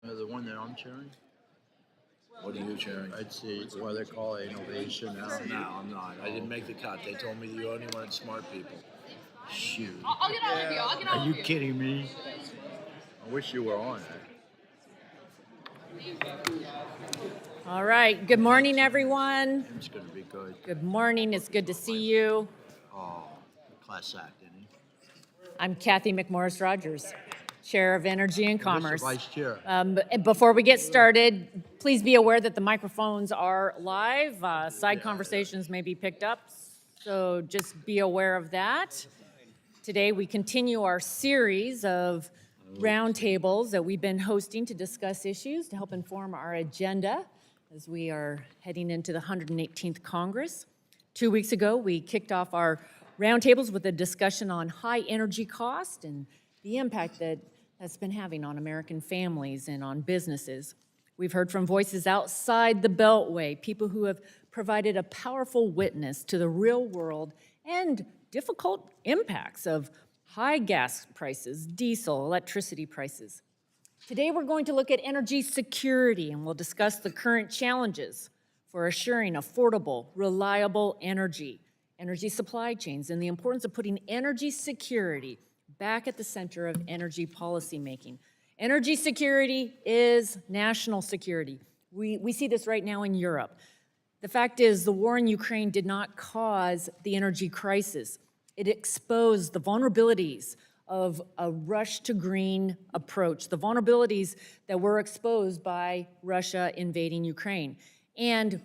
The one that I'm chairing, What are you chairing? I'd say what they call innovation now. No, I'm not. I didn't make the cut. They told me you only wanted smart people. Shoot. I'll get on with you. I'll get on Are with you kidding me? I wish you were on. All right. Good morning, everyone. It's going to be good. Good morning. It's good to see you. Oh, class act, isn't he? I'm Cathy McMorris Rodgers, Chair of Energy and Mr. Commerce. Vice Chair. Before we get started, please be aware that the microphones are live. Side conversations may be picked up, so just be aware of that. Today, we continue our series of roundtables that we've been hosting to discuss issues to help inform our agenda as we are heading into the 118th Congress. 2 weeks ago, we kicked off our roundtables with a discussion on high energy cost and the impact that that's been having on American families and on businesses. We've heard from voices outside the Beltway, people who have provided a powerful witness to the real world and difficult impacts of high gas prices, diesel, electricity prices. Today, we're going to look at energy security, and we'll discuss the current challenges for assuring affordable, reliable energy supply chains, and the importance of putting energy security back at the center of energy policy making. Energy security is national security. We see this right now in Europe. The fact is, the war in Ukraine did not cause the energy crisis. It exposed the vulnerabilities of a rush to green approach, the vulnerabilities that were exposed by Russia invading Ukraine. And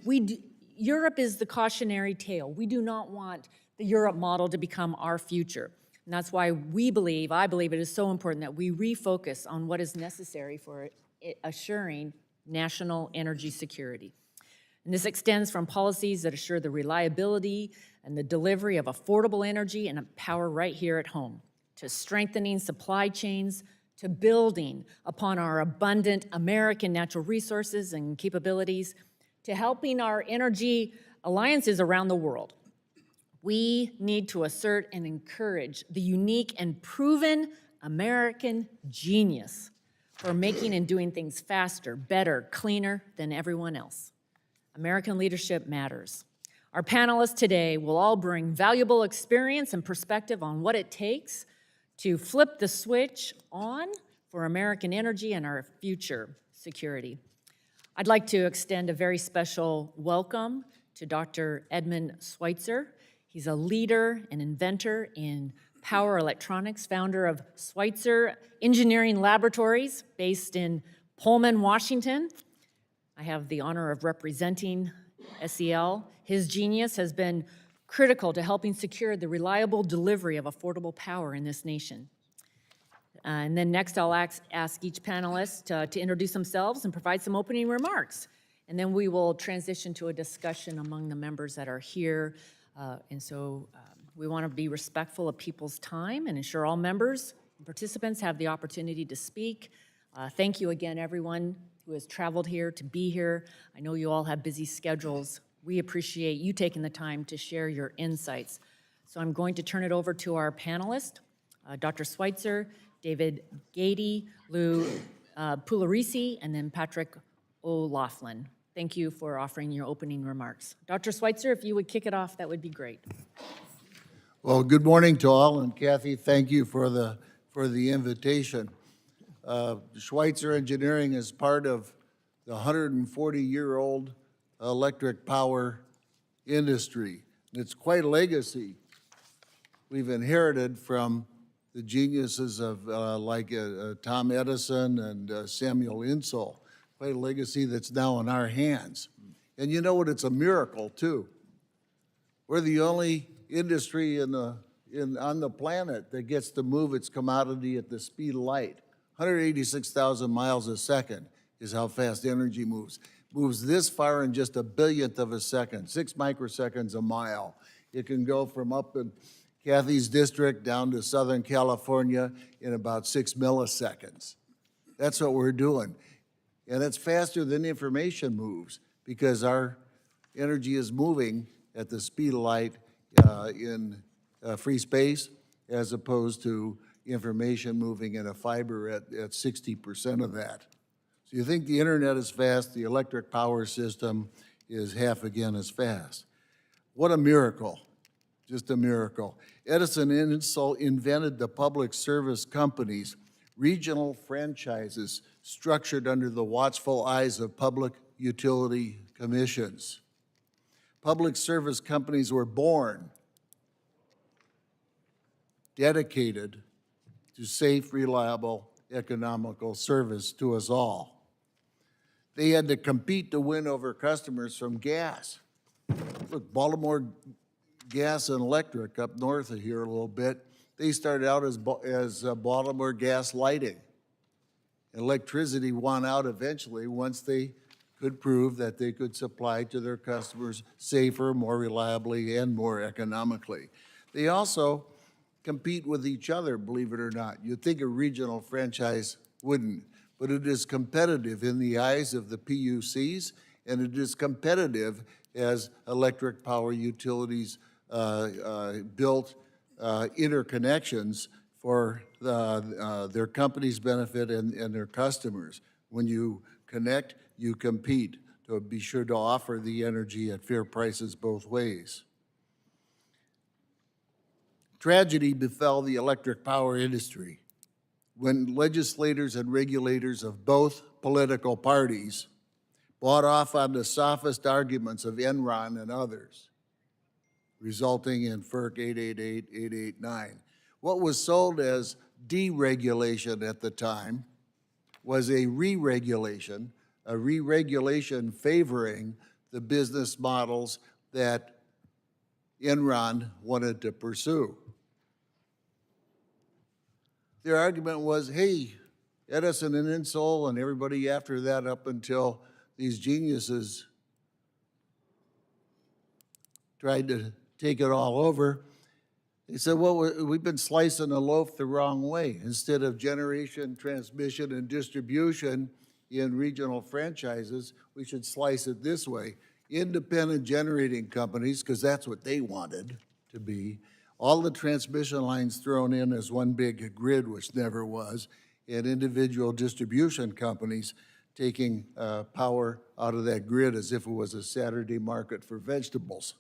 Europe is the cautionary tale. We do not want the Europe model to become our future. And that's why I believe it is so important that we refocus on what is necessary for assuring national energy security. And this extends from policies that assure the reliability and the delivery of affordable energy and power right here at home, to strengthening supply chains, to building upon our abundant American natural resources and capabilities, to helping our energy alliances around the world. We need to assert and encourage the unique and proven American genius for making and doing things faster, better, cleaner than everyone else. American leadership matters. Our panelists today will all bring valuable experience and perspective on what it takes to flip the switch on for American energy and our future security. I'd like to extend a very special welcome to Dr. Edmund Schweitzer. He's a leader and inventor in power electronics, founder of Schweitzer Engineering Laboratories based in Pullman, Washington. I have the honor of representing SEL. His genius has been critical to helping secure the reliable delivery of affordable power in this nation. And then next, I'll ask each panelist to introduce themselves and provide some opening remarks. And then we will transition to a discussion among the members that are here. We want to be respectful of people's time and ensure all members and participants have the opportunity to speak. Thank you again, everyone who has traveled here to be here. I know you all have busy schedules. We appreciate you taking the time to share your insights. So I'm going to turn it over to our panelists, Dr. Schweitzer, David Gady, Lou Pugliese, and then Patrick O'Loughlin. Thank you for offering your opening remarks. Dr. Schweitzer, if you would kick it off, that would be great. Well, good morning to all, and Cathy, thank you for the invitation. Schweitzer Engineering is part of the 140-year-old electric power industry. It's quite a legacy we've inherited from the geniuses of Tom Edison and Samuel Insull. Quite a legacy that's now in our hands. And you know what? It's a miracle too. We're the only industry on the planet that gets to move its commodity at the speed of light. 186,000 miles a second is how fast energy moves. Moves this far in just a billionth of a second, 6 microseconds a mile. It can go from up in Cathy's district down to Southern California in about 6 milliseconds. That's what we're doing. And it's faster than information moves because our energy is moving at the speed of light in free space as opposed to information moving in a fiber at 60% of that. So you think the internet is fast, the electric power system is half again as fast. What a miracle, just a miracle. Edison and Insull invented the public service companies, regional franchises structured under the watchful eyes of public utility commissions. Public service companies were born, dedicated to safe, reliable, economical service to us all. They had to compete to win over customers from gas. Look, Baltimore Gas and Electric up north of here a little bit, they started out as Baltimore Gas Lighting. Electricity won out eventually once they could prove that they could supply to their customers safer, more reliably, and more economically. They also compete with each other, believe it or not. You'd think a regional franchise wouldn't, but it is competitive in the eyes of the PUCs, and it is competitive as electric power utilities built interconnections for their company's benefit and their customers. When you connect, you compete to be sure to offer the energy at fair prices both ways. Tragedy befell the electric power industry when legislators and regulators of both political parties bought off on the sophist arguments of Enron and others, resulting in FERC 888, 889. What was sold as deregulation at the time was a re-regulation favoring the business models that Enron wanted to pursue. Their argument was, hey, Edison and Insull and everybody after that up until these geniuses tried to take it all over, they said, well, we've been slicing a loaf the wrong way. Instead of generation, transmission, and distribution in regional franchises, we should slice it this way. Independent generating companies, because that's what they wanted to be, all the transmission lines thrown in as one big grid, which never was, and individual distribution companies taking power out of that grid as if it was a Saturday market for vegetables.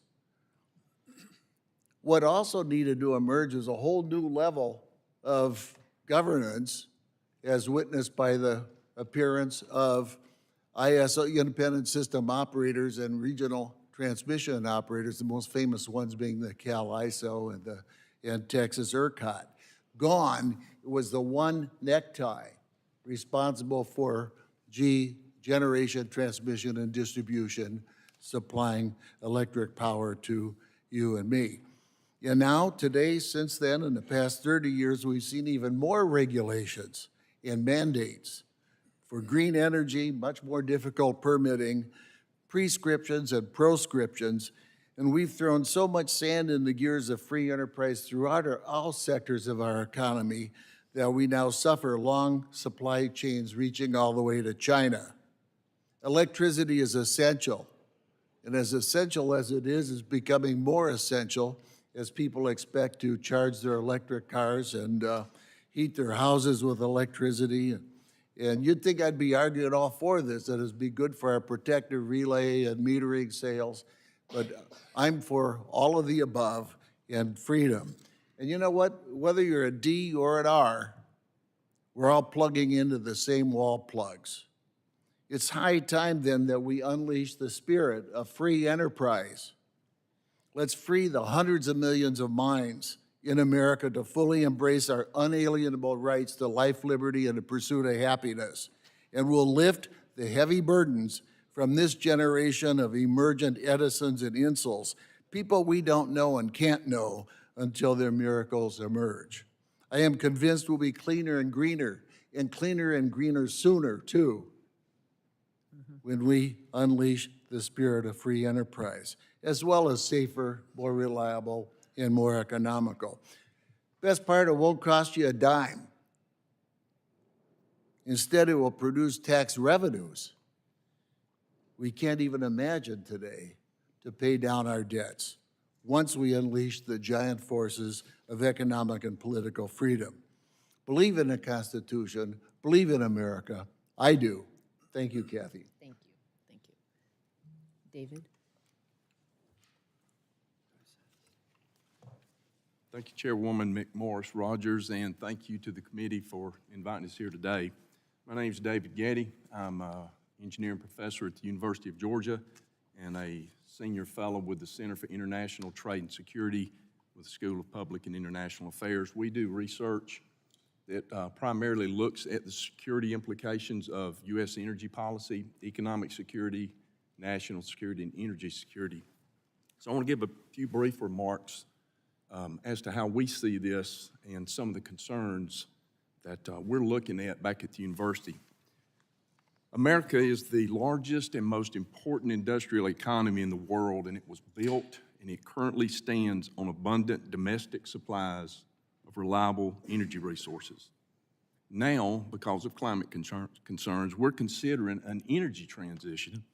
What also needed to emerge is a whole new level of governance, as witnessed by the appearance of ISO, independent system operators, and regional transmission operators, the most famous ones being the Cal ISO and Texas ERCOT. Gone was the one necktie responsible for generation, transmission, and distribution, supplying electric power to you and me. And now, today, since then, in the past 30 years, we've seen even more regulations and mandates for green energy, much more difficult permitting, prescriptions and proscriptions, and we've thrown so much sand in the gears of free enterprise throughout all sectors of our economy that we now suffer long supply chains reaching all the way to China. Electricity is essential, and as essential as it is becoming more essential as people expect to charge their electric cars and heat their houses with electricity. And you'd think I'd be arguing all for this, that it'd be good for our protective relay and metering sales, but I'm for all of the above and freedom. And you know what? Whether you're a D or an R, we're all plugging into the same wall plugs. It's high time then that we unleash the spirit of free enterprise. Let's free the hundreds of millions of minds in America to fully embrace our unalienable rights to life, liberty, and the pursuit of happiness. And we'll lift the heavy burdens from this generation of emergent Edisons and Insulls, people we don't know and can't know until their miracles emerge. I am convinced we'll be cleaner and greener sooner, too, when we unleash the spirit of free enterprise, as well as safer, more reliable, and more economical. Best part, it won't cost you a dime. Instead, it will produce tax revenues we can't even imagine today to pay down our debts once we unleash the giant forces of economic and political freedom. Believe in the Constitution, believe in America. I do. Thank you, Cathy. Thank you. Thank you. David? Thank you, Chairwoman McMorris, Rodgers, and thank you to the committee for inviting us here today. My name is David Getty. I'm an engineering professor at the University of Georgia and a senior fellow with the Center for International Trade and Security with the School of Public and International Affairs. We do research that primarily looks at the security implications of U.S. energy policy, economic security, national security, and energy security. So I want to give a few brief remarks as to how we see this and some of the concerns that we're looking at back at the university. America is the largest and most important industrial economy in the world, and it was built and it currently stands on abundant domestic supplies of reliable energy resources. Now, because of climate concerns, we're considering an energy transition,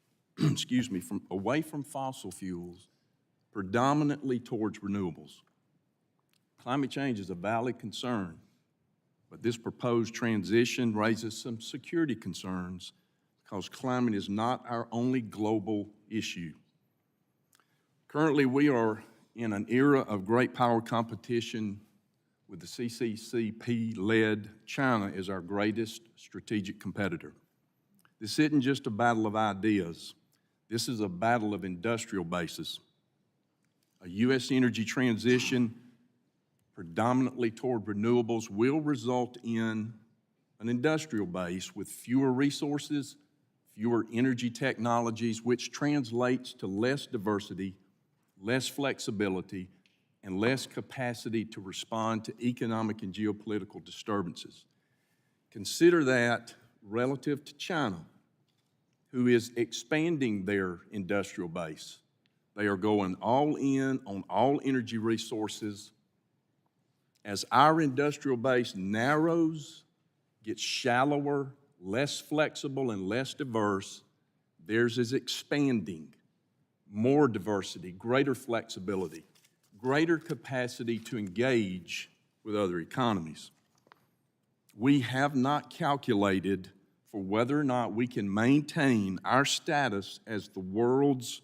excuse me, away from fossil fuels, predominantly towards renewables. Climate change is a valid concern, but this proposed transition raises some security concerns because climate is not our only global issue. Currently, we are in an era of great power competition with the CCCP-led China as our greatest strategic competitor. This isn't just a battle of ideas. This is a battle of industrial bases. A U.S. energy transition predominantly toward renewables will result in an industrial base with fewer resources, fewer energy technologies, which translates to less diversity, less flexibility, and less capacity to respond to economic and geopolitical disturbances. Consider that relative to China, who is expanding their industrial base. They are going all in on all energy resources. As our industrial base narrows, gets shallower, less flexible, and less diverse, theirs is expanding. More diversity, greater flexibility, greater capacity to engage with other economies. We have not calculated for whether or not we can maintain our status as the world's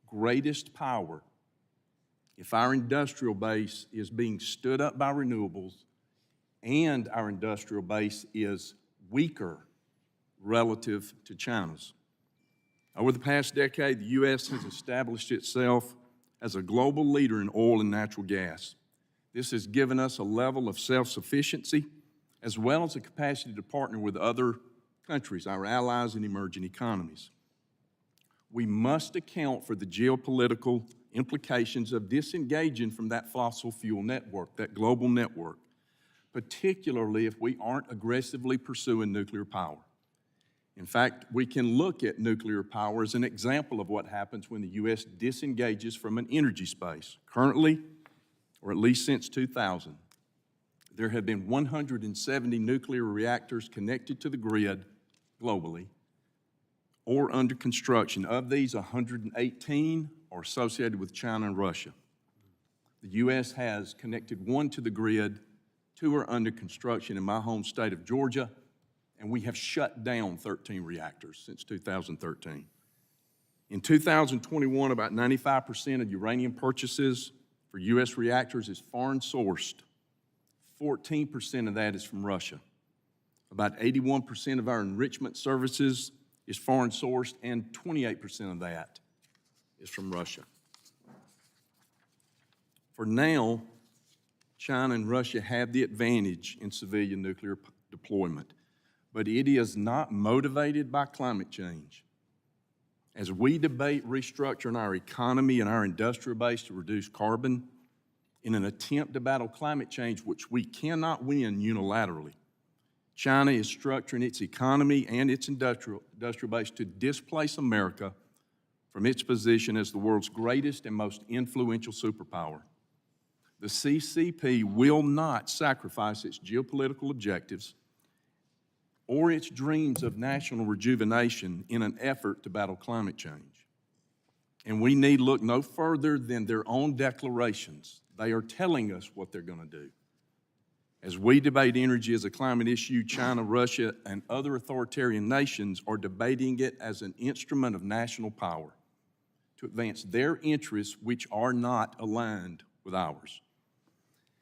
greatest power if our industrial base is being stood up by renewables and our industrial base is weaker relative to China's. Over the past decade, the U.S. has established itself as a global leader in oil and natural gas. This has given us a level of self-sufficiency as well as a capacity to partner with other countries, our allies and emerging economies. We must account for the geopolitical implications of disengaging from that fossil fuel network, that global network, particularly if we aren't aggressively pursuing nuclear power. In fact, we can look at nuclear power as an example of what happens when the U.S. disengages from an energy space. Currently, or at least since 2000, there have been 170 nuclear reactors connected to the grid globally or under construction. Of these, 118 are associated with China and Russia. The U.S. has connected one to the grid, 2 are under construction in my home state of Georgia, and we have shut down 13 reactors since 2013. In 2021, about 95% of uranium purchases for U.S. reactors is foreign sourced. 14% of that is from Russia. About 81% of our enrichment services is foreign sourced, and 28% of that is from Russia. For now, China and Russia have the advantage in civilian nuclear deployment, but it is not motivated by climate change. As we debate restructuring our economy and our industrial base to reduce carbon in an attempt to battle climate change, which we cannot win unilaterally, China is structuring its economy and its industrial base to displace America from its position as the world's greatest and most influential superpower. The CCP will not sacrifice its geopolitical objectives or its dreams of national rejuvenation in an effort to battle climate change. And we need look no further than their own declarations. They are telling us what they're going to do. As we debate energy as a climate issue, China, Russia, and other authoritarian nations are debating it as an instrument of national power to advance their interests, which are not aligned with ours.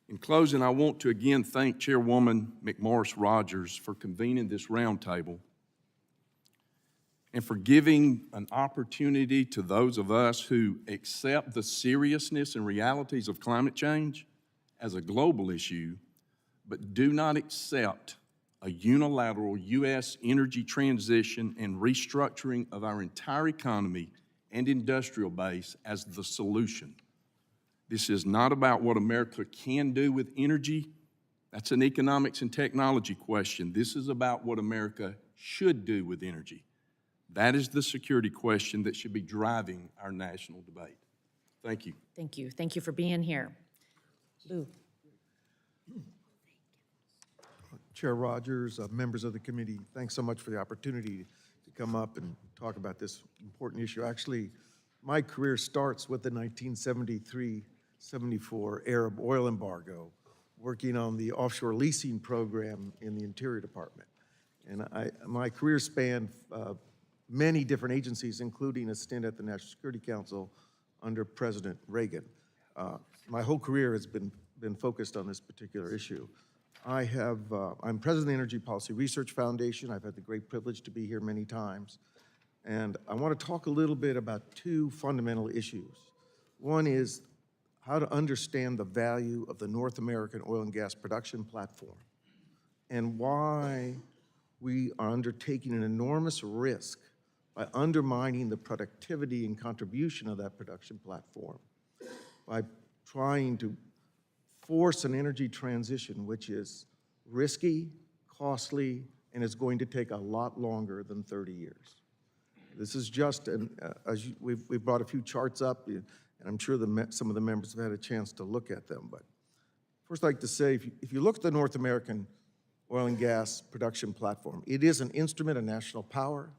In closing, I want to again thank Chairwoman McMorris Rodgers for convening this roundtable and for giving an opportunity to those of us who accept the seriousness and realities of climate change as a global issue, but do not accept a unilateral U.S. energy transition and restructuring of our entire economy and industrial base as the solution. This is not about what America can do with energy. That's an economics and technology question. This is about what America should do with energy. That is the security question that should be driving our national debate. Thank you. Thank you. Thank you for being here. Lou. Chair Rodgers, members of the committee, thanks so much for the opportunity to come up and talk about this important issue. Actually, my career starts with the 1973-74 Arab oil embargo, working on the offshore leasing program in the Interior Department. And my career spanned many different agencies, including a stint at the National Security Council under President Reagan. My whole career has been focused on this particular issue. I'm president of the Energy Policy Research Foundation. I've had the great privilege to be here many times. And I want to talk a little bit about two fundamental issues. One is how to understand the value of the North American oil and gas production platform and why we are undertaking an enormous risk by undermining the productivity and contribution of that production platform, by trying to force an energy transition which is risky, costly, and is going to take a lot longer than 30 years. This is just, we've brought a few charts up, and I'm sure some of the members have had a chance to look at them. But first I'd like to say, if you look at the North American oil and gas production platform, it is an instrument of national power,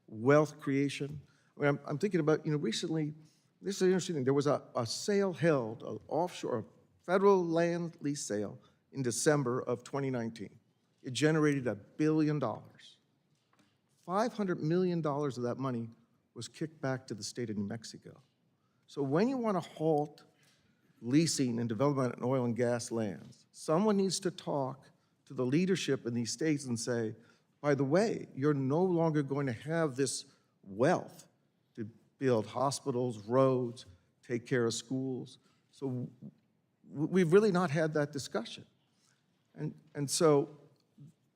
wealth creation. I mean, I'm thinking about, recently, this is an interesting thing. There was a sale held, an offshore, federal land lease sale in December of 2019. It generated $1 billion. $500 million of that money was kicked back to the state of New Mexico. So when you want to halt leasing and development in oil and gas lands, someone needs to talk to the leadership in these states and say, by the way, you're no longer going to have this wealth to build hospitals, roads, take care of schools. So we've really not had that discussion. And so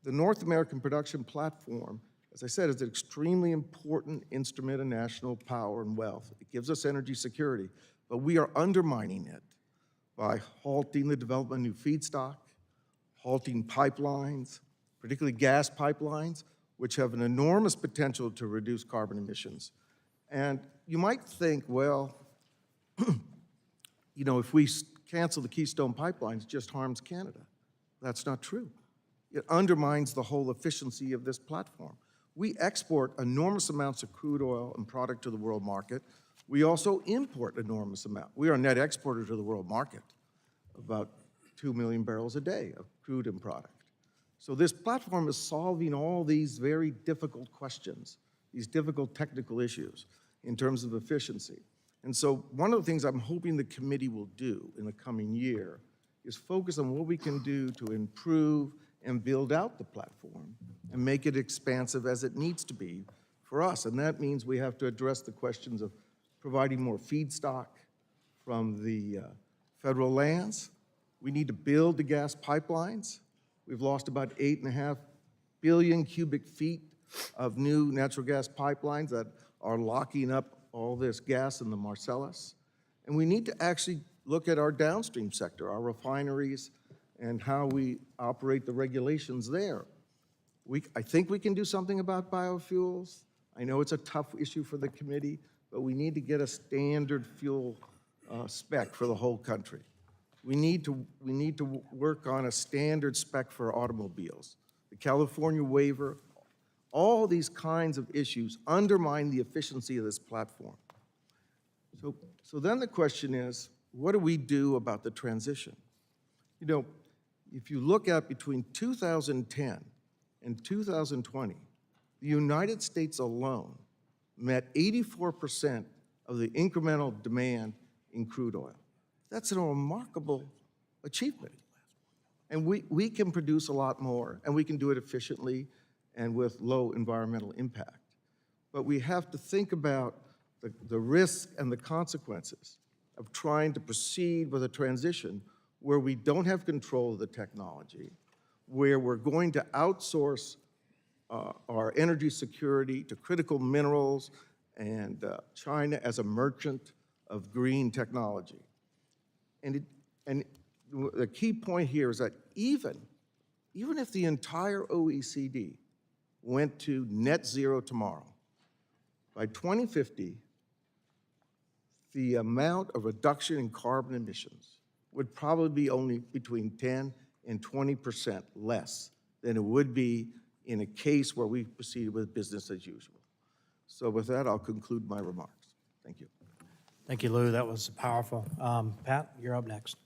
the North American production platform, as I said, is an extremely important instrument of national power and wealth. It gives us energy security, but we are undermining it by halting the development of new feedstock, halting pipelines, particularly gas pipelines, which have an enormous potential to reduce carbon emissions. And you might think, well, if we cancel the Keystone pipelines, it just harms Canada. That's not true. It undermines the whole efficiency of this platform. We export enormous amounts of crude oil and product to the world market. We also import enormous amounts. We are a net exporter to the world market, about 2 million barrels a day of crude and product. So this platform is solving all these very difficult questions, these difficult technical issues in terms of efficiency. And so one of the things I'm hoping the committee will do in the coming year is focus on what we can do to improve and build out the platform and make it expansive as it needs to be for us. And that means we have to address the questions of providing more feedstock from the federal lands. We need to build the gas pipelines. We've lost about 8.5 billion cubic feet of new natural gas pipelines that are locking up all this gas in the Marcellus. And we need to actually look at our downstream sector, our refineries, and how we operate the regulations there. I think we can do something about biofuels. I know it's a tough issue for the committee, but we need to get a standard fuel spec for the whole country. We need to work on a standard spec for automobiles. The California waiver, all these kinds of issues undermine the efficiency of this platform. So then the question is, what do we do about the transition? If you look at between 2010 and 2020, the United States alone met 84% of the incremental demand in crude oil. That's a remarkable achievement. And we can produce a lot more, and we can do it efficiently and with low environmental impact. But we have to think about the risk and the consequences of trying to proceed with a transition where we don't have control of the technology, where we're going to outsource our energy security to critical minerals and China as a merchant of green technology. And the key point here is that even if the entire OECD went to net zero tomorrow, by 2050, the amount of reduction in carbon emissions would probably be only between 10 and 20% less than it would be in a case where we proceeded with business as usual. So with that, I'll conclude my remarks. Thank you. Thank you, Lou. That was powerful. Pat, you're up next.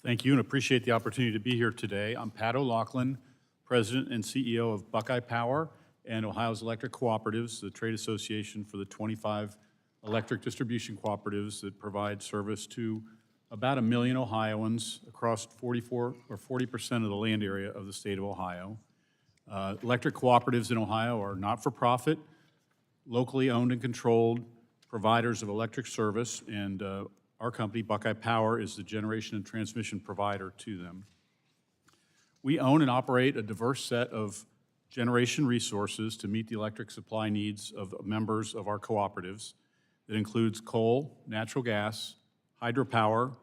Thank you and appreciate the opportunity to be here today. I'm Pat O'Loughlin, President and CEO of Buckeye Power and Ohio's Electric Cooperatives, the trade association for the 25 electric distribution cooperatives that provide service to about 1 million Ohioans across 40% of the land area of the state of Ohio. Electric cooperatives in Ohio are not-for-profit, locally owned and controlled providers of electric service, and our company, Buckeye Power, is the generation and transmission provider to them. We own and operate a diverse set of generation resources to meet the electric supply needs of members of our cooperatives. That includes coal, natural gas, hydropower,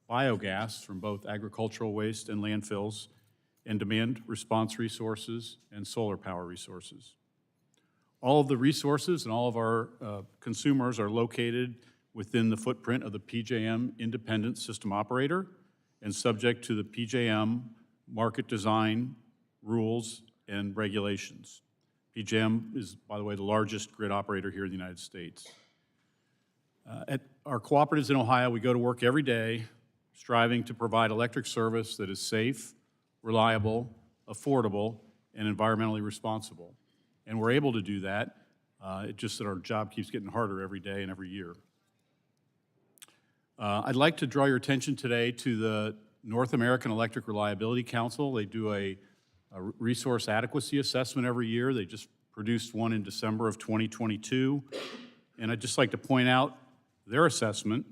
biogas from both agricultural waste and landfills, and demand response resources and solar power resources. All of the resources and all of our consumers are located within the footprint of the PJM independent system operator and subject to the PJM market design rules and regulations. PJM is, by the way, the largest grid operator here in the United States. At our cooperatives in Ohio, we go to work every day striving to provide electric service that is safe, reliable, affordable, and environmentally responsible. And we're able to do that. It's just that our job keeps getting harder every day and every year. I'd like to draw your attention today to the North American Electric Reliability Council. They do a resource adequacy assessment every year. They just produced one in December of 2022. And I'd just like to point out their assessment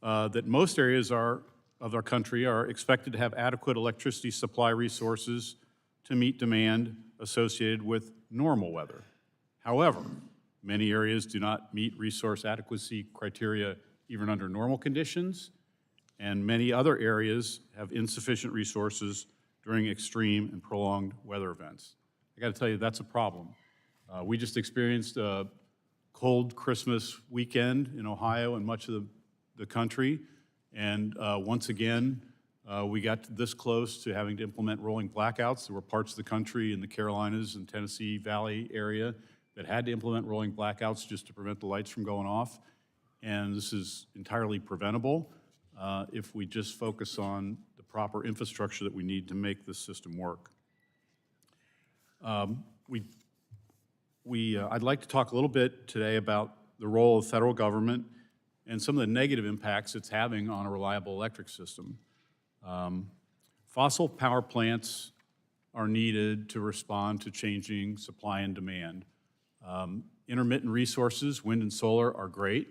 that most areas of our country are expected to have adequate electricity supply resources to meet demand associated with normal weather. However, many areas do not meet resource adequacy criteria even under normal conditions, and many other areas have insufficient resources during extreme and prolonged weather events. I got to tell you, that's a problem. We just experienced a cold Christmas weekend in Ohio and much of the country, and once again, we got this close to having to implement rolling blackouts. There were parts of the country in the Carolinas and Tennessee Valley area that had to implement rolling blackouts just to prevent the lights from going off. And this is entirely preventable if we just focus on the proper infrastructure that we need to make this system work. I'd like to talk a little bit today about the role of federal government and some of the negative impacts it's having on a reliable electric system. Fossil power plants are needed to respond to changing supply and demand. Intermittent resources, wind and solar, are great,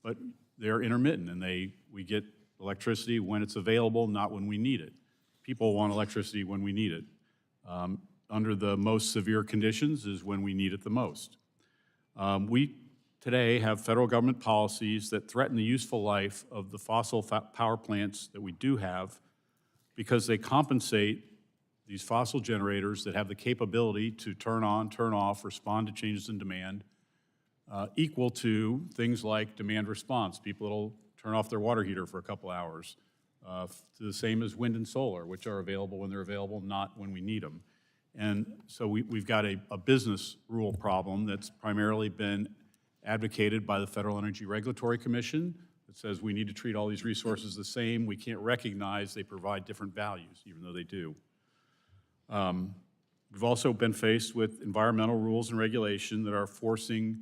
but they're intermittent, and we get electricity when it's available, not when we need it. People want electricity when we need it. Under the most severe conditions is when we need it the most. We today have federal government policies that threaten the useful life of the fossil power plants that we do have because they compensate these fossil generators that have the capability to turn on, turn off, respond to changes in demand, equal to things like demand response. People that'll turn off their water heater for a couple hours, to the same as wind and solar, which are available when they're available, not when we need them. And so we've got a business rule problem that's primarily been advocated by the Federal Energy Regulatory Commission, that says we need to treat all these resources the same. We can't recognize they provide different values, even though they do. We've also been faced with environmental rules and regulation that are forcing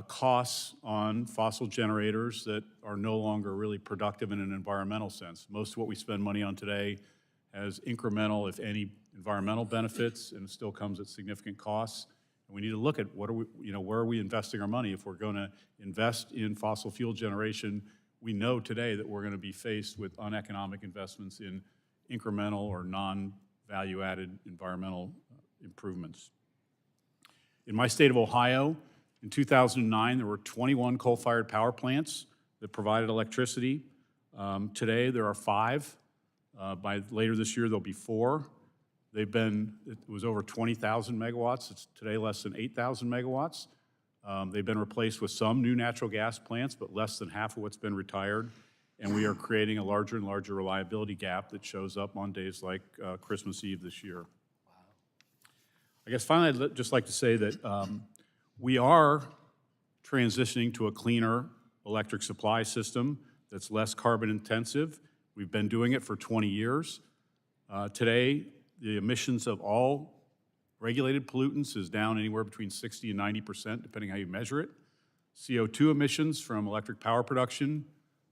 costs on fossil generators that are no longer really productive in an environmental sense. Most of what we spend money on today has incremental, if any, environmental benefits, and it still comes at significant costs. And we need to look at what are we, where are we investing our money? If we're going to invest in fossil fuel generation, we know today that we're going to be faced with uneconomic investments in incremental or non-value-added environmental improvements. In my state of Ohio, in 2009, there were 21 coal-fired power plants that provided electricity. Today, there are 5. By later this year, there'll be 4. It was over 20,000 megawatts. It's today less than 8,000 megawatts. They've been replaced with some new natural gas plants, but less than half of what's been retired. And we are creating a larger and larger reliability gap that shows up on days like Christmas Eve this year. Wow. I guess finally, I'd just like to say that we are transitioning to a cleaner electric supply system that's less carbon intensive. We've been doing it for 20 years. Today, the emissions of all regulated pollutants is down anywhere between 60 and 90%, depending how you measure it. CO2 emissions from electric power production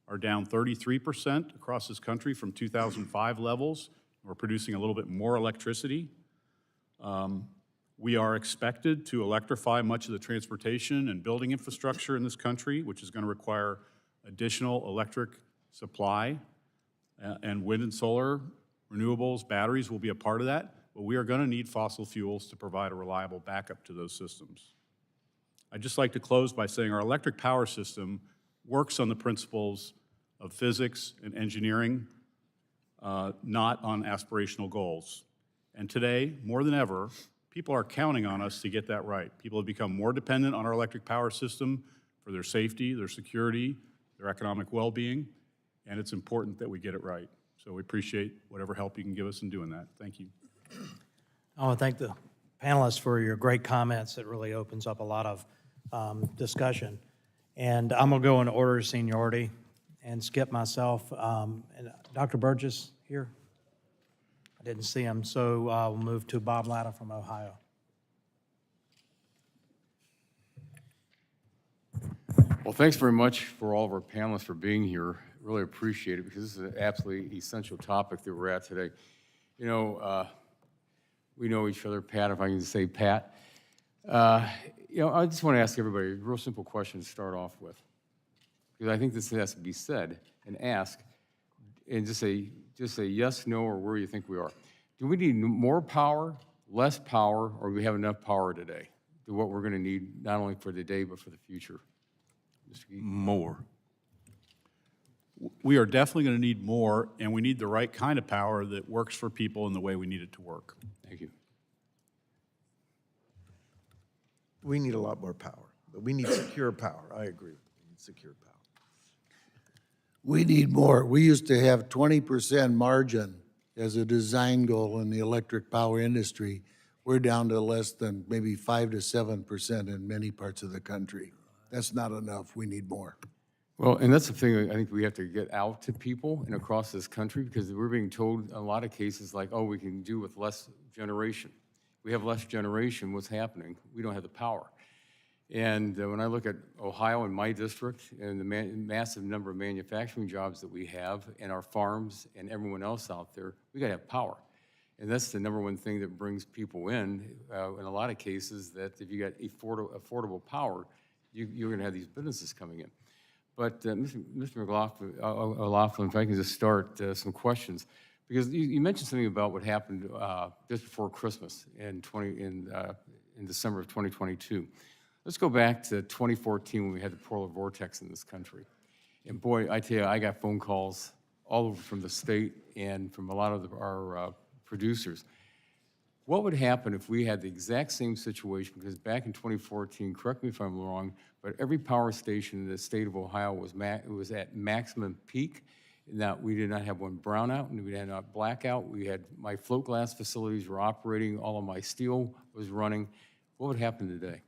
are down 33% across this country from 2005 levels. We're producing a little bit more electricity. We are expected to electrify much of the transportation and building infrastructure in this country, which is going to require additional electric supply, and wind and solar, renewables, batteries will be a part of that, but we are going to need fossil fuels to provide a reliable backup to those systems. I'd just like to close by saying our electric power system works on the principles of physics and engineering, not on aspirational goals. And today, more than ever, people are counting on us to get that right. People have become more dependent on our electric power system for their safety, their security, their economic well-being, and it's important that we get it right. So we appreciate whatever help you can give us in doing that. Thank you. I want to thank the panelists for your great comments. It really opens up a lot of discussion. And I'm going to go in order of seniority and skip myself. And Dr. Burgess here? I didn't see him, so we'll move to Bob Latta from Ohio. Well, thanks very much for all of our panelists for being here. Really appreciate it because this is an absolutely essential topic that we're at today. You know, we know each other, Pat, if I can say Pat. You know, I just want to ask everybody a real simple question to start off with, because I think this has to be said and asked, and just say yes, no, or where you think we are. Do we need more power, less power, or do we have enough power today to what we're going to need not only for today but for the future? More. We are definitely going to need more, and we need the right kind of power that works for people in the way we need it to work. Thank you. We need a lot more power, but we need secure power. I agree. We need secure power. We need more. We used to have 20% margin as a design goal in the electric power industry. We're down to less than maybe 5 to 7% in many parts of the country. That's not enough. We need more. Well, and that's the thing I think we have to get out to people and across this country, because we're being told in a lot of cases like, oh, we can do with less generation. We have less generation. What's happening? We don't have the power. And when I look at Ohio and my district and the massive number of manufacturing jobs that we have and our farms and everyone else out there, we got to have power. And that's the number one thing that brings people in a lot of cases, that if you got affordable power, you're going to have these businesses coming in. But Mr. O'Loughlin, if I can just start some questions, because you mentioned something about what happened just before Christmas in December of 2022. Let's go back to 2014 when we had the polar vortex in this country. And boy, I tell you, I got phone calls all over from the state and from a lot of our producers. What would happen if we had the exact same situation? Because back in 2014, correct me if I'm wrong, but every power station in the state of Ohio was at maximum peak, in that we did not have one brownout and we did not blackout. My float glass facilities were operating, all of my steel was running. What would happen today?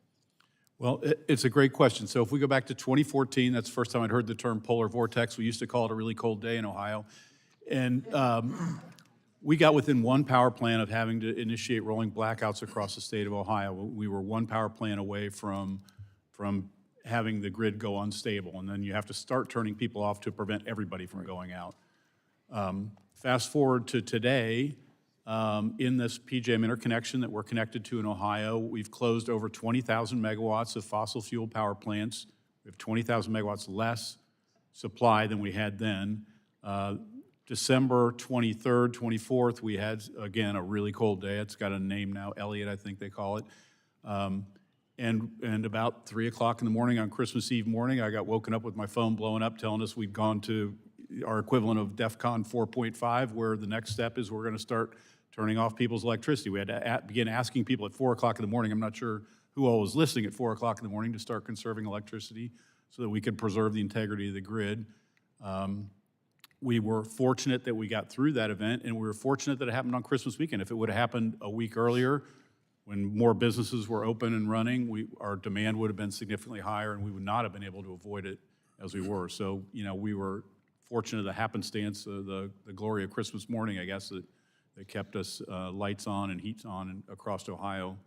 Well, it's a great question. So if we go back to 2014, that's the first time I'd heard the term polar vortex. We used to call it a really cold day in Ohio. And we got within one power plant of having to initiate rolling blackouts across the state of Ohio. We were one power plant away from having the grid go unstable. And then you have to start turning people off to prevent everybody from going out. Fast forward to today, in this PJM interconnection that we're connected to in Ohio, we've closed over 20,000 megawatts of fossil fuel power plants. We have 20,000 megawatts less supply than we had then. December 23rd, 24th, we had, again, a really cold day. It's got a name now, Elliott, I think they call it. And about 3 o'clock in the morning on Christmas Eve morning, I got woken up with my phone blowing up telling us we'd gone to our equivalent of DEFCON 4.5, where the next step is we're going to start turning off people's electricity. We had to begin asking people at 4 o'clock in the morning. I'm not sure who all was listening at 4 o'clock in the morning to start conserving electricity so that we could preserve the integrity of the grid. We were fortunate that we got through that event, and we were fortunate that it happened on Christmas weekend. If it would have happened a week earlier, when more businesses were open and running, our demand would have been significantly higher, and we would not have been able to avoid it as we were. So, we were fortunate of the happenstance, the glory of Christmas morning, I guess, that kept us lights on and heats on and across Ohio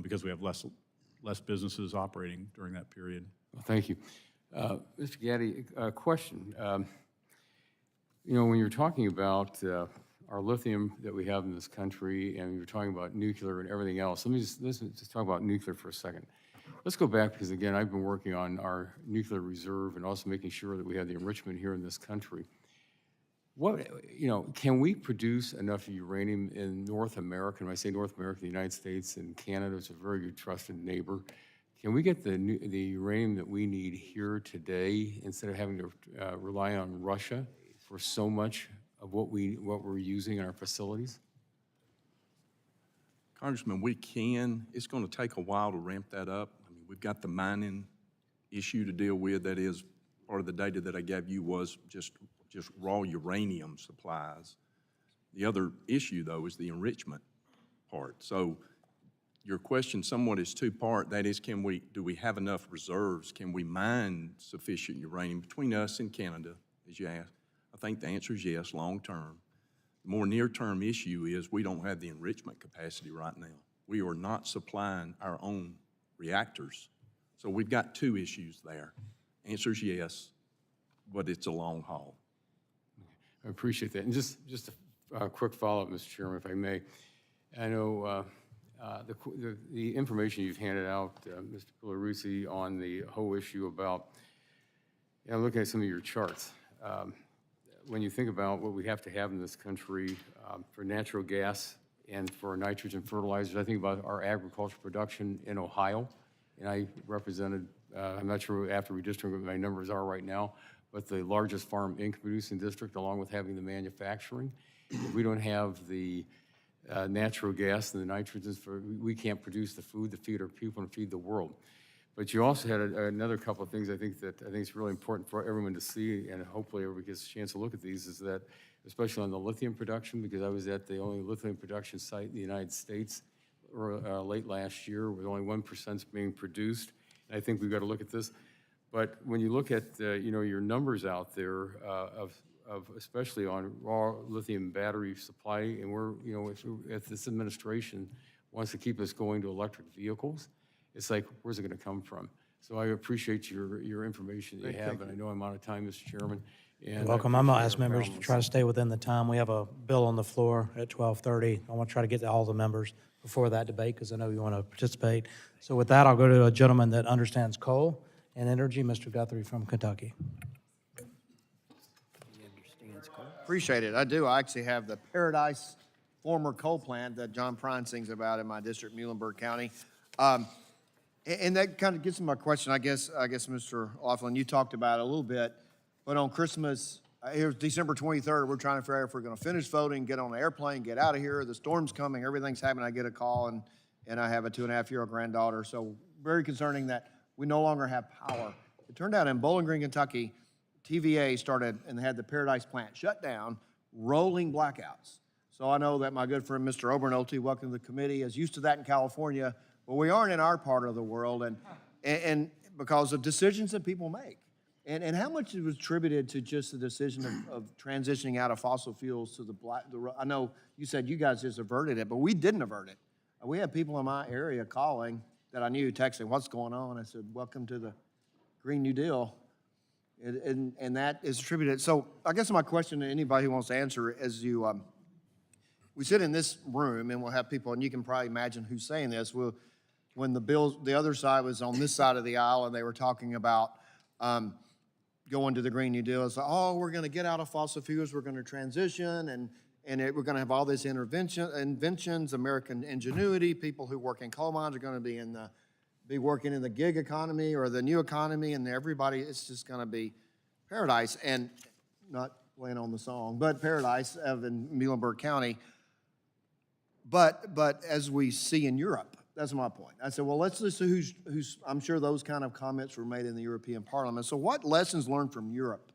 because we have less businesses operating during that period. Well, thank you. Mr. Gaddy, a question. When you're talking about our lithium that we have in this country, and you're talking about nuclear and everything else, let's just talk about nuclear for a second. Let's go back, because again, I've been working on our nuclear reserve and also making sure that we have the enrichment here in this country. Can we produce enough uranium in North America? And when I say North America, the United States and Canada is a very good trusted neighbor. Can we get the uranium that we need here today instead of having to rely on Russia for so much of what we're using in our facilities? Congressman, we can. It's going to take a while to ramp that up. I mean, we've got the mining issue to deal with. That is part of the data that I gave you was just raw uranium supplies. The other issue, though, is the enrichment part. So your question somewhat is two-part. That is, do we have enough reserves? Can we mine sufficient uranium between us and Canada, as you asked? I think the answer is yes, long-term. The more near-term issue is we don't have the enrichment capacity right now. We are not supplying our own reactors. So we've got two issues there. Answer is yes, but it's a long haul. I appreciate that. And just a quick follow-up, Mr. Chairman, if I may. I know the information you've handed out, Mr. Pillarusi, on the whole issue about, looking at some of your charts. When you think about what we have to have in this country for natural gas and for nitrogen fertilizers, I think about our agricultural production in Ohio. And I represented, I'm not sure after redistricting what my numbers are right now, but the largest farm income producing district, along with having the manufacturing. If we don't have the natural gas and the nitrogens, we can't produce the food to feed our people and feed the world. But you also had another couple of things I think is really important for everyone to see, and hopefully everybody gets a chance to look at these, is that, especially on the lithium production, because I was at the only lithium production site in the United States late last year, with only 1% being produced. And I think we've got to look at this. But when you look at your numbers out there of especially on raw lithium battery supply, and if this administration wants to keep us going to electric vehicles, it's like, where's it going to come from? So I appreciate your information that you have, and I know I'm out of time, Mr. Chairman. You're welcome. I'm going to ask members to try to stay within the time. We have a bill on the floor at 12:30. I want to try to get to all the members before that debate, because I know you want to participate. So with that, I'll go to a gentleman that understands coal and energy, Mr. Guthrie from Kentucky. Appreciate it. I do. I actually have the Paradise former coal plant that John Prine sings about in my district, Muhlenberg County. And that kind of gets to my question, I guess, Mr. Laughlin, you talked about it a little bit, but on Christmas, here's December 23rd, we're trying to figure out if we're going to finish voting, get on an airplane, get out of here, the storm's coming, everything's happening. I get a call, and I have a 2.5-year-old granddaughter, so very concerning that we no longer have power. It turned out in Bowling Green, Kentucky, TVA started, and they had the Paradise plant shut down, rolling blackouts. So I know that my good friend, Mr. Obernolte, welcome to the committee, is used to that in California, but we aren't in our part of the world. And and because of decisions that people make. And how much was attributed to just the decision of transitioning out of fossil fuels to I know you said you guys just averted it, but we didn't avert it. We had people in my area calling that I knew, texting, what's going on? I said, welcome to the Green New Deal. And that is attributed. So I guess my question to anybody who wants to answer as we sit in this room and we'll have people, and you can probably imagine who's saying this. When the other side was on this side of the aisle and they were talking about going to the Green New Deal, it's like, oh, we're going to get out of fossil fuels, we're going to transition, and we're going to have all these inventions, American ingenuity, people who work in coal mines are going to be working in the gig economy or the new economy, and everybody, it's just going to be paradise, and not playing on the song, but paradise in Muhlenberg County. But as we see in Europe, that's my point. I said, well, let's listen to who's, I'm sure those kind of comments were made in the European Parliament. So what lessons learned from Europe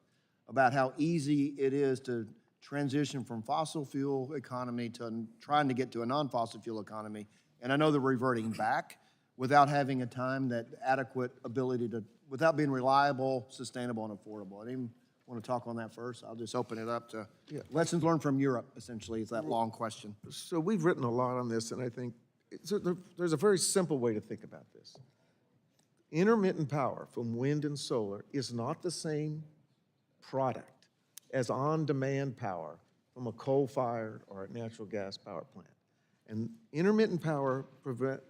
about how easy it is to transition from fossil fuel economy to trying to get to a non-fossil fuel economy? And I know they're reverting back without having a time that adequate ability to, without being reliable, sustainable, and affordable. I didn't even want to talk on that first. I'll just open it up to lessons learned from Europe, essentially, is that long question. So we've written a lot on this, and I think there's a very simple way to think about this. Intermittent power from wind and solar is not the same product as on-demand power from a coal-fired or a natural gas power plant. And intermittent power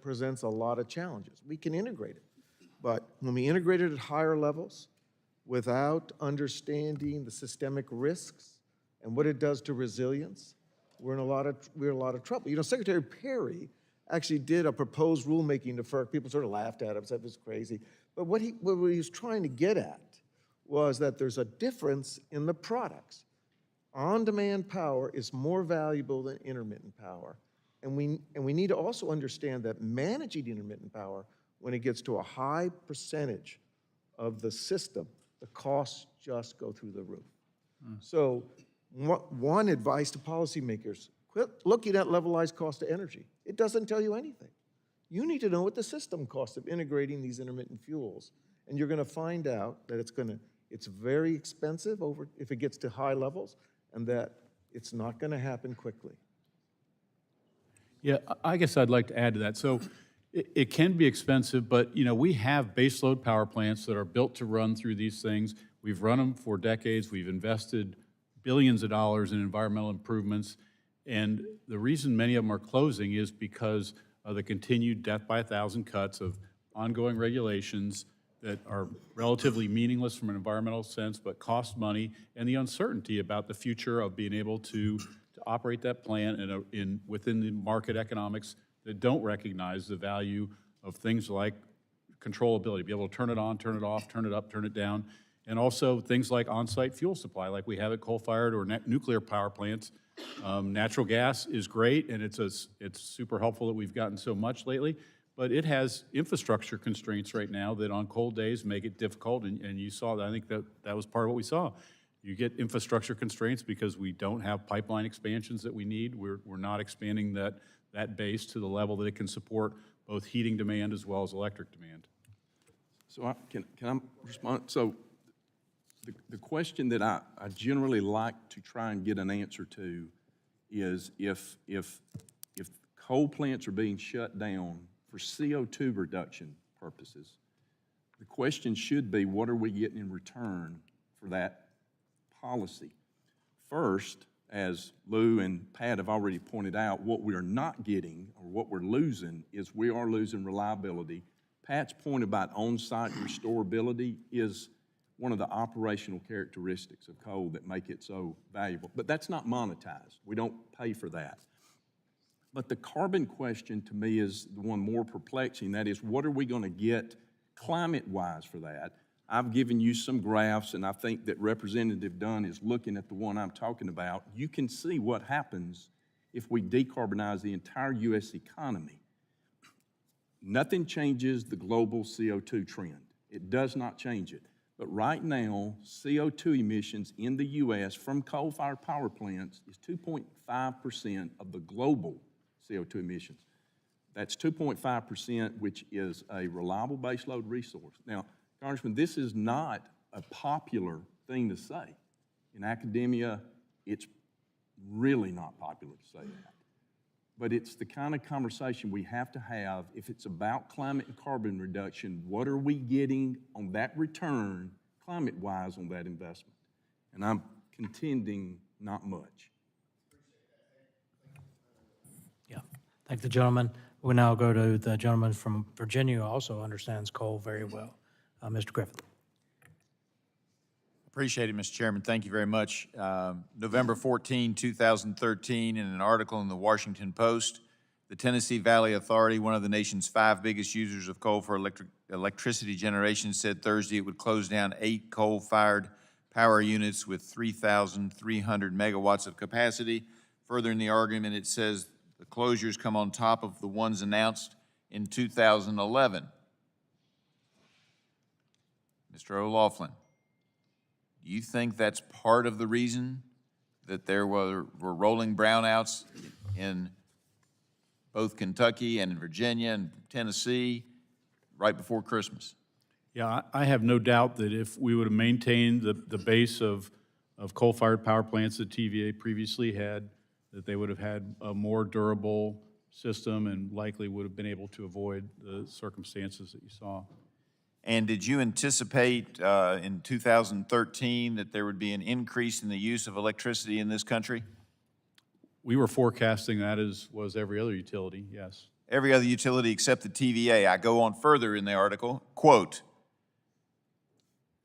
presents a lot of challenges. We can integrate it, but when we integrate it at higher levels without understanding the systemic risks and what it does to resilience, we're in a lot of trouble. You know, Secretary Perry actually did a proposed rulemaking to FERC. People sort of laughed at him, said it was crazy. But what he was trying to get at was that there's a difference in the products. On-demand power is more valuable than intermittent power. And we need to also understand that managing intermittent power, when it gets to a high percentage of the system, the costs just go through the roof. So one advice to policymakers, quit looking at levelized cost of energy. It doesn't tell you anything. You need to know what the system cost of integrating these intermittent fuels. And you're going to find out that it's very expensive if it gets to high levels, and that it's not going to happen quickly. Yeah, I guess I'd like to add to that. So it can be expensive, but you know, we have baseload power plants that are built to run through these things. We've run them for decades. We've invested billions of dollars in environmental improvements. And the reason many of them are closing is because of the continued death by 1,000 cuts of ongoing regulations that are relatively meaningless from an environmental sense, but cost money, and the uncertainty about the future of being able to operate that plant within the market economics that don't recognize the value of things like controllability, be able to turn it on, turn it off, turn it up, turn it down, and also things like on-site fuel supply, like we have at coal-fired or nuclear power plants. Natural gas is great, and it's super helpful that we've gotten so much lately, but it has infrastructure constraints right now that on cold days make it difficult, and you saw that. I think that was part of what we saw. You get infrastructure constraints because we don't have pipeline expansions that we need. We're not expanding that base to the level that it can support both heating demand as well as electric demand. So can I respond? So the question that I generally like to try and get an answer to is if coal plants are being shut down for CO2 reduction purposes, the question should be, what are we getting in return for that policy? First, as Lou and Pat have already pointed out, what we are not getting or what we're losing is we are losing reliability. Pat's point about on-site restorability is one of the operational characteristics of coal that make it so valuable. But that's not monetized. We don't pay for that. But the carbon question to me is the one more perplexing. That is, what are we going to get climate-wise for that? I've given you some graphs, and I think that Representative Dunn is looking at the one I'm talking about. You can see what happens if we decarbonize the entire U.S. economy. Nothing changes the global CO2 trend. It does not change it. But right now, CO2 emissions in the U.S. from coal-fired power plants is 2.5% of the global CO2 emissions. That's 2.5%, which is a reliable baseload resource. Now, Congressman, this is not a popular thing to say. In academia, it's really not popular to say that. But it's the kind of conversation we have to have. If it's about climate and carbon reduction, what are we getting on that return, climate-wise, on that investment? And I'm contending not much. Yeah, thank the gentleman. We'll now go to the gentleman from Virginia who also understands coal very well, Mr. Griffith. Appreciate it, Mr. Chairman. Thank you very much. November 14, 2013, in an article in the Washington Post, the Tennessee Valley Authority, one of the nation's 5 biggest users of coal for electricity generation, said Thursday it would close down 8 coal-fired power units with 3,300 megawatts of capacity. Further in the argument, it says the closures come on top of the ones announced in 2011. Mr. O'Loughlin, do you think that's part of the reason that there were rolling brownouts in both Kentucky and in Virginia and Tennessee right before Christmas? Yeah, I have no doubt that if we would have maintained the base of coal-fired power plants that TVA previously had, that they would have had a more durable system and likely would have been able to avoid the circumstances that you saw. And did you anticipate in 2013 that there would be an increase in the use of electricity in this country? We were forecasting that, as was every other utility, yes. Every other utility except the TVA. I go on further in the article, quote,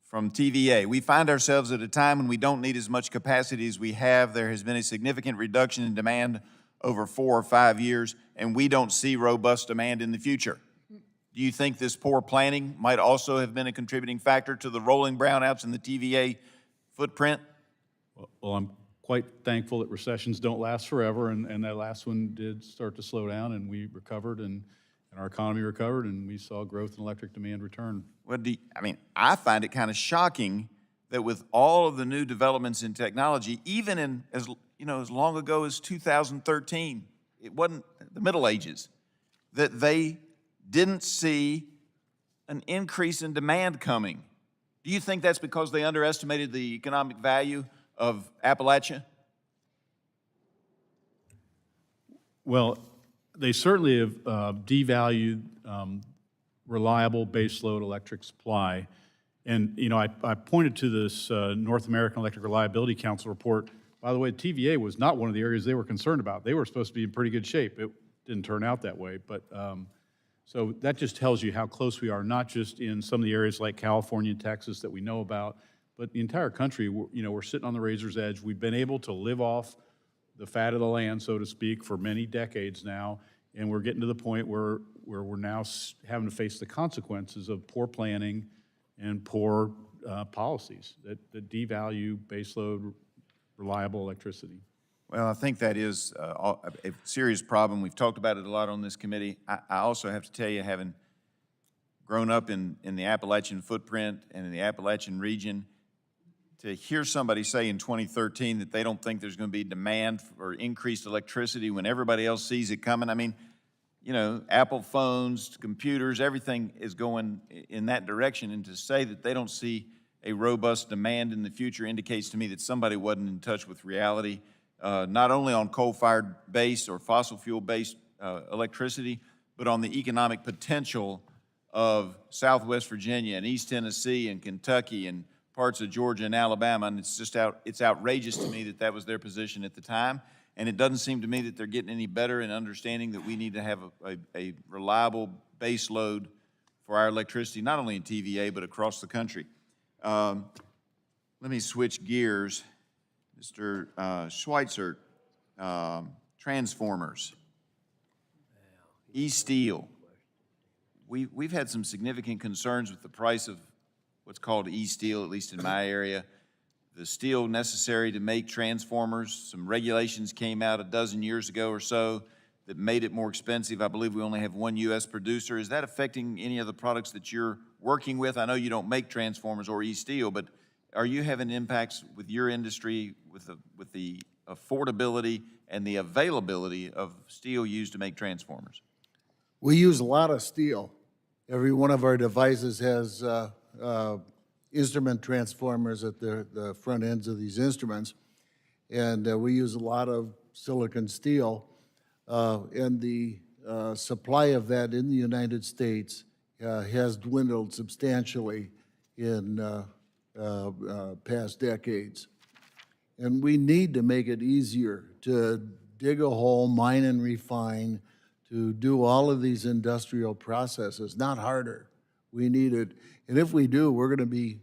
from TVA, we find ourselves at a time when we don't need as much capacity as we have. There has been a significant reduction in demand over 4 or 5 years, and we don't see robust demand in the future. Do you think this poor planning might also have been a contributing factor to the rolling brownouts in the TVA footprint? Well, I'm quite thankful that recessions don't last forever, and that last one did start to slow down, and we recovered, and our economy recovered, and we saw growth in electric demand return. Well, I find it kind of shocking that with all of the new developments in technology, even in as long ago as 2013, it wasn't the Middle Ages, that they didn't see an increase in demand coming. Do you think that's because they underestimated the economic value of Appalachia? Well, they certainly have devalued reliable baseload electric supply. And, I pointed to this North American Electric Reliability Council report. By the way, TVA was not one of the areas they were concerned about. They were supposed to be in pretty good shape. It didn't turn out that way. But so that just tells you how close we are, not just in some of the areas like California and Texas that we know about, but the entire country. We're sitting on the razor's edge. We've been able to live off the fat of the land, so to speak, for many decades now, and we're getting to the point where we're now having to face the consequences of poor planning and poor policies that devalue baseload reliable electricity. Well, I think that is a serious problem. We've talked about it a lot on this committee. I also have to tell you, having grown up in the Appalachian footprint and in the Appalachian region, to hear somebody say in 2013 that they don't think there's going to be demand for increased electricity when everybody else sees it coming. I mean, Apple phones, computers, everything is going in that direction. And to say that they don't see a robust demand in the future indicates to me that somebody wasn't in touch with reality, not only on coal-fired base or fossil fuel-based electricity, but on the economic potential of Southwest Virginia and East Tennessee and Kentucky and parts of Georgia and Alabama, and it's outrageous to me that that was their position at the time, and it doesn't seem to me that they're getting any better in understanding that we need to have a reliable base load for our electricity, not only in TVA, but across the country. Let me switch gears. Mr. Schweitzer, transformers, E-steel. We've had some significant concerns with the price of what's called E-steel, at least in my area. The steel necessary to make transformers, some regulations came out a dozen years ago or so that made it more expensive. I believe we only have one U.S. producer. Is that affecting any of the products that you're working with? I know you don't make transformers or E-steel, but are you having impacts with your industry with the affordability and the availability of steel used to make transformers? We use a lot of steel. Every one of our devices has instrument transformers at the front ends of these instruments, and we use a lot of silicon steel, and the supply of that in the United States has dwindled substantially in past decades. And we need to make it easier to dig a hole, mine and refine, to do all of these industrial processes, not harder. We need it. And if we do, we're going to be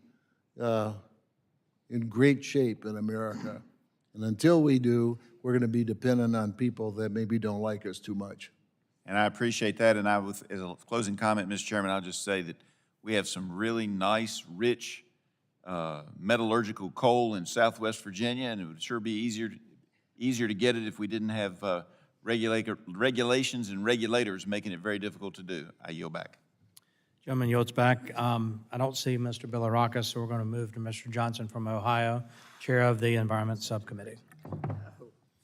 in great shape in America. And until we do, we're going to be dependent on people that maybe don't like us too much. And I appreciate that, and as a closing comment, Mr. Chairman, I'll just say that we have some really nice, rich metallurgical coal in Southwest Virginia, and it would sure be easier to get it if we didn't have regulations and regulators making it very difficult to do. I yield back. Gentleman yields back. I don't see Mr. Bilirakis, so we're going to move to Mr. Johnson from Ohio, Chair of the Environment Subcommittee.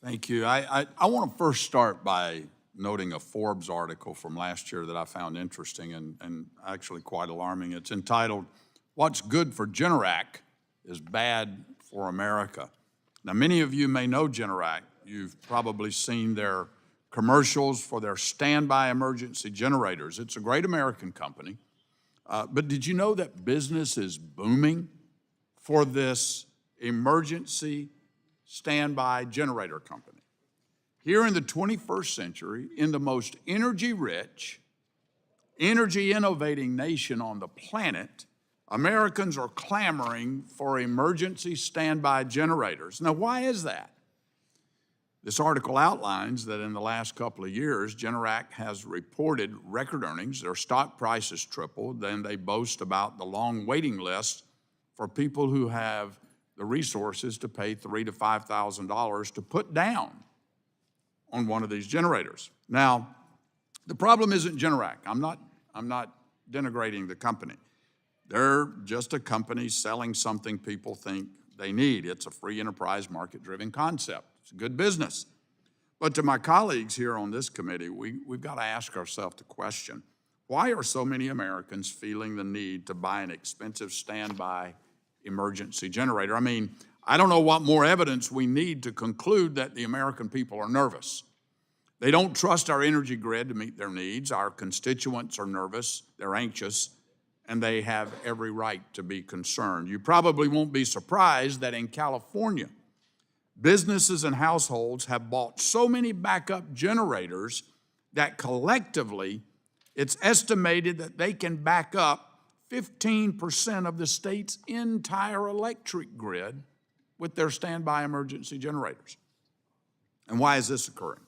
Thank you. I want to first start by noting a Forbes article from last year that I found interesting and actually quite alarming. It's entitled, "What's Good for Generac is Bad for America." Now, many of you may know Generac. You've probably seen their commercials for their standby emergency generators. It's a great American company. But did you know that business is booming for this emergency standby generator company? Here in the 21st century, in the most energy-rich, energy-innovating nation on the planet, Americans are clamoring for emergency standby generators. Now, why is that? This article outlines that in the last couple of years, Generac has reported record earnings. Their stock price has tripled. Then they boast about the long waiting list for people who have the resources to pay $3,000 to $5,000 to put down on one of these generators. Now, the problem isn't Generac. I'm not denigrating the company. They're just a company selling something people think they need. It's a free enterprise market-driven concept. It's a good business. But to my colleagues here on this committee, we've got to ask ourselves the question, why are so many Americans feeling the need to buy an expensive standby emergency generator? I mean, I don't know what more evidence we need to conclude that the American people are nervous. They don't trust our energy grid to meet their needs. Our constituents are nervous, they're anxious, and they have every right to be concerned. You probably won't be surprised that in California, businesses and households have bought so many backup generators that collectively, it's estimated that they can back up 15% of the state's entire electric grid with their standby emergency generators. And why is this occurring?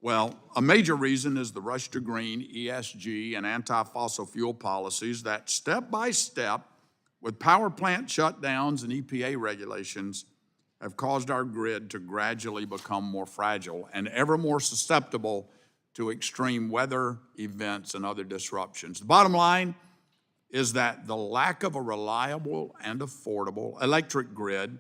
Well, a major reason is the rush to green, ESG, and anti-fossil fuel policies that step by step, with power plant shutdowns and EPA regulations, have caused our grid to gradually become more fragile and ever more susceptible to extreme weather events and other disruptions. The bottom line is that the lack of a reliable and affordable electric grid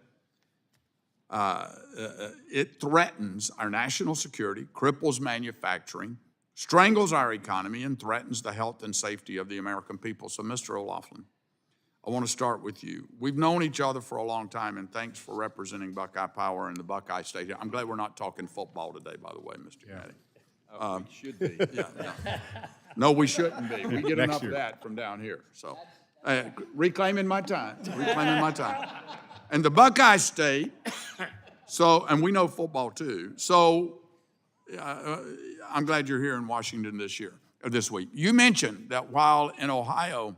it threatens our national security, cripples manufacturing, strangles our economy, and threatens the health and safety of the American people. So, Mr. O'Loughlin, I want to start with you. We've known each other for a long time, and thanks for representing Buckeye Power and the Buckeye State. I'm glad we're not talking football today, by the way, Mr. Cathy. We should be. Yeah. No, we shouldn't be. We get enough of that from down here. So, reclaiming my time, And the Buckeye State, and we know football too, so I'm glad you're here in Washington this week. You mentioned that while in Ohio,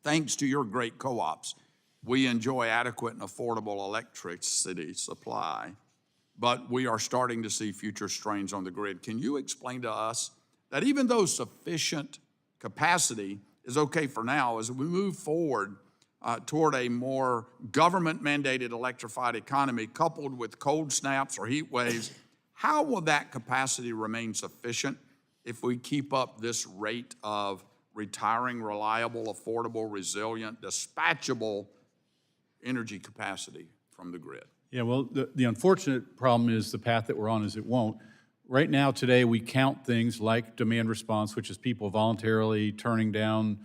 thanks to your great co-ops, we enjoy adequate and affordable electricity supply, but we are starting to see future strains on the grid. Can you explain to us that even though sufficient capacity is okay for now, as we move forward toward a more government-mandated electrified economy coupled with cold snaps or heat waves, how will that capacity remain sufficient if we keep up this rate of retiring reliable, affordable, resilient, dispatchable energy capacity from the grid? Yeah, well, the unfortunate problem is the path that we're on is it won't. right now, today, we count things like demand response, which is people voluntarily turning down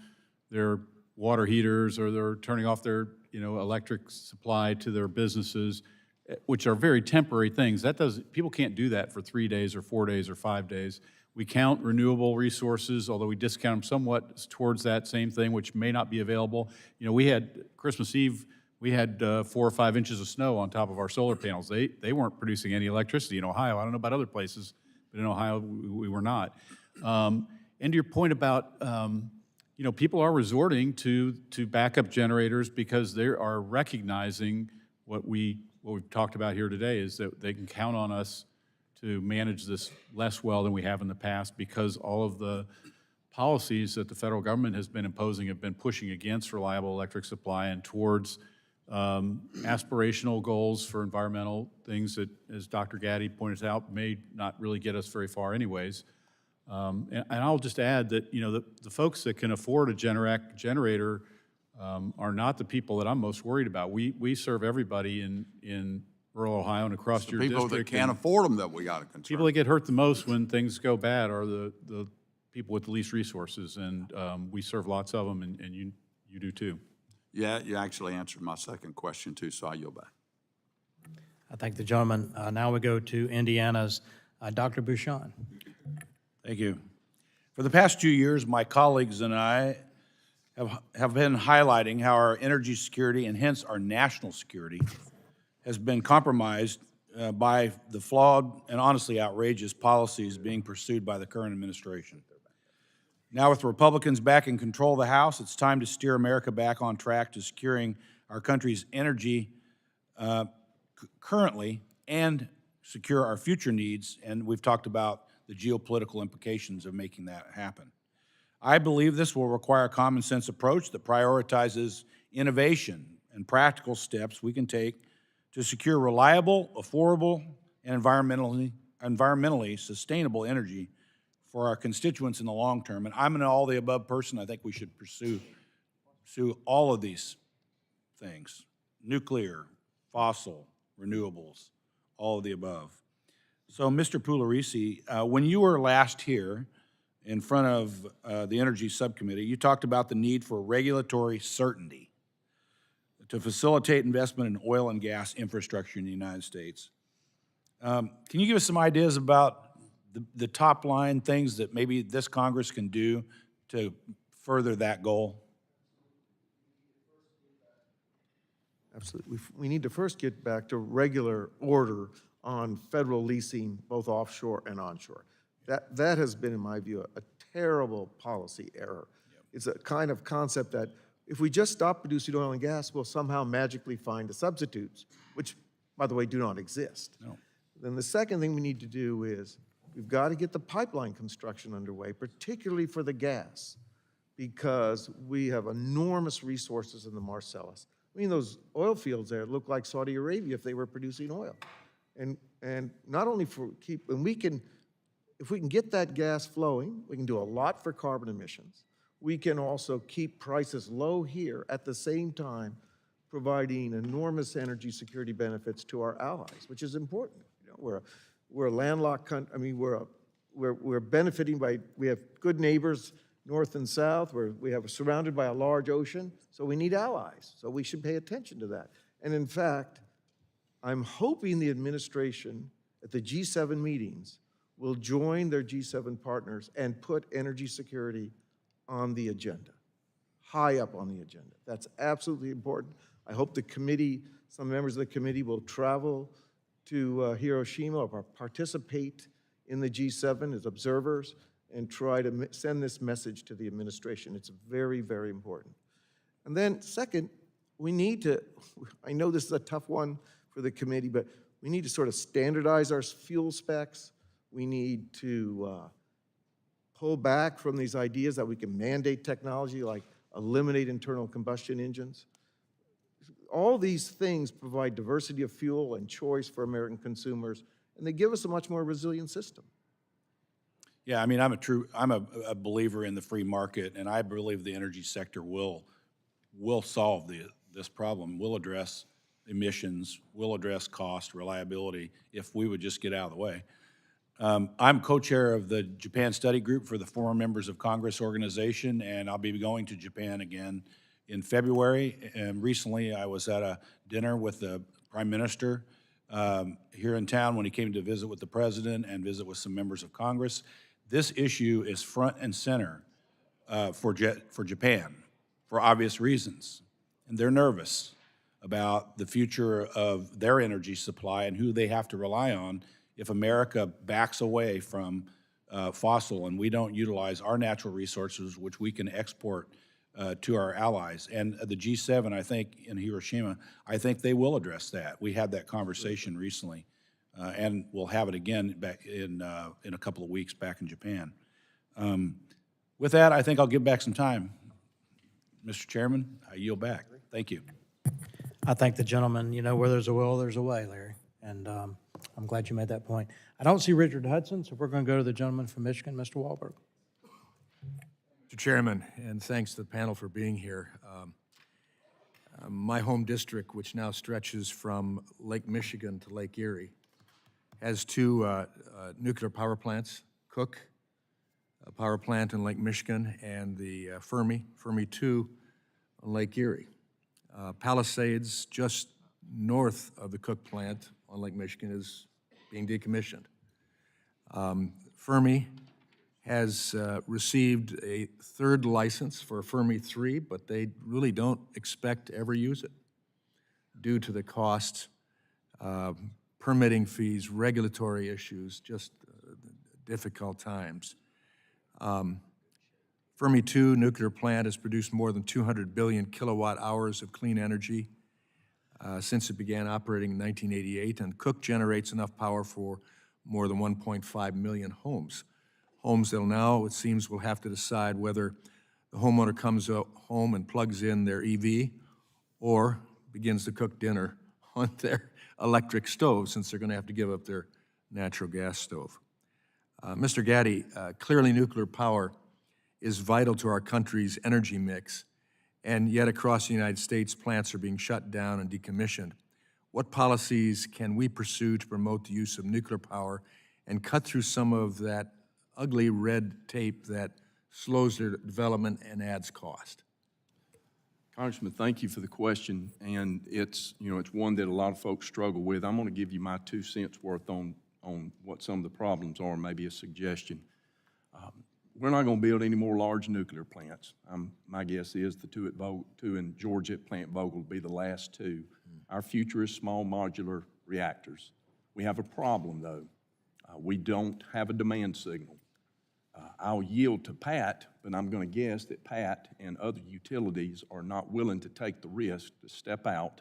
their water heaters, or they're turning off their, electric supply to their businesses, which are very temporary things. People can't do that for 3 days or 4 days or 5 days. We count renewable resources, although we discount them somewhat towards that same thing, which may not be available. We had Christmas Eve, we had 4 or 5 inches of snow on top of our solar panels. They weren't producing any electricity in Ohio. I don't know about other places, but in Ohio, we were not. And to your point about, people are resorting to backup generators because they are recognizing what we've talked about here today, is that they can count on us to manage this less well than we have in the past, because all of the policies that the federal government has been imposing have been pushing against reliable electric supply and towards aspirational goals for environmental things that, as Dr. Gaddy pointed out, may not really get us very far anyways. And I'll just add that, the folks that can afford a generator are not the people that I'm most worried about. We serve everybody in rural Ohio and across your district. People that can't afford them that we got to concern. People that get hurt the most when things go bad are the people with the least resources, and we serve lots of them, and you do too. Yeah, you actually answered my second question too, so I yield back. I thank the gentleman. Now we go to Indiana's Dr. Bouchon. Thank you. For the past 2 years, my colleagues and I have been highlighting how our energy security, and hence our national security, has been compromised by the flawed and honestly outrageous policies being pursued by the current administration. Now, with Republicans back in control of the House, it's time to steer America back on track to securing our country's energy currently and secure our future needs, and we've talked about the geopolitical implications of making that happen. I believe this will require a common sense approach that prioritizes innovation and practical steps we can take to secure reliable, affordable, and environmentally sustainable energy for our constituents in the long term. And I'm an all the above person. I think we should pursue all of these things: nuclear, fossil, renewables, all of the above. So, Mr. Pugliese, when you were last here in front of the Energy Subcommittee, you talked about the need for regulatory certainty to facilitate investment in oil and gas infrastructure in the United States. Can you give us some ideas about the top line things that maybe this Congress can do to further that goal? Absolutely. We need to first get back to regular order on federal leasing, both offshore and onshore. That has been, in my view, a terrible policy error. It's a kind of concept that if we just stop producing oil and gas, we'll somehow magically find the substitutes, which, by the way, do not exist. No. Then the second thing we need to do is we've got to get the pipeline construction underway, particularly for the gas, because we have enormous resources in the Marcellus. I mean, those oil fields there look like Saudi Arabia if they were producing oil. And not only if we can get that gas flowing, we can do a lot for carbon emissions. We can also keep prices low here at the same time providing enormous energy security benefits to our allies, which is important. We're a landlocked country. I mean, we're benefiting by, we have good neighbors north and south. We have surrounded by a large ocean, so we need allies. So we should pay attention to that. And in fact, I'm hoping the administration at the G7 meetings will join their G7 partners and put energy security on the agenda, high up on the agenda. That's absolutely important. I hope the committee, some members of the committee will travel to Hiroshima or participate in the G7 as observers and try to send this message to the administration. It's very, very important. And then second, we need to, I know this is a tough one for the committee, but we need to sort of standardize our fuel specs. We need to pull back from these ideas that we can mandate technology like eliminate internal combustion engines. All these things provide diversity of fuel and choice for American consumers, and they give us a much more resilient system. Yeah, I mean, I'm a believer in the free market, and I believe the energy sector will solve this problem. Will address emissions, will address cost, reliability, if we would just get out of the way. I'm co-chair of the Japan Study Group for the Foreign Members of Congress organization, and I'll be going to Japan again in February. And recently, I was at a dinner with the Prime Minister here in town when he came to visit with the President and visit with some members of Congress. This issue is front and center for Japan for obvious reasons, and they're nervous about the future of their energy supply and who they have to rely on if America backs away from fossil and we don't utilize our natural resources, which we can export to our allies. And the G7, I think, in Hiroshima, I think they will address that. We had that conversation recently, and we'll have it again back in a couple of weeks back in Japan. With that, I think I'll give back some time. Mr. Chairman, I yield back. Thank you. I thank the gentleman. You know, where there's a will, there's a way, Larry. And I'm glad you made that point. I don't see Richard Hudson, so we're going to go to the gentleman from Michigan, Mr. Wahlberg. Mr. Chairman, and thanks to the panel for being here. My home district, which now stretches from Lake Michigan to Lake Erie, has two nuclear power plants, Cook power plant in Lake Michigan and the Fermi 2 on Lake Erie. Palisades, just north of the Cook plant on Lake Michigan, is being decommissioned. Fermi has received a third license for Fermi 3, but they really don't expect to ever use it due to the cost, permitting fees, regulatory issues, just difficult times. Fermi 2 nuclear plant has produced more than 200 billion kilowatt hours of clean energy since it began operating in 1988, and Cook generates enough power for more than 1.5 million homes. Homes that now, it seems, will have to decide whether the homeowner comes home and plugs in their EV or begins to cook dinner on their electric stove, since they're going to have to give up their natural gas stove. Mr. Gaddy, clearly nuclear power is vital to our country's energy mix, and yet across the United States, plants are being shut down and decommissioned. What policies can we pursue to promote the use of nuclear power and cut through some of that ugly red tape that slows their development and adds cost? Congressman, thank you for the question, and it's one that a lot of folks struggle with. I'm going to give you my 2 cents worth on what some of the problems are, maybe a suggestion. We're not going to build any more large nuclear plants. My guess is the two in Georgia at Plant Vogtle will be the last 2. Our future is small modular reactors. We have a problem, though. We don't have a demand signal. I'll yield to Pat, but I'm going to guess that Pat and other utilities are not willing to take the risk to step out.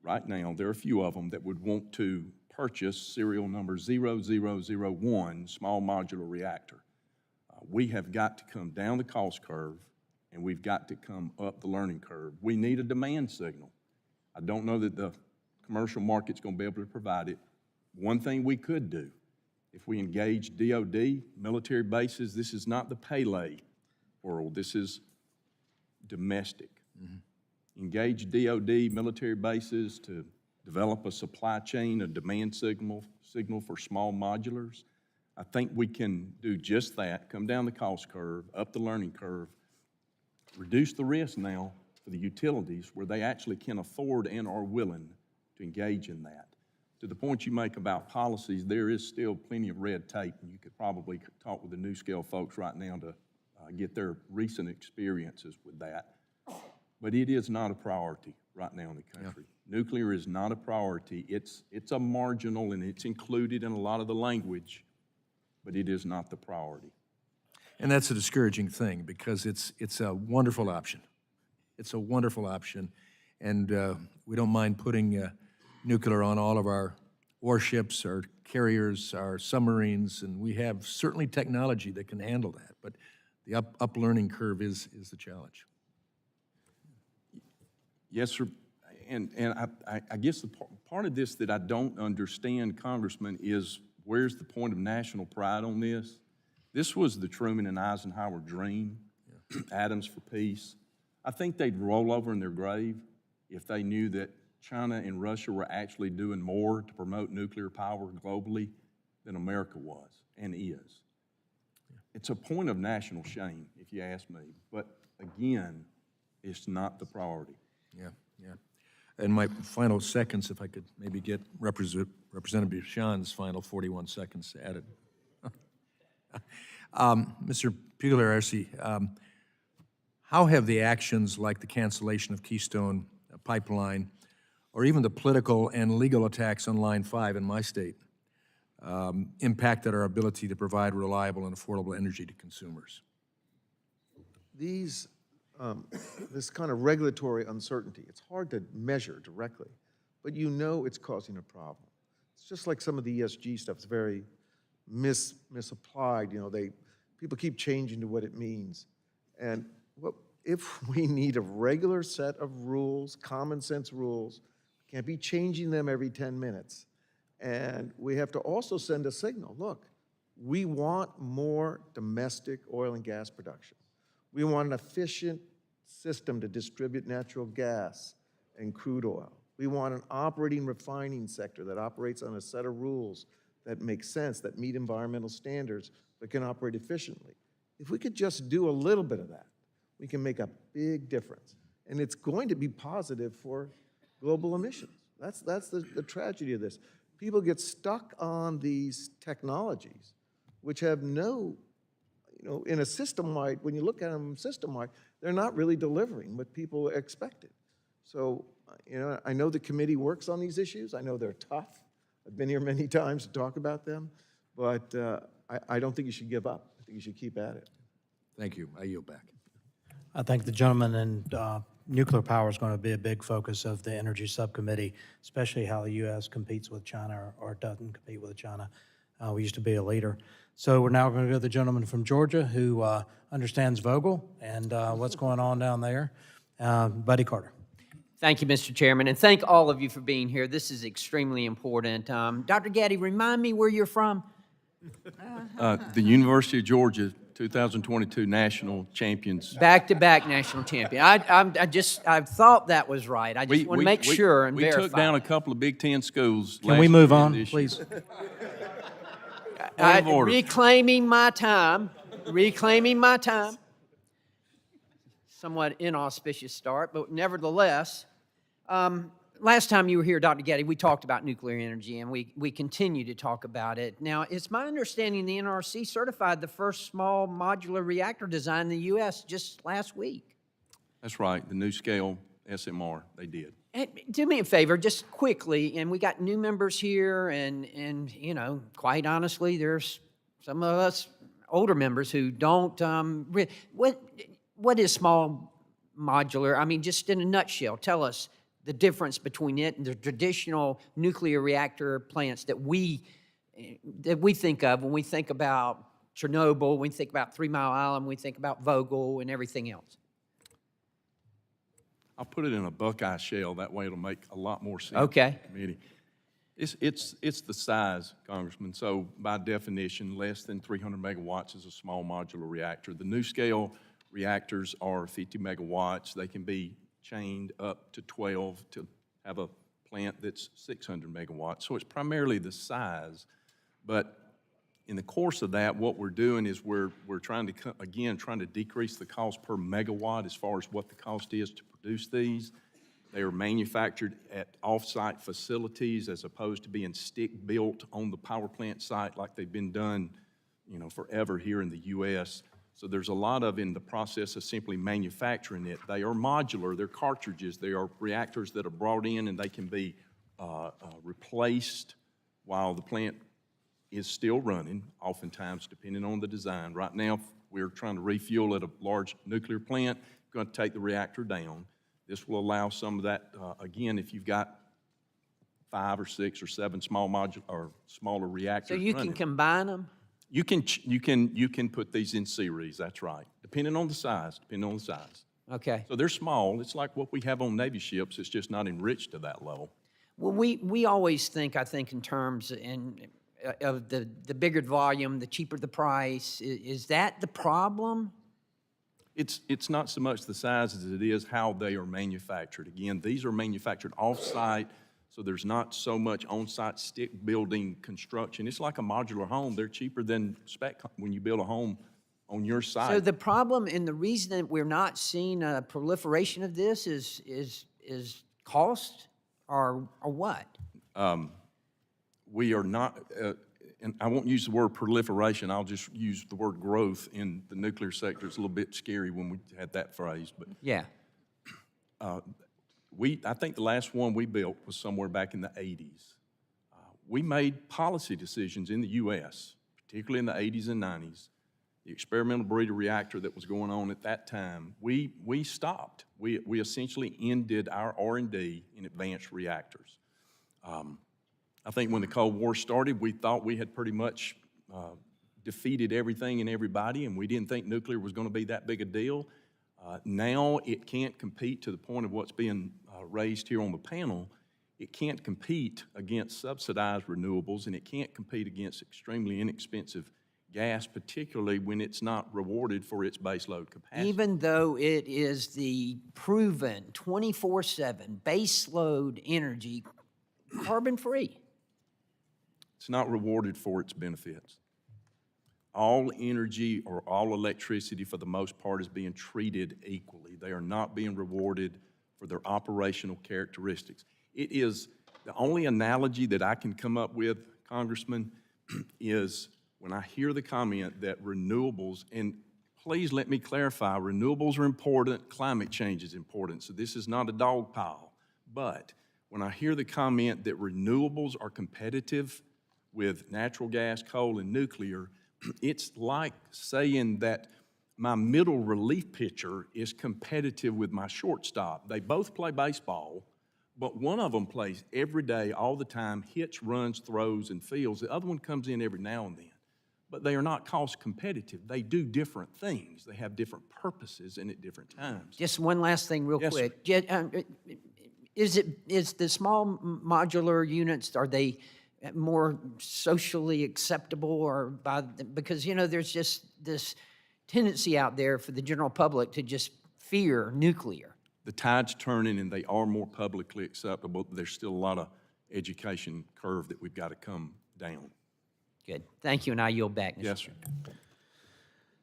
Right now, there are a few of them that would want to purchase serial number 0001 small modular reactor. We have got to come down the cost curve, and we've got to come up the learning curve. We need a demand signal. I don't know that the commercial market's going to be able to provide it. One thing we could do, if we engage DOD, military bases, this is not the Pele world, this is domestic. Engage DOD, military bases to develop a supply chain, a demand signal for small modulars. I think we can do just that, come down the cost curve, up the learning curve, reduce the risk now for the utilities where they actually can afford and are willing to engage in that. To the point you make about policies, there is still plenty of red tape, and you could probably talk with the NuScale folks right now to get their recent experiences with that. But it is not a priority right now in the country. Yeah. Nuclear is not a priority. It's a marginal, and it's included in a lot of the language, but it is not the priority. And that's a discouraging thing, because it's a wonderful option. It's a wonderful option, and we don't mind putting nuclear on all of our warships, our carriers, our submarines, and we have certainly technology that can handle that, but the up learning curve is the challenge. Yes, sir. And I guess the part of this that I don't understand, Congressman, is where's the point of national pride on this? This was the Truman and Eisenhower dream, atoms for peace. I think they'd roll over in their grave if they knew that China and Russia were actually doing more to promote nuclear power globally than America was and is. It's a point of national shame, if you ask me. But again, it's not the priority. Yeah, yeah. And my final seconds, if I could maybe get Representative Sean's final 41 seconds added. Mr. Pugliaresi, how have the actions like the cancellation of Keystone Pipeline, or even the political and legal attacks on Line 5 in my state, impacted our ability to provide reliable and affordable energy to consumers? These, this kind of regulatory uncertainty, it's hard to measure directly, but you know it's causing a problem. It's just like some of the ESG stuff. It's very misapplied. You know, people keep changing to what it means. And if we need a regular set of rules, common sense rules, can't be changing them every 10 minutes. And we have to also send a signal. Look, we want more domestic oil and gas production. We want an efficient system to distribute natural gas and crude oil. We want an operating refining sector that operates on a set of rules that make sense, that meet environmental standards, but can operate efficiently. If we could just do a little bit of that, we can make a big difference. And it's going to be positive for global emissions. That's the tragedy of this. People get stuck on these technologies, which have no, you know, in a system-wide, when you look at them system-wide, they're not really delivering what people expected. So, you know, I know the committee works on these issues. I know they're tough. I've been here many times to talk about them, but I don't think you should give up. I think you should keep at it. Thank you. I yield back. I think the gentleman in nuclear power is going to be a big focus of the Energy Subcommittee, especially how the U.S. competes with China or doesn't compete with China. We used to be a leader. So we're now going to go to the gentleman from Georgia who understands Vogel and what's going on down there, Buddy Carter. Thank you, Mr. Chairman, and thank all of you for being here. This is extremely important. Dr. Gaddy, remind me where you're from. The University of Georgia 2022 national champions. Back-to-back national champion. I thought that was right. I just want to make sure and verify. We took down a couple of Big Ten schools. Can we move on, please? Reclaiming my time. Reclaiming my time. Somewhat inauspicious start, but nevertheless, last time you were here, Dr. Gaddy, we talked about nuclear energy, and we continue to talk about it. Now, it's my understanding the NRC certified the first small modular reactor design in the U.S. just last week. That's right, the new scale SMR, they did. And do me a favor, just quickly, and we got new members here, and you know, quite honestly, there's some of us older members who don't, what is small modular? I mean, just in a nutshell, tell us the difference between it and the traditional nuclear reactor plants that we think of when we think about Chernobyl, when we think about 3 Mile Island, when we think about Vogel and everything else. I'll put it in a Buckeye shell. That way it'll make a lot more sense. Okay. To the committee. It's the size, Congressman. So by definition, less than 300 megawatts is a small modular reactor. The new scale reactors are 50 megawatts. They can be chained up to 12 to have a plant that's 600 megawatts. So it's primarily the size. But in the course of that, what we're doing is we're trying to decrease the cost per megawatt as far as what the cost is to produce these. They are manufactured at off-site facilities as opposed to being stick-built on the power plant site like they've been done, you know, forever here in the U.S. So there's a lot of in the process of simply manufacturing it. They are modular, they're cartridges, they are reactors that are brought in and they can be replaced while the plant is still running, oftentimes depending on the design. Right now, we're trying to refuel at a large nuclear plant, going to take the reactor down. This will allow some of that, again, if you've got 5 or 6 or 7 small modular or smaller reactors So you running. can combine them? You can put these in series, that's right, depending on the size, Okay. So they're small. It's like what we have on Navy ships. It's just not enriched to that level. Well, we always think, I think, in terms of the bigger the volume, the cheaper the price. Is that the problem? It's not so much the size as it is how they are manufactured. Again, these are manufactured off-site So there's not so much on-site stick building construction. It's like a modular home. They're cheaper than when you build a home on your site. So the problem and the reason that we're not seeing a proliferation of this is cost or what? We are not, and I won't use the word proliferation, I'll just use the word growth in the nuclear sector. It's a little bit scary when we had that phrase, but Yeah. I think the last one we built was somewhere back in the 80s. We made policy decisions in the U.S., particularly in the 80s and 90s. The experimental breeder reactor that was going on at that time, we stopped. We essentially ended our R&D in advanced reactors. I think when the Cold War started, we thought we had pretty much defeated everything and everybody, and we didn't think nuclear was going to be that big a deal. Now it can't compete, to the point of what's being raised here on the panel. It can't compete against subsidized renewables, and it can't compete against extremely inexpensive gas, particularly when it's not rewarded for its baseload capacity. Even though it is the proven 24/7 baseload energy, carbon-free. It's not rewarded for its benefits. All energy or all electricity, for the most part, is being treated equally. They are not being rewarded for their operational characteristics. It is, the only analogy that I can come up with, Congressman, is when I hear the comment that renewables, and please let me clarify, renewables are important, climate change is important, so this is not a dog pile. But when I hear the comment that renewables are competitive with natural gas, coal, and nuclear, it's like saying that my middle relief pitcher is competitive with my shortstop. They both play baseball, but one of them plays every day, all the time, hits, runs, throws, and fields. The other one comes in every now and then. But they are not cost competitive. They do different things. They have different purposes and at different times. Just one last thing real Yes, sir. quick. Is the small modular units, are they more socially acceptable or because, you know, there's just this tendency out there for the general public to just fear nuclear. The tide's turning and they are more publicly acceptable. There's still a lot of education curve that we've got to come down. Good. Thank you, and I yield back, Mr. Yes, sir.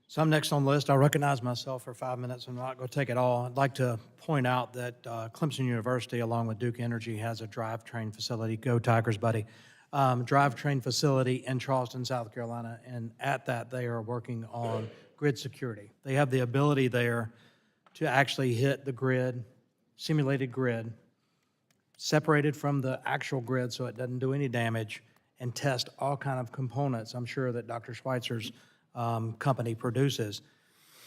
So I'm next on the list. I recognize myself for 5 minutes. I'm not going to take it all. I'd like to point out that Clemson University, along with Duke Energy, has a drivetrain facility. Go Tigers, buddy. Drivetrain facility in Charleston, South Carolina, and at that they are working on grid security. They have the ability there to actually hit the grid, simulated grid, separated from the actual grid so it doesn't do any damage, and test all kind of components. I'm sure that Dr. Schweitzer's company produces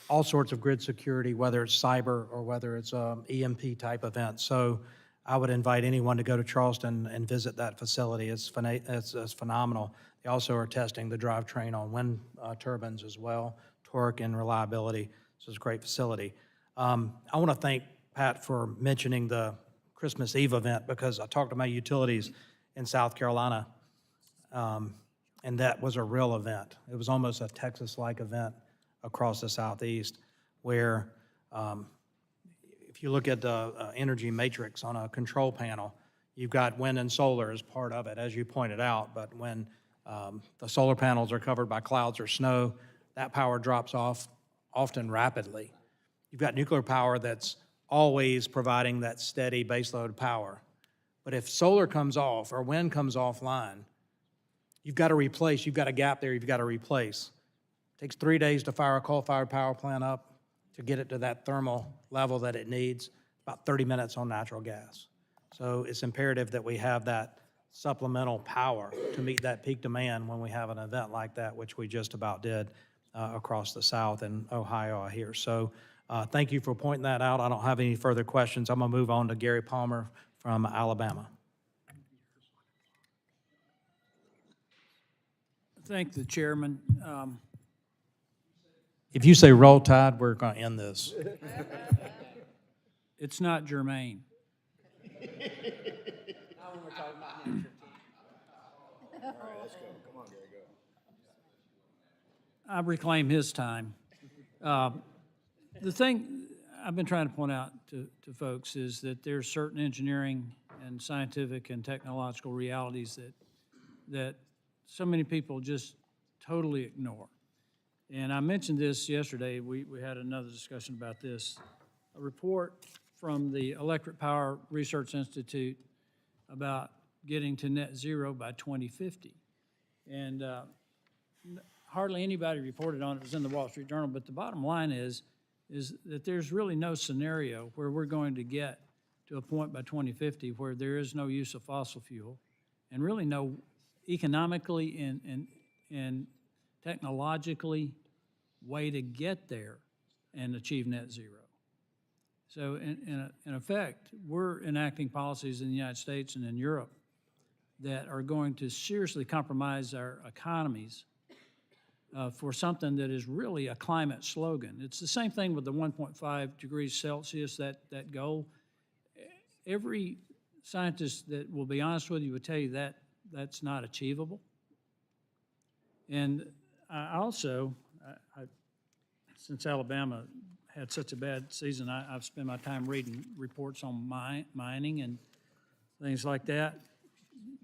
all sorts of grid security, whether it's cyber or whether it's EMP type event. So I would invite anyone to go to Charleston and visit that facility. It's phenomenal. They also are testing the drivetrain on wind turbines as well, torque and reliability. So it's a great facility. I want to thank Pat for mentioning the Christmas Eve event because I talked to my utilities in South Carolina, and that was a real event. It was almost a Texas-like event across the Southeast where if you look at the energy matrix on a control panel, you've got wind and solar as part of it, as you pointed out, but when the solar panels are covered by clouds or snow, that power drops off often rapidly. You've got nuclear power that's always providing that steady baseload power. But if solar comes off or wind comes offline, you've got to replace, you've got a gap there, you've got to replace. It takes 3 days to fire a coal-fired power plant up to get it to that thermal level that it needs, about 30 minutes on natural gas. So it's imperative that we have that supplemental power to meet that peak demand when we have an event like that, which we just about did across the South and Ohio, I hear. So thank you for pointing that out. I don't have any further questions. I'm going to move on to Gary Palmer from Alabama. Thank the chairman. If you say roll tide, we're going to end this. It's not germane. I reclaim his time. The thing I've been trying to point out to folks is that there's certain engineering and scientific and technological realities that so many people just totally ignore. And I mentioned this yesterday. We had another discussion about this. A report from the Electric Power Research Institute about getting to net zero by 2050. And hardly anybody reported on it. It was in the Wall Street Journal. But the bottom line is that there's really no scenario where we're going to get to a point by 2050 where there is no use of fossil fuel, and really no economically and technologically way to get there and achieve net zero. So in effect, we're enacting policies in the United States and in Europe that are going to seriously compromise our economies for something that is really a climate slogan. It's the same thing with the 1.5 degrees Celsius, that goal. Every scientist that will be honest with you would tell you that that's not achievable. And I also, since Alabama had such a bad season, I've spent my time reading reports on mining and things like that.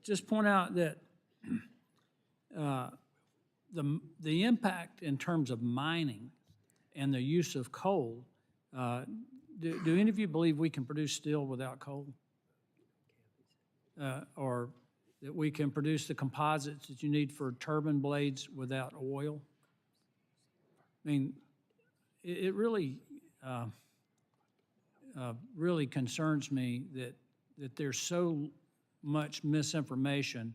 Just point out that the impact in terms of mining and the use of coal, do any of you believe we can produce steel without coal? Or that we can produce the composites that you need for turbine blades without oil? I mean, it really, really concerns me that there's so much misinformation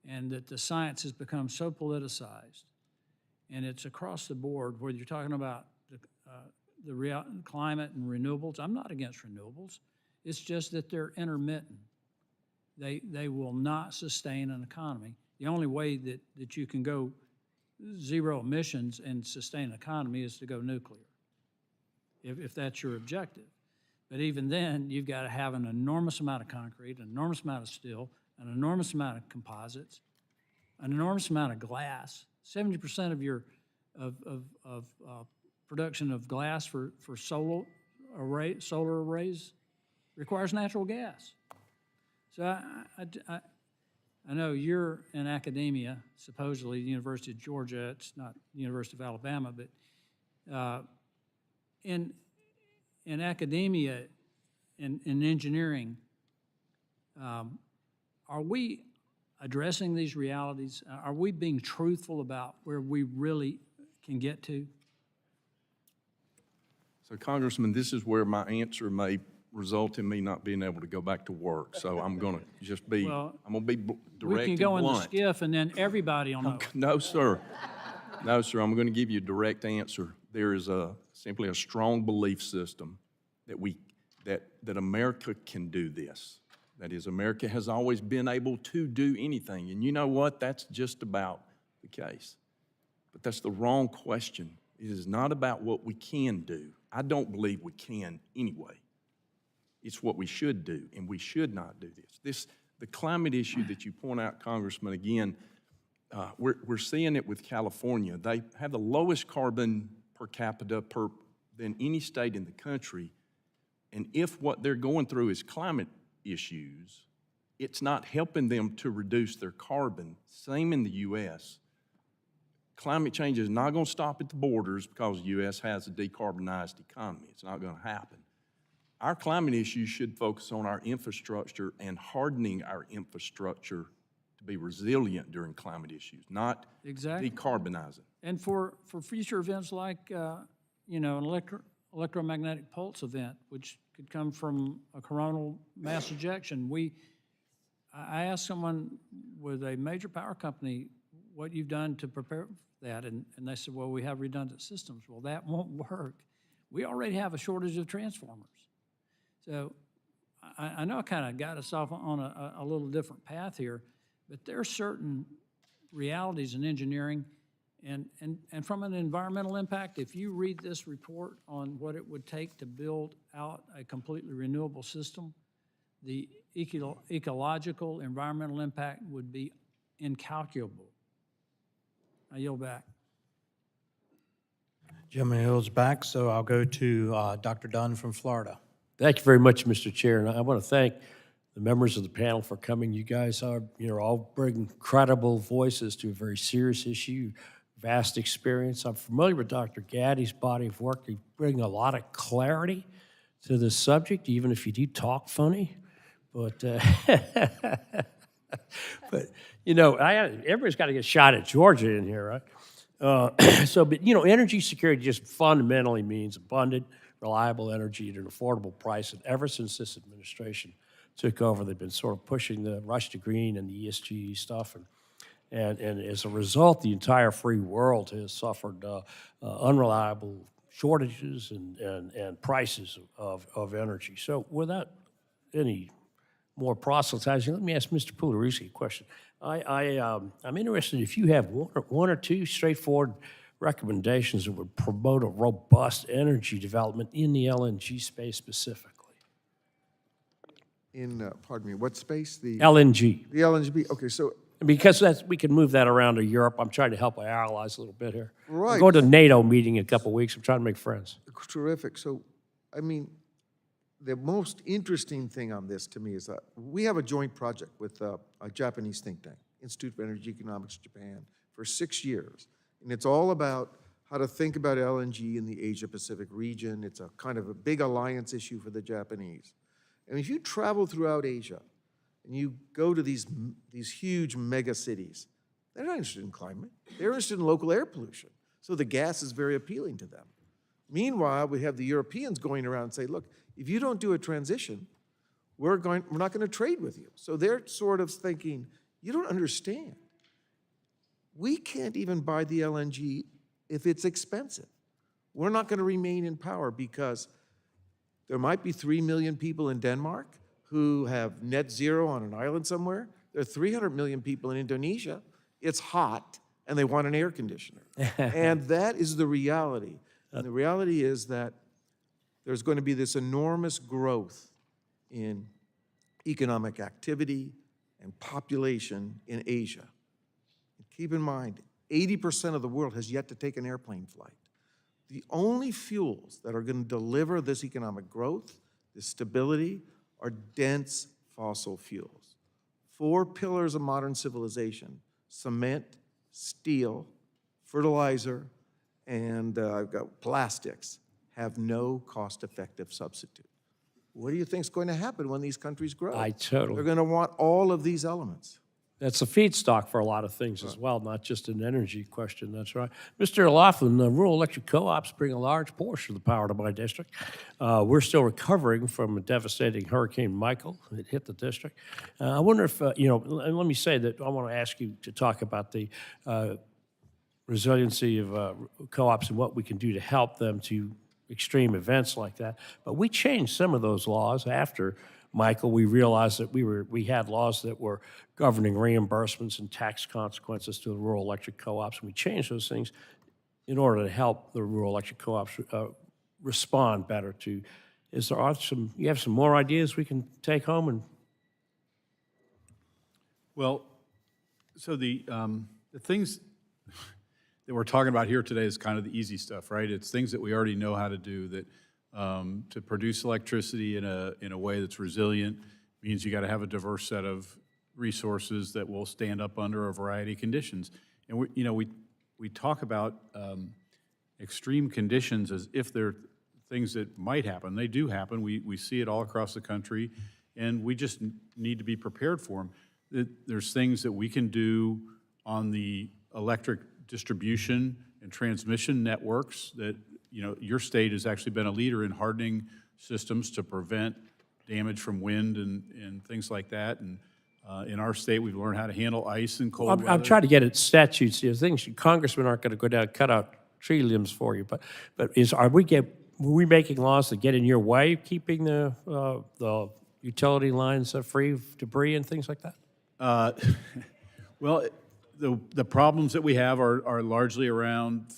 and that the science has become so politicized. And it's across the board, whether you're talking about the climate and renewables. I'm not against renewables. It's just that they're intermittent. They will not sustain an economy. The only way that you can go zero emissions and sustain an economy is to go nuclear, if that's your objective. But even then, you've got to have an enormous amount of concrete, an enormous amount of steel, an enormous amount of composites, an enormous amount of glass. 70% of your production of glass for solar arrays requires natural gas. So I know you're in academia, supposedly the University of Georgia. It's not the University of Alabama, but in academia, in engineering, are we addressing these realities? Are we being truthful about where we really can get to? So, Congressman, this is where my answer may result in me not being able to go back to work. So I'm going to just be, Well, I'm going to be direct We can and go in the blunt. skiff and then everybody will know. No, sir. No, sir. I'm going to give you a direct answer. There is simply a strong belief system that America can do this. That is, America has always been able to do anything. And you know what? That's just about the case. But that's the wrong question. It is not about what we can do. I don't believe we can anyway. It's what we should do, and we should not do this. The climate issue that you point out, Congressman, again, we're seeing it with California. They have the lowest carbon per capita than any state in the country. And if what they're going through is climate issues, it's not helping them to reduce their carbon. Same in the U.S. Climate change is not going to stop at the borders because the U.S. has a decarbonized economy. It's not going to happen. Our climate issues should focus on our infrastructure and hardening our infrastructure to be resilient during climate issues, not Exactly. decarbonizing. And for future events like, an electromagnetic pulse event, which could come from a coronal mass ejection, I asked someone with a major power company what you've done to prepare for that, and they said, well, we have redundant systems. Well, that won't work. We already have a shortage of transformers. So I know I kind of got us off on a little different path here, but there are certain realities in engineering and from an environmental impact. If you read this report on what it would take to build out a completely renewable system, the ecological, environmental impact would be incalculable. I yield back. Jim yields back, so I'll go to Dr. Dunn from Florida. Thank you very much, Mr. Chair. And I want to thank the members of the panel for coming. You guys are, all bring credible voices to a very serious issue, vast experience. I'm familiar with Dr. Gaddy's body of work. You bring a lot of clarity to this subject, even if you do talk funny. But, but everybody's got to get shot at Georgia in here, right? But energy security just fundamentally means abundant, reliable energy at an affordable price. And ever since this administration took over, they've been sort of pushing the rush to green and the ESG stuff. And as a result, the entire free world has suffered unreliable shortages and prices of energy. So without any more proselytizing, let me ask Mr. Pugliese a question. I'm interested if you have one or two straightforward recommendations that would promote a robust energy development in the LNG space specifically. Pardon me, what space? The LNG. The LNG. Okay, so because we can move that around to Europe. I'm trying to help our allies a little bit here. Right. I'm going to the NATO meeting in a couple of weeks. I'm trying to make friends. Terrific. So, I mean, the most interesting thing on this to me is that we have a joint project with a Japanese think tank, Institute of Energy Economics Japan, for 6 years. And it's all about how to think about LNG in the Asia-Pacific region. It's a kind of a big alliance issue for the Japanese. And if you travel throughout Asia and you go to these huge mega cities, they're not interested in climate. They're interested in local air pollution. So the gas is very appealing to them. Meanwhile, we have the Europeans going around and say, look, if you don't do a transition, we're not going to trade with you. So they're sort of thinking, you don't understand. We can't even buy the LNG if it's expensive. We're not going to remain in power because there might be 3 million people in Denmark who have net zero on an island somewhere. There are 300 million people in Indonesia. It's hot, and they want an air conditioner. And that is the reality. And the reality is that there's going to be this enormous growth in economic activity and population in Asia. And keep in mind, 80% of the world has yet to take an airplane flight. The only fuels that are going to deliver this economic growth, this stability, are dense fossil fuels. 4 pillars of modern civilization: cement, steel, fertilizer, and plastics have no cost-effective substitute. What do you think is going to happen when these countries grow? They're going to want all of these elements. That's a feedstock for a lot of things as well, not just an energy question. That's right. Mr. Laughlin, the rural electric co-ops bring a large portion of the power to my district. We're still recovering from a devastating Hurricane Michael that hit the district. I wonder if, let me say that I want to ask you to talk about the resiliency of co-ops and what we can do to help them to extreme events like that. But we changed some of those laws after Michael. We realized that we had laws that were governing reimbursements and tax consequences to the rural electric co-ops. We changed those things in order to help the rural electric co-ops respond better to. You have some more ideas we can take home? And well, so the things that we're talking about here today is kind of the easy stuff, right? It's things that we already know how to do, that to produce electricity in a way that's resilient means you got to have a diverse set of resources that will stand up under a variety of conditions. And we talk about extreme conditions as if they're things that might happen. They do happen. We see it all across the country, and we just need to be prepared for them. There's things that we can do on the electric distribution and transmission networks that, your state has actually been a leader in hardening systems to prevent damage from wind and things like that. And in our state, we've learned how to handle ice and cold weather. I'm trying to get at statutes. Things congressmen aren't going to go down and cut out tree limbs for you. But are we making laws that get in your way, keeping the utility lines free of debris and things like that? Well, the problems that we have are largely around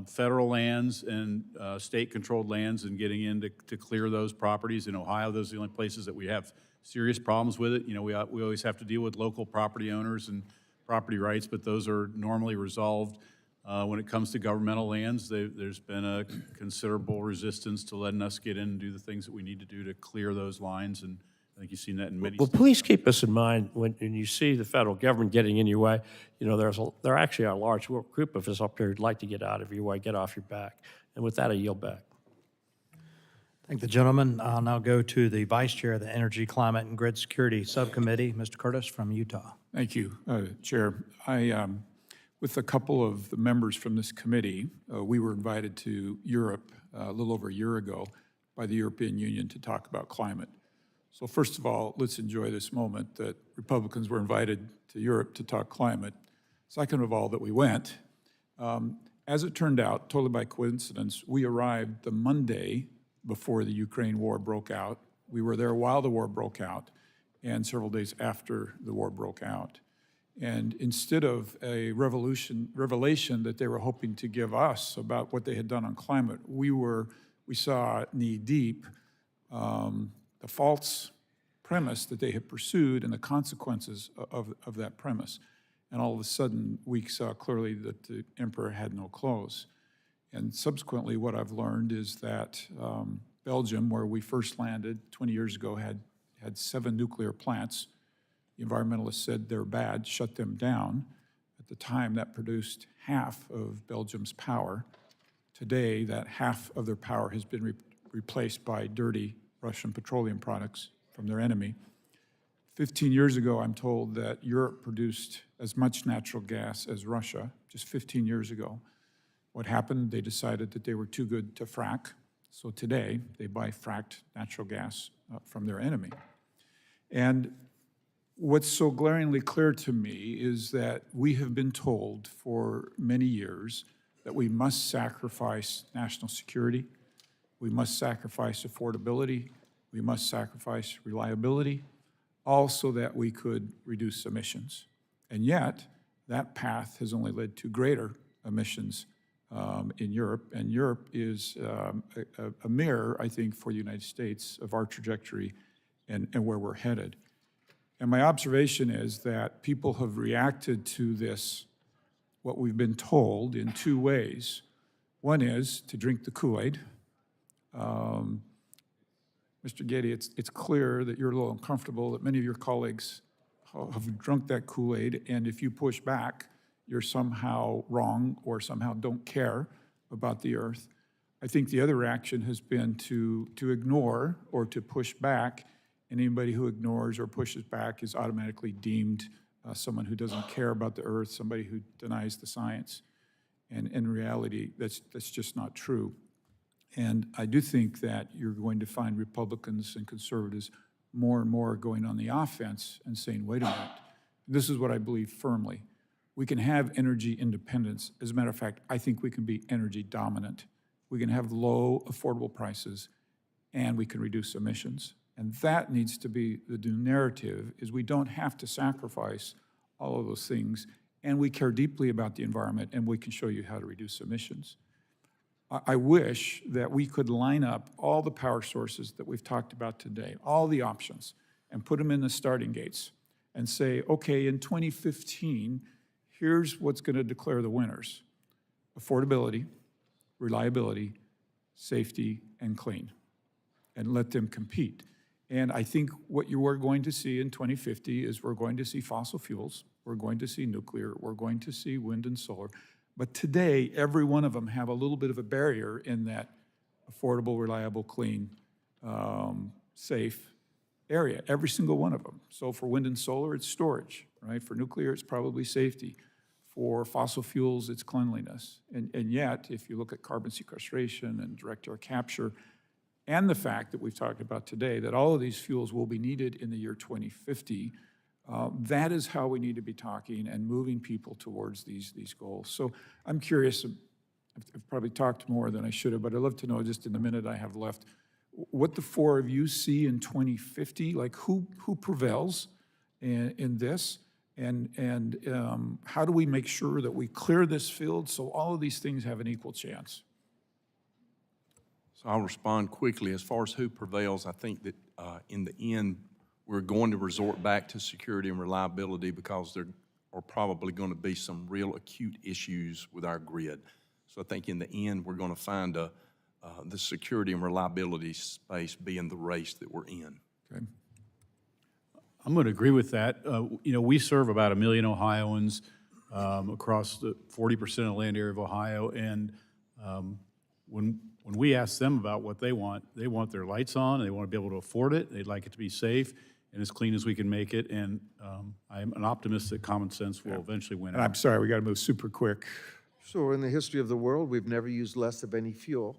federal lands and state-controlled lands and getting in to clear those properties. In Ohio, those are the only places that we have serious problems with it. We always have to deal with local property owners and property rights, but those are normally resolved. When it comes to governmental lands, there's been a considerable resistance to letting us get in and do the things that we need to do to clear those lines and I think you've seen that in many Well, states. please keep this in mind when you see the federal government getting in your way. You know, there actually are a large group of us up here who'd like to get out of your way, get off your back. And with that, I yield back. Thank the gentleman. I'll now go to the Vice Chair of the Energy, Climate, and Grid Security Subcommittee, Mr. Curtis from Utah. Thank you, Chair. With a couple of the members from this committee, we were invited to Europe a little over a year ago by the European Union to talk about climate. So first of all, let's enjoy this moment that Republicans were invited to Europe to talk climate. Second of all, that we went. As it turned out, totally by coincidence, we arrived the Monday before the Ukraine war broke out. We were there while the war broke out and several days after the war broke out. And instead of a revelation that they were hoping to give us about what they had done on climate, we saw knee-deep the false premise that they had pursued and the consequences of that premise. And all of a sudden, we saw clearly that the emperor had no clothes. And subsequently, what I've learned is that Belgium, where we first landed 20 years ago, had 7 nuclear plants. The environmentalists said they're bad, shut them down. At the time, that produced half of Belgium's power. Today, that half of their power has been replaced by dirty Russian petroleum products from their enemy. 15 years ago, I'm told that Europe produced as much natural gas as Russia, just 15 years ago. What happened? They decided that they were too good to frack. So today, they buy fracked natural gas from their enemy. And what's so glaringly clear to me is that we have been told for many years that we must sacrifice national security, we must sacrifice affordability, we must sacrifice reliability, all so that we could reduce emissions. And yet, that path has only led to greater emissions in Europe, and Europe is a mirror, I think, for the United States of our trajectory and where we're headed. And my observation is that people have reacted to this, what we've been told, in 2 ways. One is to drink the Kool-Aid. Mr. Getty, it's clear that you're a little uncomfortable, that many of your colleagues have drunk that Kool-Aid, and if you push back, you're somehow wrong or somehow don't care about the earth. I think the other reaction has been to ignore or to push back, and anybody who ignores or pushes back is automatically deemed someone who doesn't care about the earth, somebody who denies the science. And in reality, that's just not true. And I do think that you're going to find Republicans and conservatives more and more going on the offense and saying, wait a minute, this is what I believe firmly. We can have energy independence. As a matter of fact, I think we can be energy dominant. We can have low, affordable prices, and we can reduce emissions. And that needs to be the new narrative, is we don't have to sacrifice all of those things, and we care deeply about the environment, and we can show you how to reduce emissions. I wish that we could line up all the power sources that we've talked about today, all the options, and put them in the starting gates and say, okay, in 2015, here's what's going to declare the winners: affordability, reliability, safety, and clean, and let them compete. And I think what you are going to see in 2050 is we're going to see fossil fuels, we're going to see nuclear, we're going to see wind and solar. But today, every one of them have a little bit of a barrier in that affordable, reliable, clean, safe area, every single one of them. So for wind and solar, it's storage, right? For nuclear, it's probably safety. For fossil fuels, it's cleanliness. And yet, if you look at carbon sequestration and direct air capture, and the fact that we've talked about today, that all of these fuels will be needed in the year 2050, that is how we need to be talking and moving people towards these goals. So I'm curious, I've probably talked more than I should have, but I'd love to know, just in the minute I have left, what the 4 of you see in 2050, like who prevails in this, and how do we make sure that we clear this field so all of these things have an equal chance? So I'll respond quickly. As far as who prevails, I think that in the end, we're going to resort back to security and reliability because there are probably going to be some real acute issues with our grid. So I think in the end, we're going to find the security and reliability space being the race that we're in. Okay. I'm going to agree with that. We serve about 1 million Ohioans across the 40% of the land area of Ohio, and when we ask them about what they want their lights on, they want to be able to afford it, they'd like it to be safe and as clean as we can make it, and I'm an optimist that common sense will eventually win And out. I'm sorry, we got to move super quick. So in the history of the world, we've never used less of any fuel.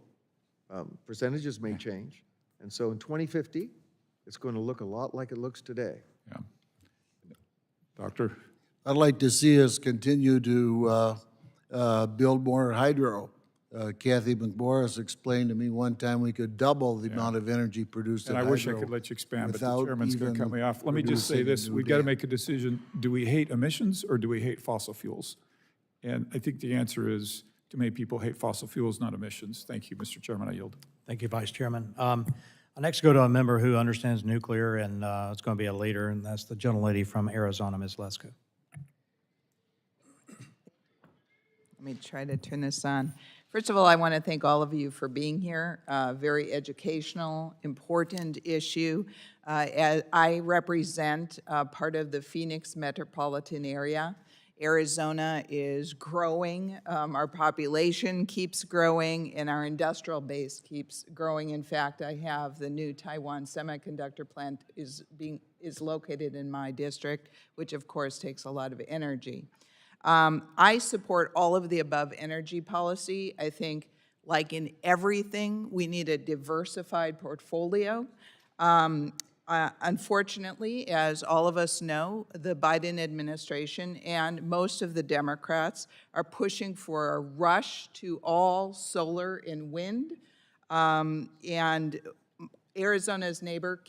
Percentages may change. And so in 2050, it's going to look a lot like it looks today. Yeah. Doctor? I'd like to see us continue to build more hydro. Cathy McMorris explained to me one time we could double the amount of energy produced in And I hydro. wish I could let you expand, but the without chairman's going to cut even me off. Let me just say producing this, new we got to dam. make a decision. Do we hate emissions or do we hate fossil fuels? And I think the answer is, too many people hate fossil fuels, not emissions. Thank you, Mr. Chairman, I yield. Thank you, Vice Chairman. I'll next go to a member who understands nuclear, and it's going to be a leader, and that's the gentlelady from Arizona, Ms. Lesko. Let me try to turn this on. First of all, I want to thank all of you for being here. Very educational, important issue. I represent part of the Phoenix metropolitan area. Arizona is growing. Our population keeps growing, and our industrial base keeps growing. In fact, I have the new Taiwan semiconductor plant is located in my district, which of course takes a lot of energy. I support all of the above energy policy. I think, like in everything, we need a diversified portfolio. Unfortunately, as all of us know, the Biden administration and most of the Democrats are pushing for a rush to all solar and wind. And Arizona's neighbor,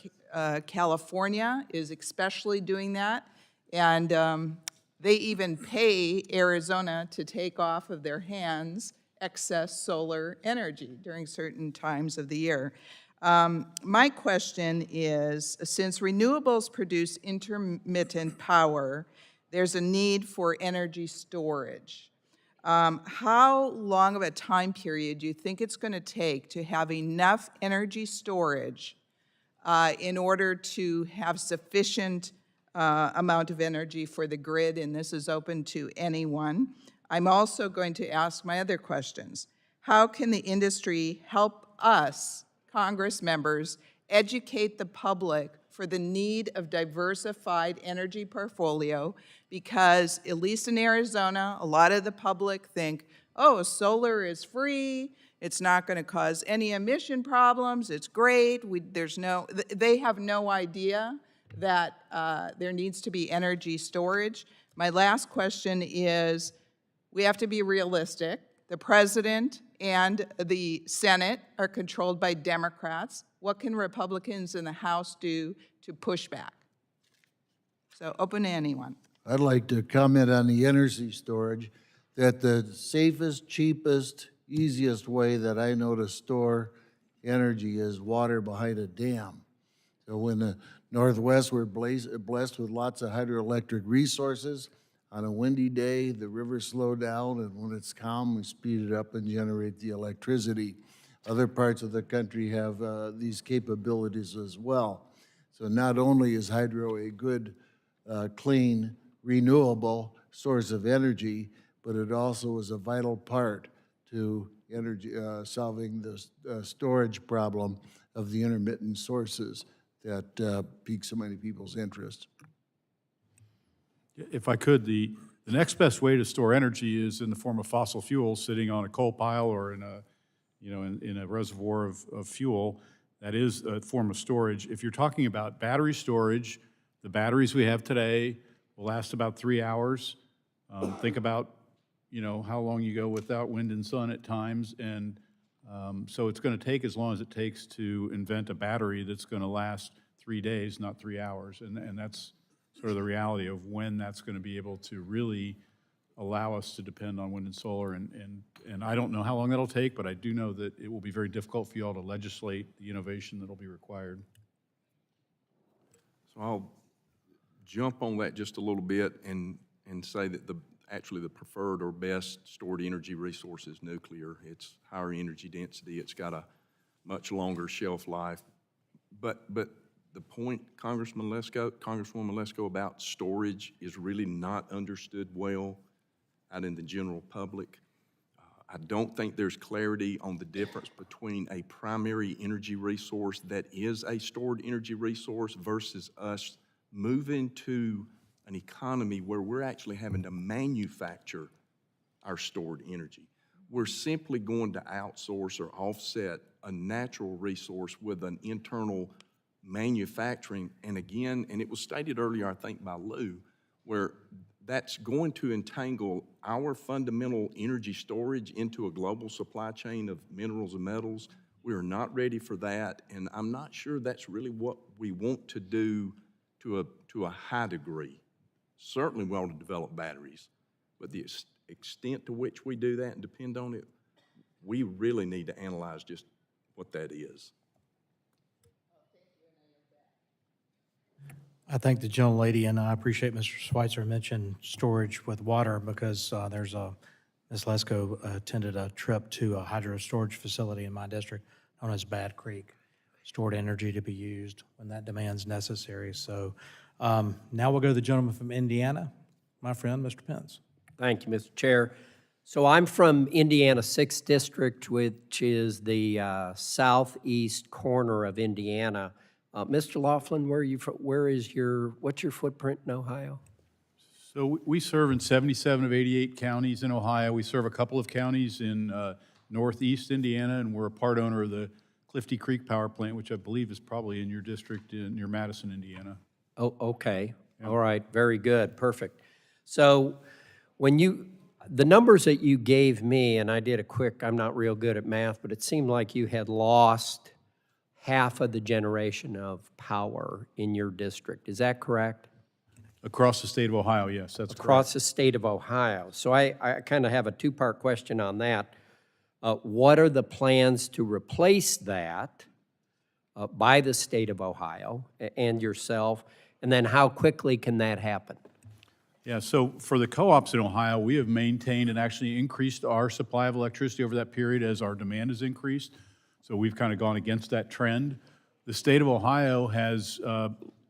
California, is especially doing that. And they even pay Arizona to take off of their hands excess solar energy during certain times of the year. My question is, since renewables produce intermittent power, there's a need for energy storage. How long of a time period do you think it's going to take to have enough energy storage in order to have sufficient amount of energy for the grid, and this is open to anyone? I'm also going to ask my other questions. How can the industry help us, Congress members, educate the public for the need of diversified energy portfolio? Because at least in Arizona, a lot of the public think, oh, solar is free, it's not going to cause any emission problems, it's great, they have no idea that there needs to be energy storage. My last question is, we have to be realistic. The president and the Senate are controlled by Democrats. What can Republicans in the House do to push back? So open to anyone. I'd like to comment on the energy storage, that the safest, cheapest, easiest way that I know to store energy is water behind a dam. So when the Northwest, we're blessed with lots of hydroelectric resources. On a windy day, the rivers slow down, and when it's calm, we speed it up and generate the electricity. Other parts of the country have these capabilities as well. So not only is hydro a good, clean, renewable source of energy, but it also is a vital part to energy, solving the storage problem of the intermittent sources that pique so many people's interest. If I could, the next best way to store energy is in the form of fossil fuels sitting on a coal pile or in a reservoir of fuel. That is a form of storage. If you're talking about battery storage, the batteries we have today will last about 3 hours. Think about, how long you go without wind and sun at times, and so it's going to take as long as it takes to invent a battery that's going to last 3 days, not 3 hours, and that's sort of the reality of when that's going to be able to really allow us to depend on wind and solar, and I don't know how long that'll take, but I do know that it will be very difficult for you all to legislate the innovation that'll be required. So I'll jump on that just a little bit and say that actually the preferred or best stored energy resource is nuclear. It's higher energy density. It's got a much longer shelf life. But the point Congresswoman Lesko about storage is really not understood well out in the general public. I don't think there's clarity on the difference between a primary energy resource that is a stored energy resource versus us moving to an economy where we're actually having to manufacture our stored energy. We're simply going to outsource or offset a natural resource with an internal manufacturing. And again, and it was stated earlier, I think by Lou, where that's going to entangle our fundamental energy storage into a global supply chain of minerals and metals. We are not ready for that, and I'm not sure that's really what we want to do to a high degree. Certainly we want to develop batteries, but the extent to which we do that and depend on it, we really need to analyze just what that is. I thank the gentlelady, and I appreciate Mr. Schweitzer mentioned storage with water because Ms. Lesko attended a trip to a hydro storage facility in my district known as Bad Creek, stored energy to be used when that demand's necessary. So now we'll go to the gentleman from Indiana, my friend, Mr. Pence. Thank you, Mr. Chair. So I'm from Indiana 6th District, which is the southeast corner of Indiana. Mr. Laughlin, what's your footprint in Ohio? So we serve in 77 of 88 counties in Ohio. We serve a couple of counties in northeast Indiana, and we're a part owner of the Clifty Creek Power Plant, which I believe is probably in your district near Madison, Indiana. Oh, okay. Yeah. All right. Very good. Perfect. So the numbers that you gave me, and I did a quick, I'm not real good at math, but it seemed like you had lost half of the generation of power in your district. Is that correct? Across the state of Ohio, yes, that's correct. Across the state of Ohio. So I kind of have a two-part question on that. What are the plans to replace that by the state of Ohio and yourself? And then how quickly can that happen? Yeah, so for the co-ops in Ohio, we have maintained and actually increased our supply of electricity over that period as our demand has increased. So we've kind of gone against that trend. The state of Ohio has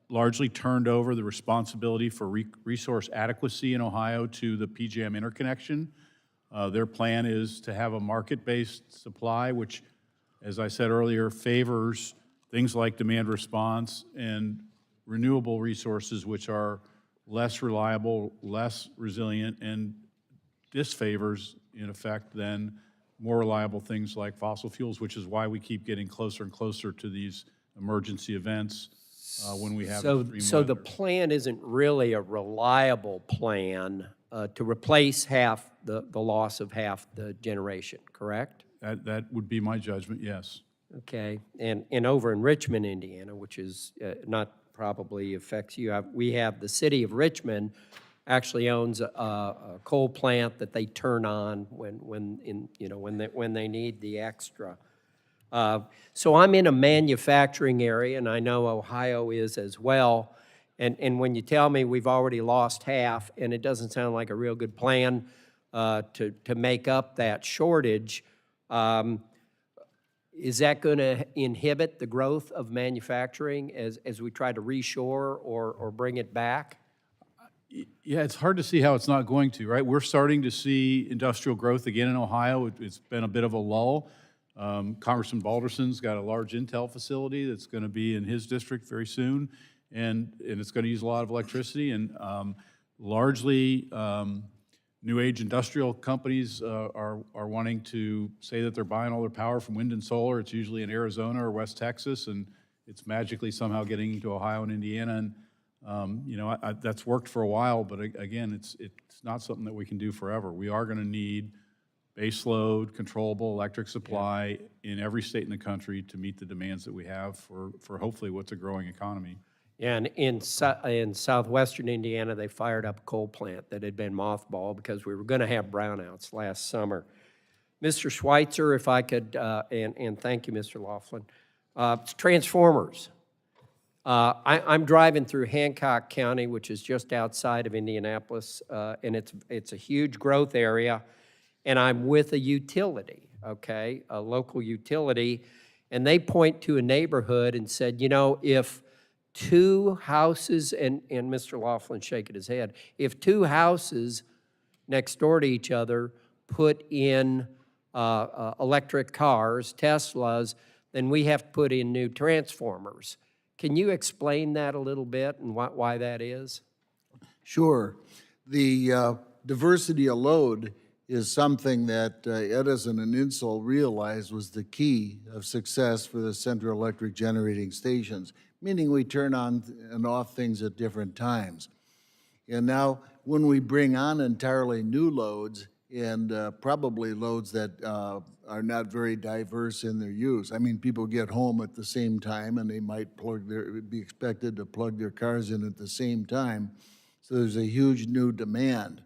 largely turned over the responsibility for resource adequacy in Ohio to the PJM interconnection. Their plan is to have a market-based supply, which, as I said earlier, favors things like demand response and renewable resources, which are less reliable, less resilient, and disfavors, in effect, than more reliable things like fossil fuels, which is why we keep getting closer and closer to these emergency events when we have extreme weather. So the plan isn't really a reliable plan to replace half the loss of half the generation, correct? That would be my judgment, yes. Okay, and over in Richmond, Indiana, which is not probably affects you, we have the city of Richmond actually owns a coal plant that they turn on when they need the extra. So I'm in a manufacturing area, and I know Ohio is as well. And when you tell me we've already lost half, and it doesn't sound like a real good plan to make up that shortage, is that going to inhibit the growth of manufacturing as we try to reshore or bring it back? Yeah, it's hard to see how it's not going to, right? We're starting to see industrial growth again in Ohio. It's been a bit of a lull. Congressman Balderson's got a large Intel facility that's going to be in his district very soon, and it's going to use a lot of electricity. And largely, new age industrial companies are wanting to say that they're buying all their power from wind and solar. It's usually in Arizona or West Texas, and it's magically somehow getting into Ohio and Indiana. And that's worked for a while, but again, it's not something that we can do forever. We are going to need baseload, controllable electric supply in every state in the country to meet the demands that we have for hopefully what's a growing economy. And in southwestern Indiana, they fired up a coal plant that had been mothballed because we were going to have brownouts last summer. Mr. Schweitzer, if I could, and thank you, Mr. Laughlin, transformers. I'm driving through Hancock County, which is just outside of Indianapolis, and it's a huge growth area, and I'm with a utility, okay, a local utility, and they point to a neighborhood and said, if two houses, and Mr. Laughlin shaking his head, if two houses next door to each other put in electric cars, Teslas, then we have to put in new transformers. Can you explain that a little bit and why that is? Sure. The diversity of load is something that Edison and Insull realized was the key of success for the central electric generating stations, meaning we turn on and off things at different times. And now, when we bring on entirely new loads, and probably loads that are not very diverse in their use. I mean, people get home at the same time, and they might be expected to plug their cars in at the same time. So there's a huge new demand,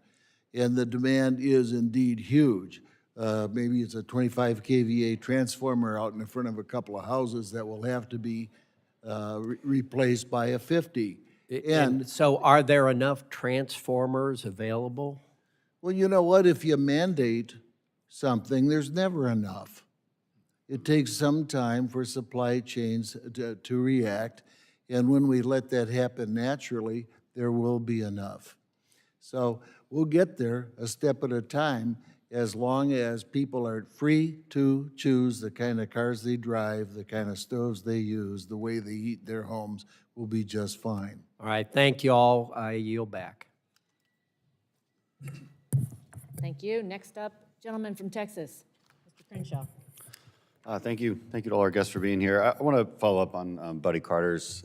and the demand is indeed huge. Maybe it's a 25 kVA transformer out in the front of a couple of houses that will have to be replaced by a 50. And so are there enough transformers available? Well, you know what? If you mandate something, there's never enough. It takes some time for supply chains to react, and when we let that happen naturally, there will be enough. So we'll get there a step at a time, as long as people are free to choose the kind of cars they drive, the kind of stoves they use, the way they heat their homes, will be just fine. All right, thank you all. I yield back. Thank you. Next up, gentleman from Texas, Mr. Crenshaw. Thank you. Thank you to all our guests for being here. I want to follow up on Buddy Carter's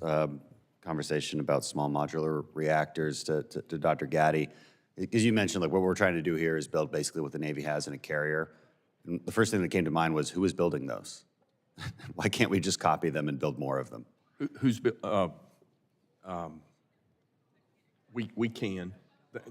conversation about small modular reactors to Dr. Gaddy. Because you mentioned, like, what we're trying to do here is build basically what the Navy has in a carrier. And the first thing that came to mind was, who is building those? Why can't we just copy them and build more of them? We can.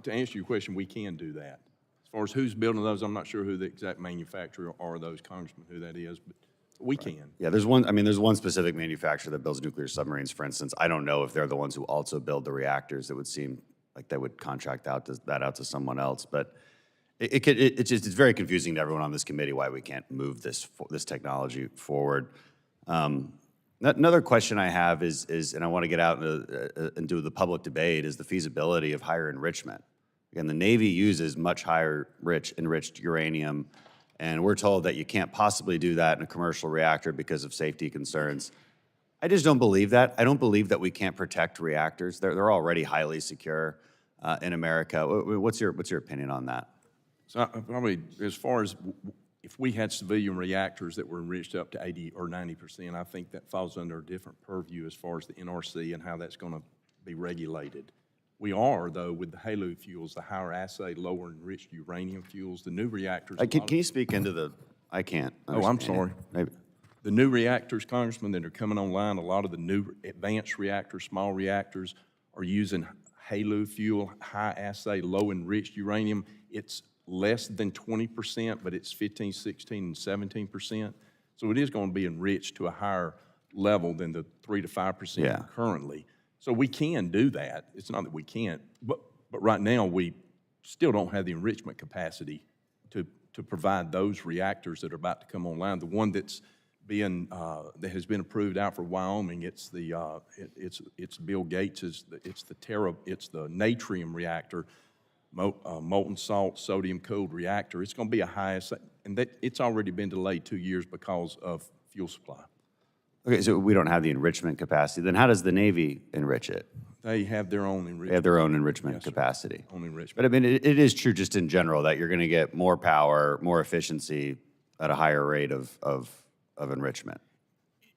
To answer your question, we can do that. As far as who's building those, I'm not sure who the exact manufacturer are, those congressmen, who that is, but we can. Yeah, there's one specific manufacturer that builds nuclear submarines, for instance. I don't know if they're the ones who also build the reactors. It would seem like they would contract that out to someone else. But it's very confusing to everyone on this committee why we can't move this technology forward. Another question I have is, and I want to get out into the public debate, is the feasibility of higher enrichment. Again, the Navy uses much higher enriched uranium, and we're told that you can't possibly do that in a commercial reactor because of safety concerns. I just don't believe that. I don't believe that we can't protect reactors. They're already highly secure in America. What's your opinion on that? So probably, as far as if we had civilian reactors that were enriched up to 80 or 90%, I think that falls under a different purview as far as the NRC and how that's going to be regulated. We are, though, with the HALEU fuels, the higher assay, lower enriched uranium fuels, the new reactors. Can you speak into the, I can't. Oh, I'm sorry. Maybe. The new reactors, Congressman, that are coming online, a lot of the new advanced reactors, small reactors, are using HALEU fuel, high assay, low enriched uranium. It's less than 20%, but it's 15, 16, and 17%. So it is going to be enriched to a higher level than the 3 to 5% currently. So we can do that. It's not that we can't, but right now we still don't have the enrichment capacity to provide those reactors that are about to come online. The one that's that has been approved out for Wyoming, it's Bill Gates's. It's the natrium reactor, molten salt sodium cooled reactor. It's going to be a highest, and it's already been delayed 2 years because of fuel supply. Okay, so we don't have the enrichment capacity. Then how does the Navy enrich it? They have their own enrichment. They have their own enrichment capacity. Own enrichment. But I mean, it is true just in general that you're going to get more power, more efficiency at a higher rate of enrichment.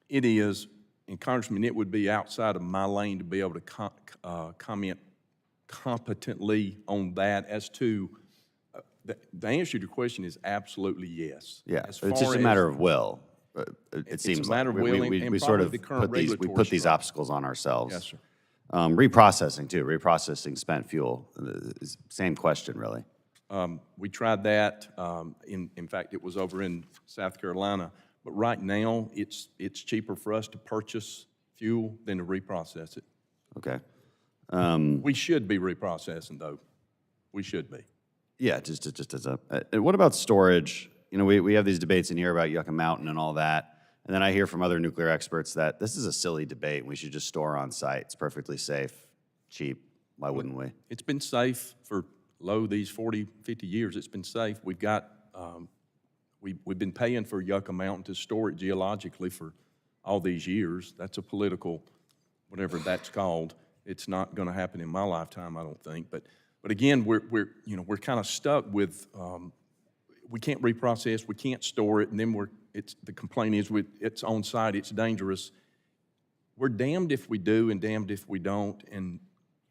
It is, and Congressman, it would be outside of my lane to be able to comment competently on that. As to the answer to your question is absolutely yes. Yeah, it's just a matter of will. It seems like we sort of put these obstacles on ourselves. Yes, sir. Reprocessing too, reprocessing spent fuel. Same question, really. We tried that. In fact, it was over in South Carolina. But right now, it's cheaper for us to purchase fuel than to reprocess it. Okay. We should be reprocessing, though. We should be. Yeah, just as a. What about storage? You know, we have these debates in here about Yucca Mountain and all that. And then I hear from other nuclear experts that this is a silly debate. We should just store on site. It's perfectly safe, cheap. Why wouldn't we? It's been safe for these 40, 50 years. It's been safe. We've got, we've been paying for Yucca Mountain to store it geologically for all these years. That's a political, whatever that's called. It's not going to happen in my lifetime, I don't think. But again, we're kind of stuck with, we can't reprocess, we can't store it, and then the complaint is it's on site, it's dangerous. We're damned if we do and damned if we don't, and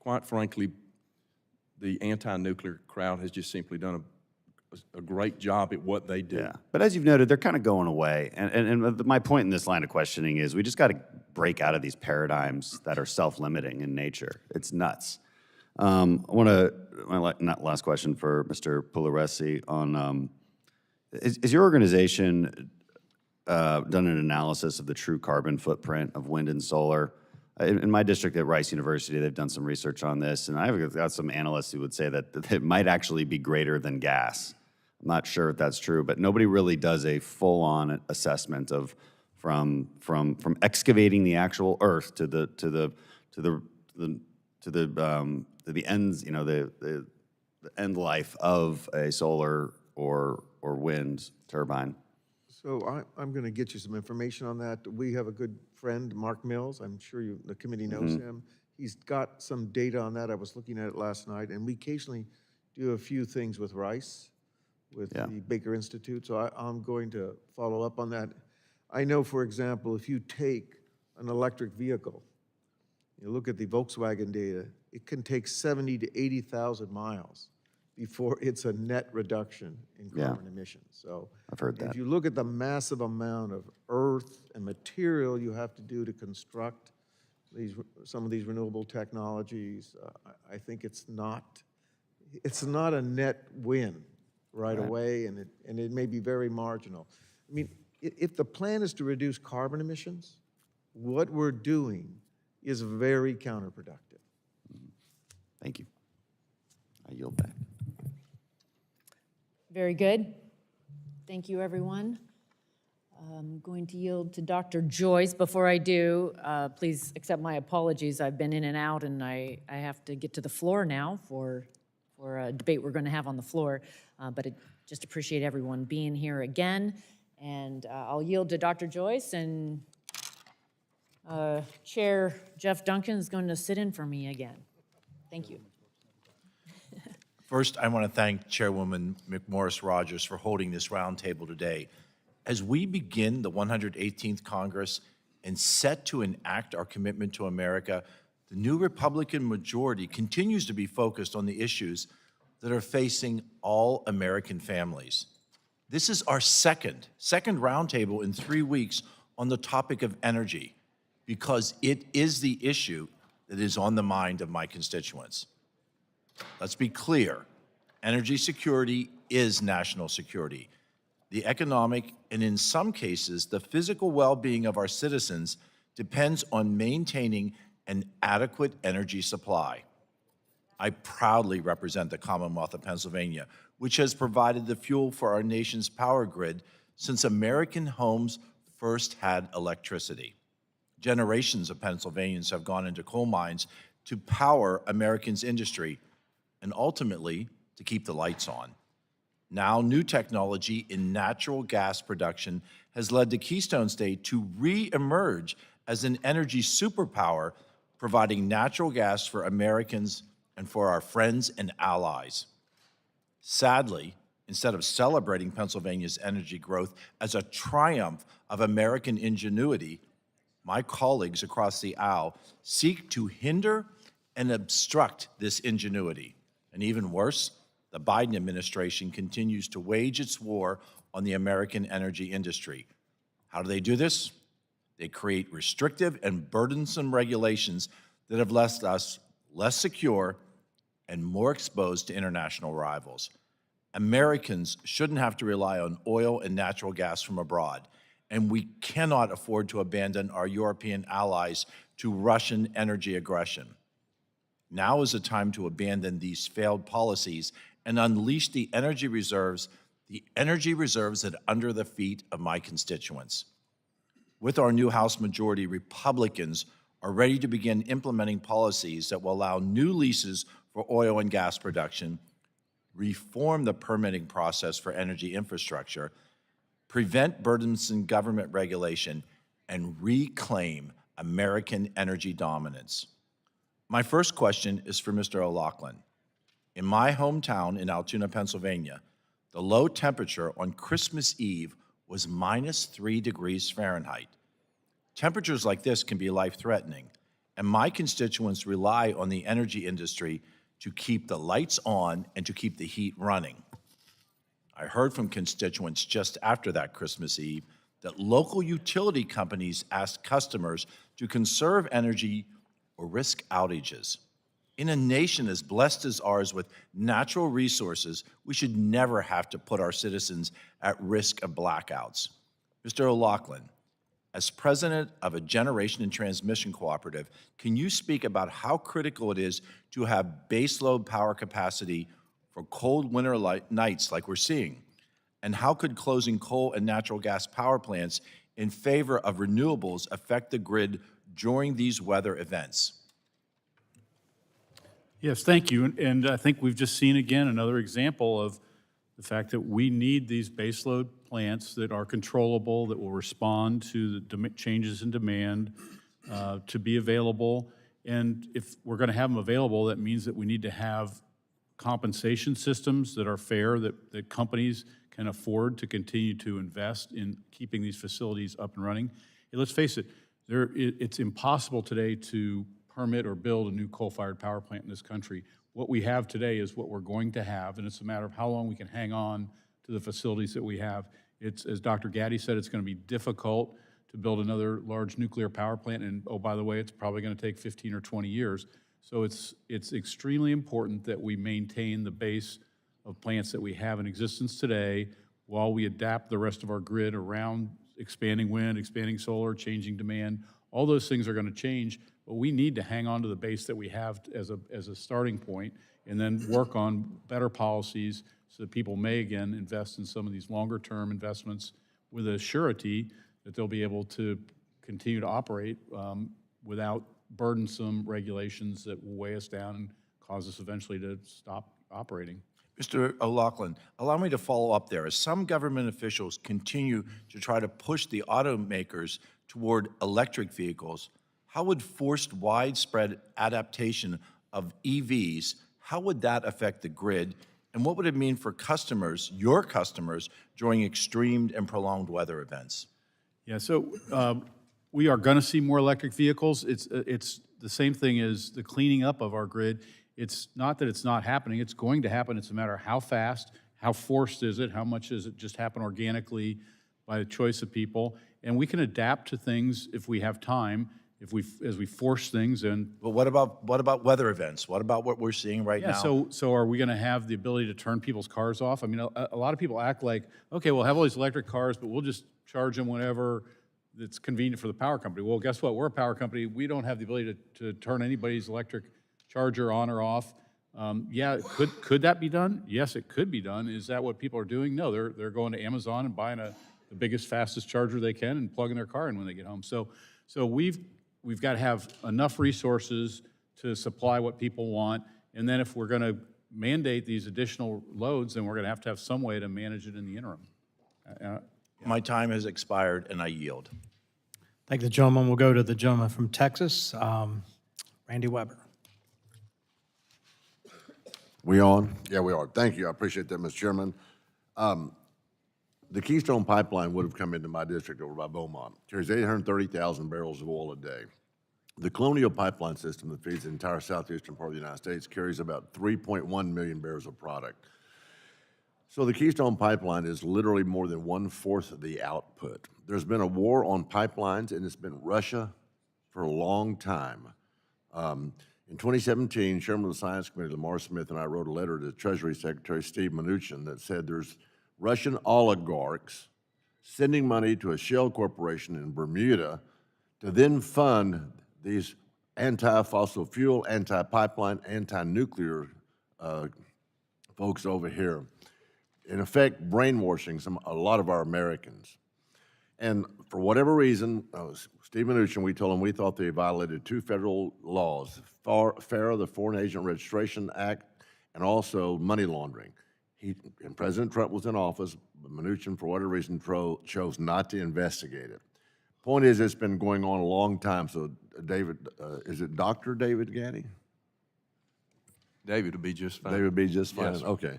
quite frankly, the anti-nuclear crowd has just simply done a great job at what they do. Yeah, but as you've noted, they're kind of going away. And my point in this line of questioning is we just got to break out of these paradigms that are self-limiting in nature. It's nuts. I want to, last question for Mr. Pugliaresi on, is your organization done an analysis of the true carbon footprint of wind and solar? In my district at Rice University, they've done some research on this, and I've got some analysts who would say that it might actually be greater than gas. I'm not sure if that's true, but nobody really does a full-on assessment of from excavating the actual Earth to the ends, the end life of a solar or wind turbine. So I'm going to get you some information on that. We have a good friend, Mark Mills. I'm sure the committee knows him. He's got some data on that. I was looking at it last night, and we occasionally do a few things with Rice, with the Baker Institute, so I'm going to follow up on that. I know, for example, if you take an electric vehicle, you look at the Volkswagen data, it can take 70 to 80,000 miles before it's a net reduction in carbon emissions. So I've heard that. If you look at the massive amount of earth and material you have to do to construct some of these renewable technologies, I think it's not a net win right away, and it may be very marginal. I mean, if the plan is to reduce carbon emissions, what we're doing is very counterproductive. Thank you. I yield back. Very good. Thank you, everyone. I'm going to yield to Dr. Joyce. Before I do, please accept my apologies. I've been in and out, and I have to get to the floor now for a debate we're going to have on the floor. But I just appreciate everyone being here again. And I'll yield to Dr. Joyce, and Chair Jeff Duncan is going to sit in for me again. Thank you. First, I want to thank Chairwoman McMorris Rodgers for holding this roundtable today. As we begin the 118th Congress and set to enact our commitment to America, the new Republican majority continues to be focused on the issues that are facing all American families. This is our second roundtable in 3 weeks on the topic of energy, because it is the issue that is on the mind of my constituents. Let's be clear, energy security is national security. The economic, and in some cases, the physical well-being of our citizens depends on maintaining an adequate energy supply. I proudly represent the Commonwealth of Pennsylvania, which has provided the fuel for our nation's power grid since American homes first had electricity. Generations of Pennsylvanians have gone into coal mines to power Americans' industry and ultimately to keep the lights on. Now, new technology in natural gas production has led the Keystone State to re-emerge as an energy superpower, providing natural gas for Americans and for our friends and allies. Sadly, instead of celebrating Pennsylvania's energy growth as a triumph of American ingenuity, my colleagues across the aisle seek to hinder and obstruct this ingenuity. And even worse, the Biden administration continues to wage its war on the American energy industry. How do they do this? They create restrictive and burdensome regulations that have left us less secure and more exposed to international rivals. Americans shouldn't have to rely on oil and natural gas from abroad, and we cannot afford to abandon our European allies to Russian energy aggression. Now is the time to abandon these failed policies and unleash the energy reserves that are under the feet of my constituents. With our new House majority, Republicans are ready to begin implementing policies that will allow new leases for oil and gas production, reform the permitting process for energy infrastructure, prevent burdensome government regulation, and reclaim American energy dominance. My first question is for Mr. O'Loughlin. In my hometown in Altoona, Pennsylvania, the low temperature on Christmas Eve was -3 degrees Fahrenheit. Temperatures like this can be life-threatening, and my constituents rely on the energy industry to keep the lights on and to keep the heat running. I heard from constituents just after that Christmas Eve that local utility companies asked customers to conserve energy or risk outages. In a nation as blessed as ours with natural resources, we should never have to put our citizens at risk of blackouts. Mr. O'Loughlin, as president of a generation and transmission cooperative, can you speak about how critical it is to have baseload power capacity for cold winter nights like we're seeing? And how could closing coal and natural gas power plants in favor of renewables affect the grid during these weather events? Yes, thank you. And I think we've just seen again another example of the fact that we need these baseload plants that are controllable, that will respond to the changes in demand, to be available. And if we're going to have them available, that means that we need to have compensation systems that are fair, that companies can afford to continue to invest in keeping these facilities up and running. And let's face it, it's impossible today to permit or build a new coal-fired power plant in this country. What we have today is what we're going to have, and it's a matter of how long we can hang on to the facilities that we have. It's, as Dr. Gaddy said, it's going to be difficult to build another large nuclear power plant, and oh, by the way, it's probably going to take 15 or 20 years. So it's extremely important that we maintain the base of plants that we have in existence today while we adapt the rest of our grid around expanding wind, expanding solar, changing demand. All those things are going to change, but we need to hang on to the base that we have as a starting point and then work on better policies so that people may again invest in some of these longer term investments with a surety that they'll be able to continue to operate without burdensome regulations that will weigh us down and cause us eventually to stop operating. Mr. O'Loughlin, allow me to follow up there. As some government officials continue to try to push the automakers toward electric vehicles, how would forced widespread adaptation of EVs, how would that affect the grid? And what would it mean for customers, your customers, during extreme and prolonged weather events? Yeah, so we are going to see more electric vehicles. It's the same thing as the cleaning up of our grid. It's not that it's not happening. It's going to happen. It's a matter of how fast, how forced is it, how much does it just happen organically by the choice of people. And we can adapt to things if we have time, as we force things. But what about weather events? What about what we're seeing right now? So are we going to have the ability to turn people's cars off? I mean, a lot of people act like, okay, we'll have all these electric cars, but we'll just charge them whenever it's convenient for the power company. Well, guess what? We're a power company. We don't have the ability to turn anybody's electric charger on or off. Yeah, could that be done? Yes, it could be done. Is that what people are doing? No, they're going to Amazon and buying the biggest, fastest charger they can and plugging their car in when they get home. So we've got to have enough resources to supply what people want, and then if we're going to mandate these additional loads, then we're going to have some way to manage it in the interim. My time has expired, and I yield. Thank the gentleman. We'll go to the gentleman from Texas, Randy Weber. We on? Yeah, we are. Thank you. I appreciate that, Mr. Chairman. The Keystone Pipeline would have come into my district over by Beaumont. Carries 830,000 barrels of oil a day. The Colonial Pipeline system that feeds the entire southeastern part of the United States carries about 3.1 million barrels of product. So the Keystone Pipeline is literally more than 1/4 of the output. There's been a war on pipelines, and it's been Russia for a long time. In 2017, Chairman of the Science Committee, Lamar Smith, and I wrote a letter to Treasury Secretary Steve Mnuchin that said there's Russian oligarchs sending money to a shell corporation in Bermuda to then fund these anti-fossil fuel, anti-pipeline, anti-nuclear folks over here. In effect, brainwashing a lot of our Americans. And for whatever reason, Steve Mnuchin, we told him we thought they violated 2 federal laws, FARA, the Foreign Agent Registration Act, and also money laundering. And President Trump was in office, but Mnuchin, for whatever reason, chose not to investigate it. Point is, it's been going on a long time, so David, is it Dr. David Gaddy? David would be just fine. David would be just fine, Yes. okay.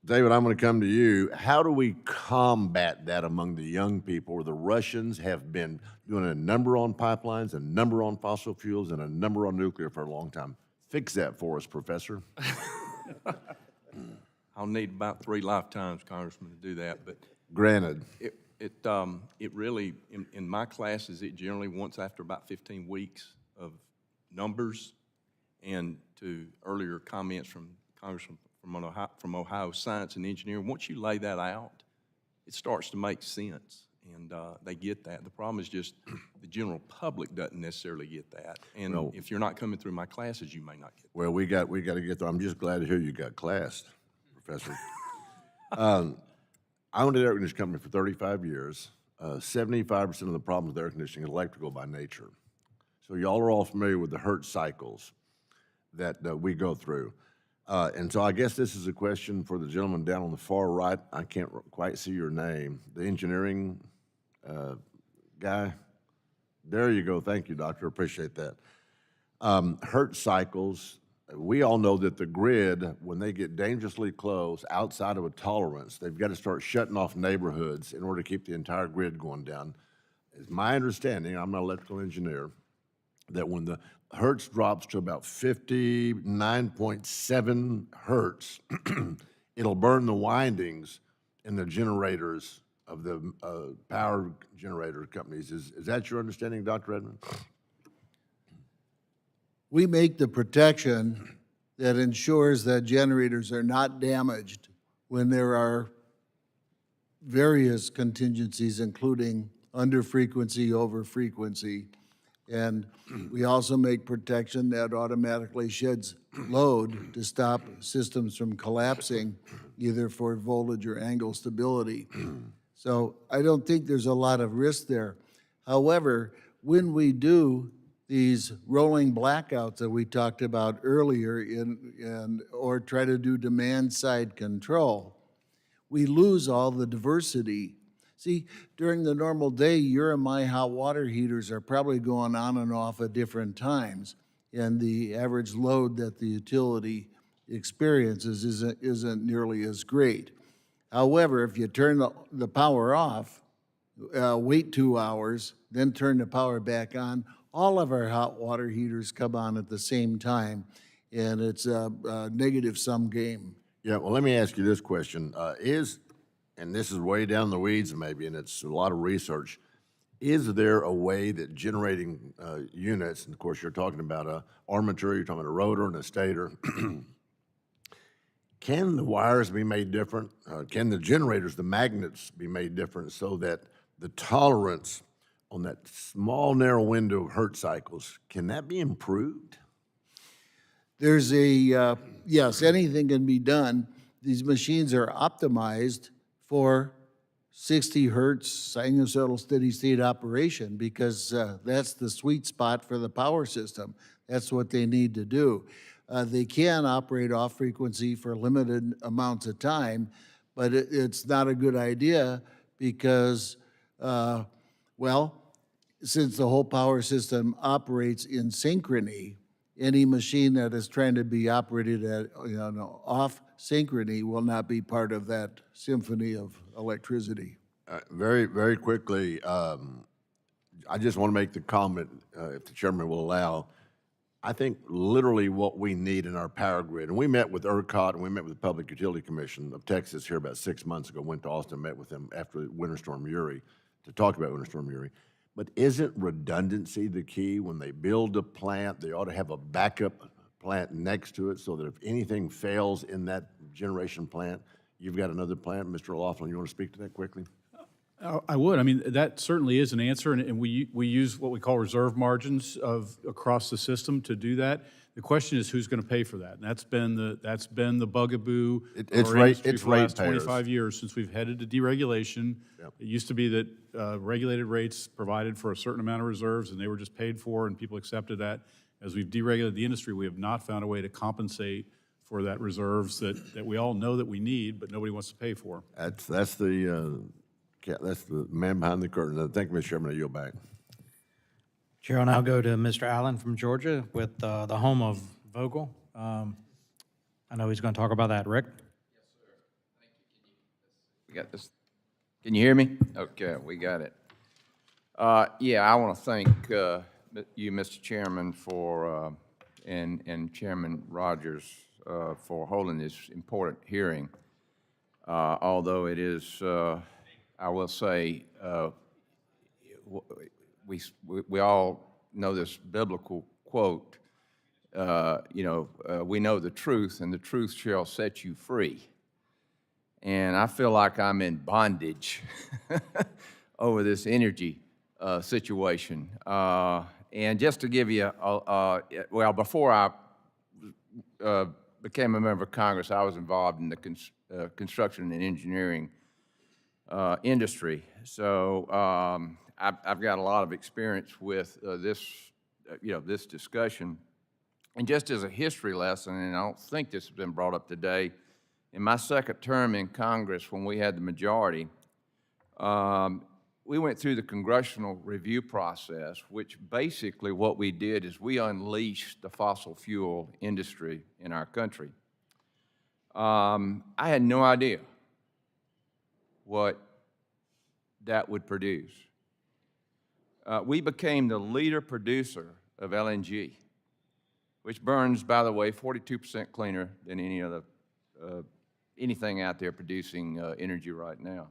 David, I'm going to come to you. How do we combat that among the young people where the Russians have been doing a number on pipelines, a number on fossil fuels, and a number on nuclear for a long time? Fix that for us, Professor. I'll need about 3 lifetimes, Congressman, to do that, but Granted. it really, in my classes, it generally once after about 15 weeks of numbers, and to earlier comments from Congressman from Ohio Science and Engineering, once you lay that out, it starts to make sense, and they get that. The problem is just the general public doesn't necessarily get that, and if you're not coming through my classes, you may not get that. Well, we got to get there. I'm just glad to hear you got classed, Professor. I owned an air conditioning company for 35 years. 75% of the problems with air conditioning is electrical by nature. So y'all are all familiar with the Hertz cycles that we go through. And so I guess this is a question for the gentleman down on the far right. I can't quite see your name. The engineering guy. There you go. Thank you, Doctor. Appreciate that. Hertz cycles. We all know that the grid, when they get dangerously close outside of a tolerance, they've got to start shutting off neighborhoods in order to keep the entire grid going down. It's my understanding, I'm not an electrical engineer, that when the Hertz drops to about 59.7 Hertz, it'll burn the windings in the generators of the power generator companies. Is that your understanding, Dr. Edmond? We make the protection that ensures that generators are not damaged when there are various contingencies, including under frequency, over frequency. And we also make protection that automatically sheds load to stop systems from collapsing, either for voltage or angle stability. So I don't think there's a lot of risk there. However, when we do these rolling blackouts that we talked about earlier or try to do demand-side control, we lose all the diversity. See, during the normal day, your and my hot water heaters are probably going on and off at different times, and the average load that the utility experiences isn't nearly as great. However, if you turn the power off, wait 2 hours, then turn the power back on, all of our hot water heaters come on at the same time, and it's a negative-sum game. Yeah, well, let me ask you this question. And this is way down the weeds maybe, and it's a lot of research, is there a way that generating units, and of course you're talking about an armature, you're talking about a rotor and a stator, can the wires be made different? Can the generators, the magnets, be made different so that the tolerance on that small, narrow window of Hertz cycles, can that be improved? There's yes, anything can be done. These machines are optimized for 60 Hertz sinusoidal steady state operation because that's the sweet spot for the power system. That's what they need to do. They can operate off frequency for limited amounts of time, but it's not a good idea because, well, since the whole power system operates in synchrony, any machine that is trying to be operated at off synchrony will not be part of that symphony of electricity. Very, very quickly, I just want to make the comment, if the chairman will allow, I think literally what we need in our power grid, and we met with ERCOT and we met with the Public Utility Commission of Texas here about 6 months ago, went to Austin, met with them after Winter Storm Uri to talk about Winter Storm Uri. But isn't redundancy the key? When they build a plant, they ought to have a backup plant next to it so that if anything fails in that generation plant, you've got another plant. Mr. O'Loughlin, you want to speak to that quickly? I would. I mean, that certainly is an answer, and we use what we call reserve margins across the system to do that. The question is who's going to pay for that, and that's been the bugaboo It's of our industry it's for the last ratepayers. 25 years since we've headed to deregulation. It used to be that regulated rates provided for a certain amount of reserves, and they were just paid for, and people accepted that. As we've deregulated the industry, we have not found a way to compensate for that reserves that we all know that we need, but nobody wants to pay for. That's the man behind the curtain. Thank you, Mr. Chairman. I yield back. Chair, I'll now go to Mr. Allen from Georgia with the home of Vogel. I know he's going to talk about that. Rick? We got this. Can you hear me? Okay, we got it. Yeah, I want to thank you, Mr. Chairman, for and Chairman Rodgers for holding this important hearing. Although it is, I will say, we all know this biblical quote. We know the truth, and the truth shall set you free. And I feel like I'm in bondage over this energy situation. And just to give you, well, before I became a member of Congress, I was involved in the construction and engineering industry. So I've got a lot of experience with this discussion. And just as a history lesson, and I don't think this has been brought up today, in my second term in Congress, when we had the majority, we went through the congressional review process, which basically what we did is we unleashed the fossil fuel industry in our country. I had no idea what that would produce. We became the leader producer of LNG, which burns, by the way, 42% cleaner than any other anything out there producing energy right now.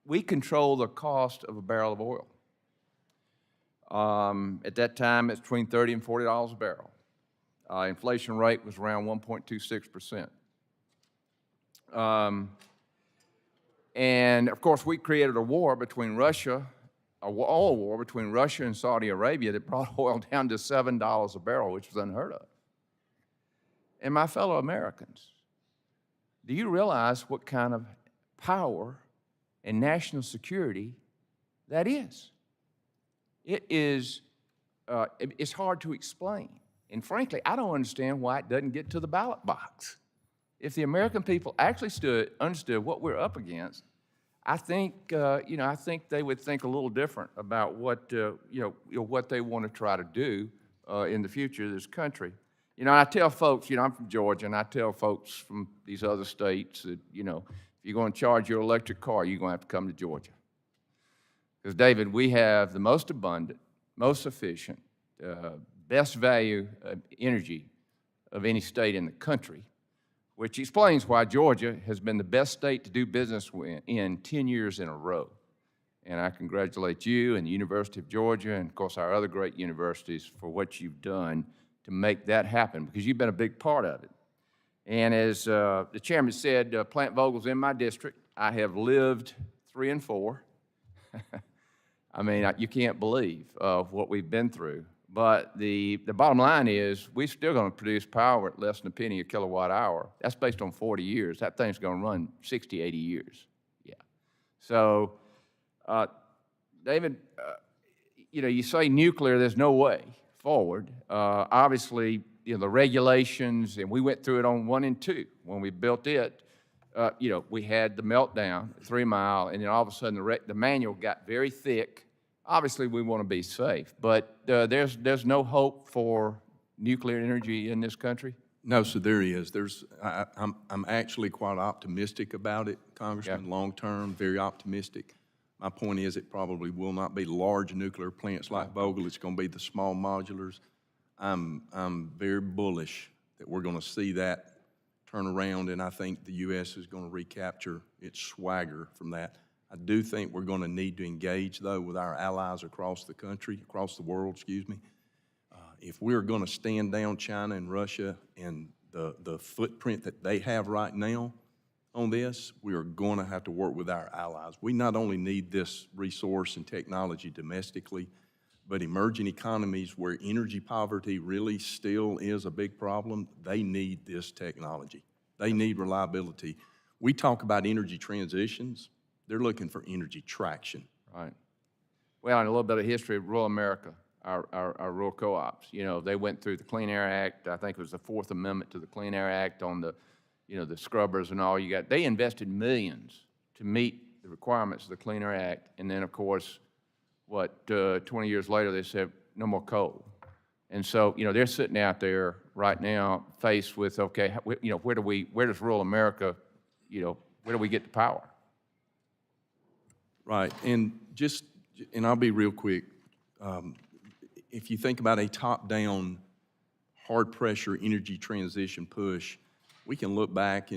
We control the cost of a barrel of oil. At that time, it's between $30 and $40 a barrel. Inflation rate was around 1.26%. And of course, we created a war between Russia, an oil war between Russia and Saudi Arabia that brought oil down to $7 a barrel, which was unheard of. And my fellow Americans, do you realize what kind of power and national security that is? It is, it's hard to explain. And frankly, I don't understand why it doesn't get to the ballot box. If the American people actually understood what we're up against, I think, I think they would think a little different about what, what they want to try to do in the future of this country. I tell folks, I'm from Georgia, and I tell folks from these other states that, if you're going to charge your electric car, you're going to have to come to Georgia. Because, David, we have the most abundant, most efficient, best value energy of any state in the country, which explains why Georgia has been the best state to do business in 10 years in a row. And I congratulate you and the University of Georgia and, of course, our other great universities for what you've done to make that happen, because you've been a big part of it. And as the chairman said, Plant Vogel's in my district. I have lived 3 and 4. I mean, you can't believe what we've been through. But the bottom line is we're still going to produce power at less than a penny a kilowatt hour. That's based on 40 years. That thing's going to run 60, 80 years. Yeah. So, David, you say nuclear, there's no way forward. Obviously, the regulations, and we went through it on 1 and 2. When we built it, we had the meltdown at 3 Mile, and then all of a sudden the manual got very thick. Obviously, we want to be safe, but there's no hope for nuclear energy in this country? No, so there is. I'm actually quite optimistic about it, Congressman, long term, very optimistic. My point is it probably will not be large nuclear plants like Vogel. It's going to be the small modulars. I'm very bullish that we're going to see that turn around, and I think the U.S. is going to recapture its swagger from that. I do think we're going to need to engage, though, with our allies across the country, across the world, excuse me. If we're going to stand down China and Russia and the footprint that they have right now, on this, we are going to have to work with our allies. We not only need this resource and technology domestically, but emerging economies where energy poverty really still is a big problem, they need this technology. They need reliability. We talk about energy transitions. They're looking for energy traction. Right. Well, and a little bit of history of rural America, our rural co-ops. You know, they went through the Clean Air Act. I think it was the Fourth Amendment to the Clean Air Act on the, you know, the scrubbers and all. They invested millions to meet the requirements of the Clean Air Act. And then, of course, 20 years later, they said, no more coal. And so, you know, they're sitting out there right now faced with, okay, you know, where does rural America, you know, where do we get the power? Right, and I'll be real quick. If you think about a top-down, hard-pressure energy transition push, we can look back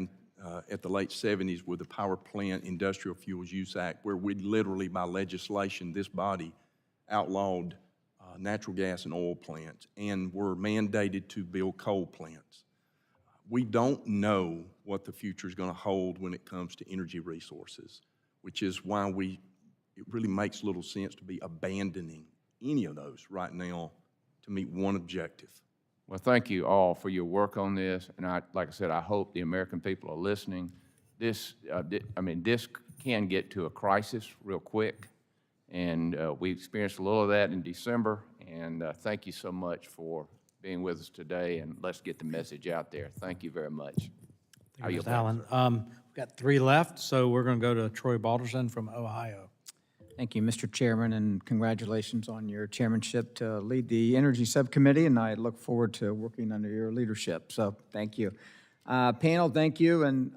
at the late 70s with the Power Plant Industrial Fuels Use Act, where we literally, by legislation, this body outlawed natural gas and oil plants and were mandated to build coal plants. We don't know what the future is going to hold when it comes to energy resources, which is why it really makes little sense to be abandoning any of those right now to meet one objective. Well, thank you all for your work on this, and like I said, I hope the American people are listening. This can get to a crisis real quick, and we experienced a little of that in December, and thank you so much for being with us today, and let's get the message out there. Thank you very much. Thank you, Mr. Allen. We've got 3 left, so we're going to go to Troy Balderson from Ohio. Thank you, Mr. Chairman, and congratulations on your chairmanship to lead the Energy Subcommittee, and I look forward to working under your leadership, so thank you. Panel, thank you, and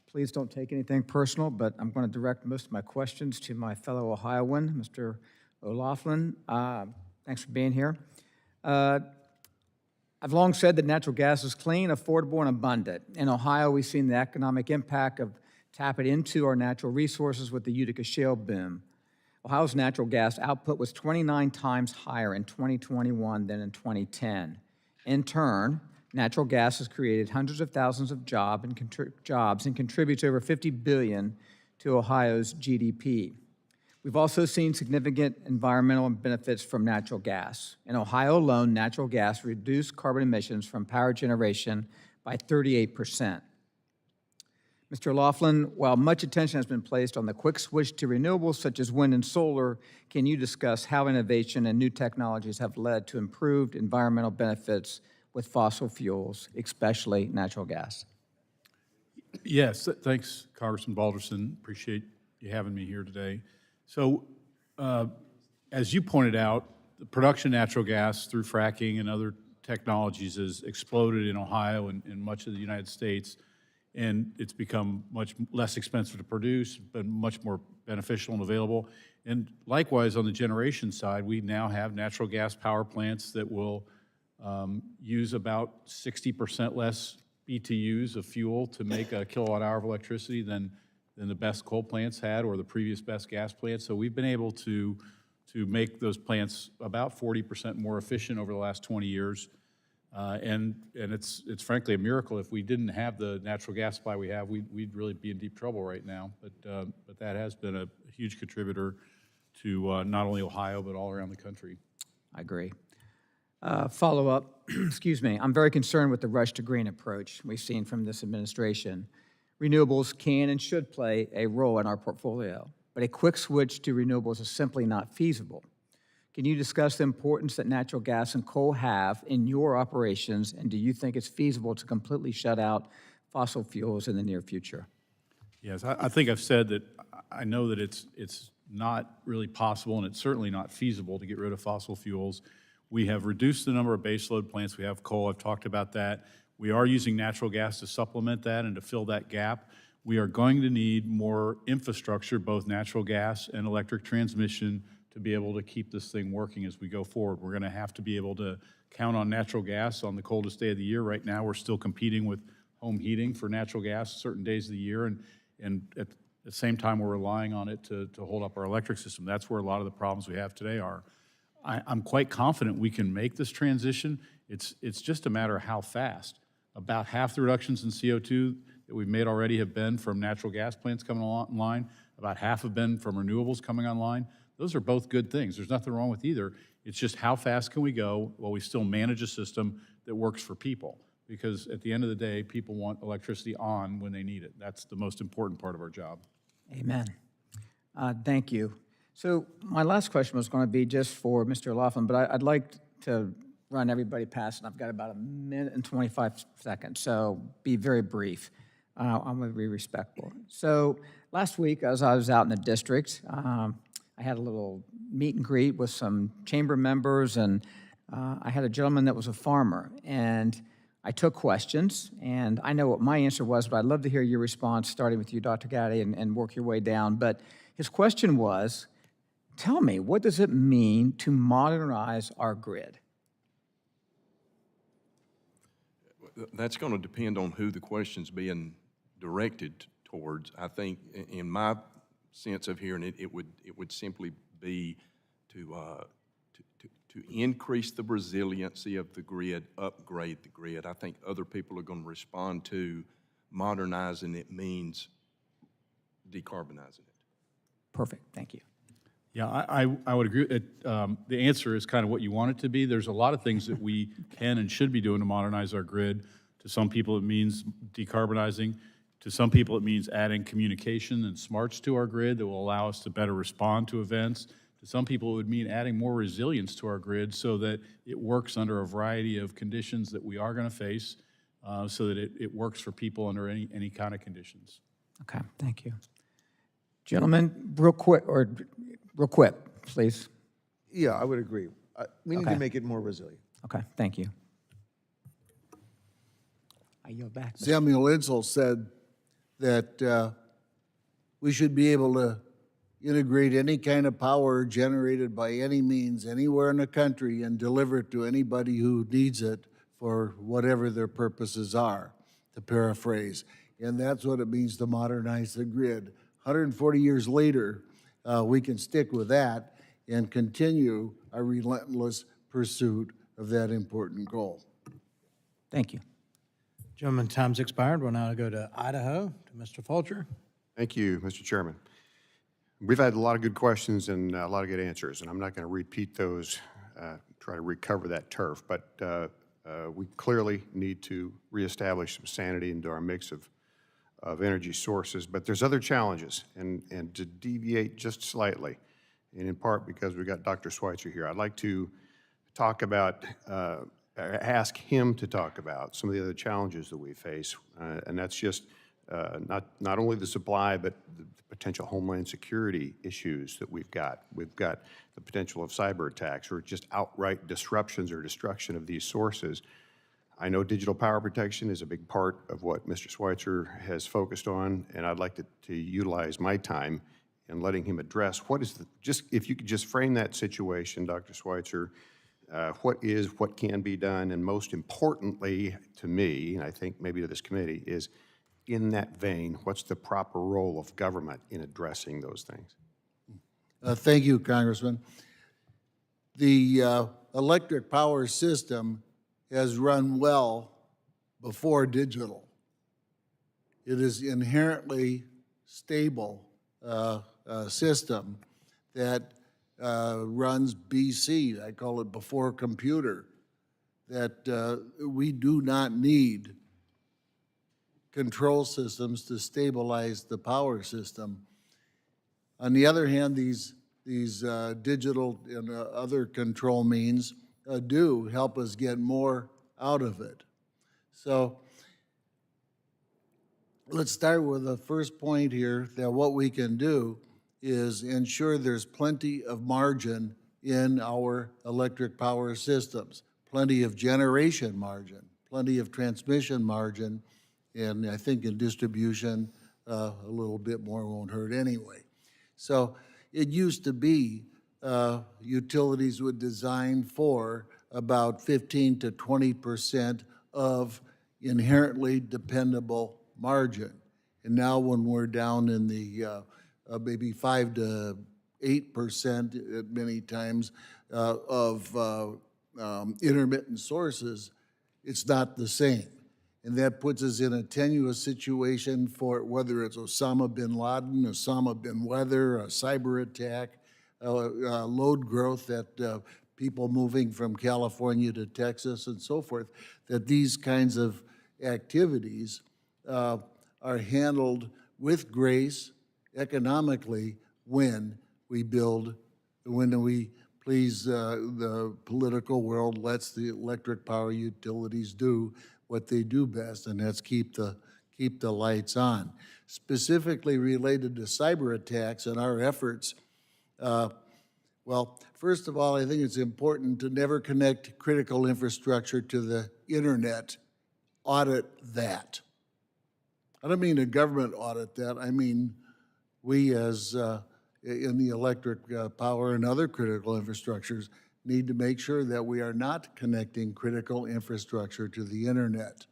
please don't take anything personal, but I'm going to direct most of my questions to my fellow Ohioan, Mr. O'Loughlin. Thanks for being here. I've long said that natural gas is clean, affordable, and abundant. In Ohio, we've seen the economic impact of tapping into our natural resources with the Utica shale boom. Ohio's natural gas output was 29 times higher in 2021 than in 2010. In turn, natural gas has created hundreds of thousands of jobs and contributes over $50 billion to Ohio's GDP. We've also seen significant environmental benefits from natural gas. In Ohio alone, natural gas reduced carbon emissions from power generation by 38%. Mr. O'Loughlin, while much attention has been placed on the quick switch to renewables such as wind and solar, can you discuss how innovation and new technologies have led to improved environmental benefits with fossil fuels, especially natural gas? Yes, thanks, Congressman Balderson. Appreciate you having me here today. So, as you pointed out, the production of natural gas through fracking and other technologies has exploded in Ohio and much of the United States, and it's become much less expensive to produce, but much more beneficial and available. And likewise, on the generation side, we now have natural gas power plants that will use about 60% less BTUs of fuel to make a kilowatt hour of electricity than the best coal plants had or the previous best gas plants. So we've been able to make those plants about 40% more efficient over the last 20 years. And it's frankly a miracle. If we didn't have the natural gas supply we have, we'd really be in deep trouble right now. But that has been a huge contributor to not only Ohio, but all around the country. I agree. Follow-up, excuse me, I'm very concerned with the rush to green approach we've seen from this administration. Renewables can and should play a role in our portfolio, but a quick switch to renewables is simply not feasible. Can you discuss the importance that natural gas and coal have in your operations, and do you think it's feasible to completely shut out fossil fuels in the near future? Yes, I think I've said that I know that it's not really possible, and it's certainly not feasible to get rid of fossil fuels. We have reduced the number of baseload plants. We have coal. I've talked about that. We are using natural gas to supplement that and to fill that gap. We are going to need more infrastructure, both natural gas and electric transmission, to be able to keep this thing working as we go forward. We're going to have to be able to count on natural gas on the coldest day of the year. Right now, we're still competing with home heating for natural gas certain days of the year, and at the same time, we're relying on it to hold up our electric system. That's where a lot of the problems we have today are. I'm quite confident we can make this transition. It's just a matter of how fast. About half the reductions in CO2 that we've made already have been from natural gas plants coming online. About half have been from renewables coming online. Those are both good things. There's nothing wrong with either. It's just how fast can we go while we still manage a system that works for people? Because at the end of the day, people want electricity on when they need it. That's the most important part of our job. Amen. Thank you. So my last question was going to be just for Mr. Laughlin, but I'd like to run everybody past, and I've got about 1minute and 25 seconds, so be very brief. I'm going to be respectful. So last week, as I was out in the district, I had a little meet and greet with some chamber members, and I had a gentleman that was a farmer, and I took questions, and I know what my answer was, but I'd love to hear your response, starting with you, Dr. Cathy, and work your way down. But his question was, tell me, what does it mean to modernize our grid? That's going to depend on who the question's being directed towards. I think, in my sense of hearing it, it would simply be to increase the resiliency of the grid, upgrade the grid. I think other people are going to respond to modernizing it means decarbonizing it. Perfect, thank you. Yeah, I would agree. The answer is kind of what you want it to be. There's a lot of things that we can and should be doing to modernize our grid. To some people, it means decarbonizing. To some people, it means adding communication and smarts to our grid that will allow us to better respond to events. To some people, it would mean adding more resilience to our grid so that it works under a variety of conditions that we are going to face, so that it works for people under any kind of conditions. Okay, thank you. Gentlemen, real quick, please. Yeah, I would agree. We need Okay. to make it more resilient. Okay, thank you. I yield back. Mr. Samuel Insull said that we should be able to integrate any kind of power generated by any means anywhere in the country and deliver it to anybody who needs it for whatever their purposes are, to paraphrase. And that's what it means to modernize the grid. 140 years later, we can stick with that and continue our relentless pursuit of that important goal. Thank you. Gentlemen, time's expired. We'll now go to Idaho, to Mr. Fulcher. Thank you, Mr. Chairman. We've had a lot of good questions and a lot of good answers, and I'm not going to repeat those, try to recover that turf, but we clearly need to reestablish some sanity into our mix of energy sources. But there's other challenges, and to deviate just slightly, and in part because we've got Dr. Schweitzer here, I'd like to talk about, ask him to talk about some of the other challenges that we face, and that's just not only the supply, but the potential homeland security issues that we've got. We've got the potential of cyber attacks or just outright disruptions or destruction of these sources. I know digital power protection is a big part of what Mr. Schweitzer has focused on, and I'd like to utilize my time in letting him address what is if you could just frame that situation, Dr. Schweitzer, what can be done, and most importantly to me, and I think maybe to this committee, is in that vein, what's the proper role of government in addressing those things? Thank you, Congressman. The electric power system has run well before digital. It is inherently stable system that runs BC, I call it before computer, that we do not need control systems to stabilize the power system. On the other hand, these digital and other control means do help us get more out of it. So let's start with the first point here, that what we can do is ensure there's plenty of margin in our electric power systems, plenty of generation margin, plenty of transmission margin, and I think in distribution, a little bit more won't hurt anyway. So it used to be utilities would design for about 15 to 20% of inherently dependable margin. And now when we're down in the maybe 5 to 8% at many times of intermittent sources, it's not the same. And that puts us in a tenuous situation for whether it's Osama bin Laden, Osama bin Weather, a cyber attack, load growth that people moving from California to Texas and so forth, that these kinds of activities are handled with grace economically when we please the political world lets the electric power utilities do what they do best, and that's keep the lights on. Specifically related to cyber attacks and our efforts, well, first of all, I think it's important to never connect critical infrastructure to the internet. Audit that. I don't mean a government audit that. I mean we as in the electric power and other critical infrastructures need to make sure that we are not connecting critical infrastructure to the internet.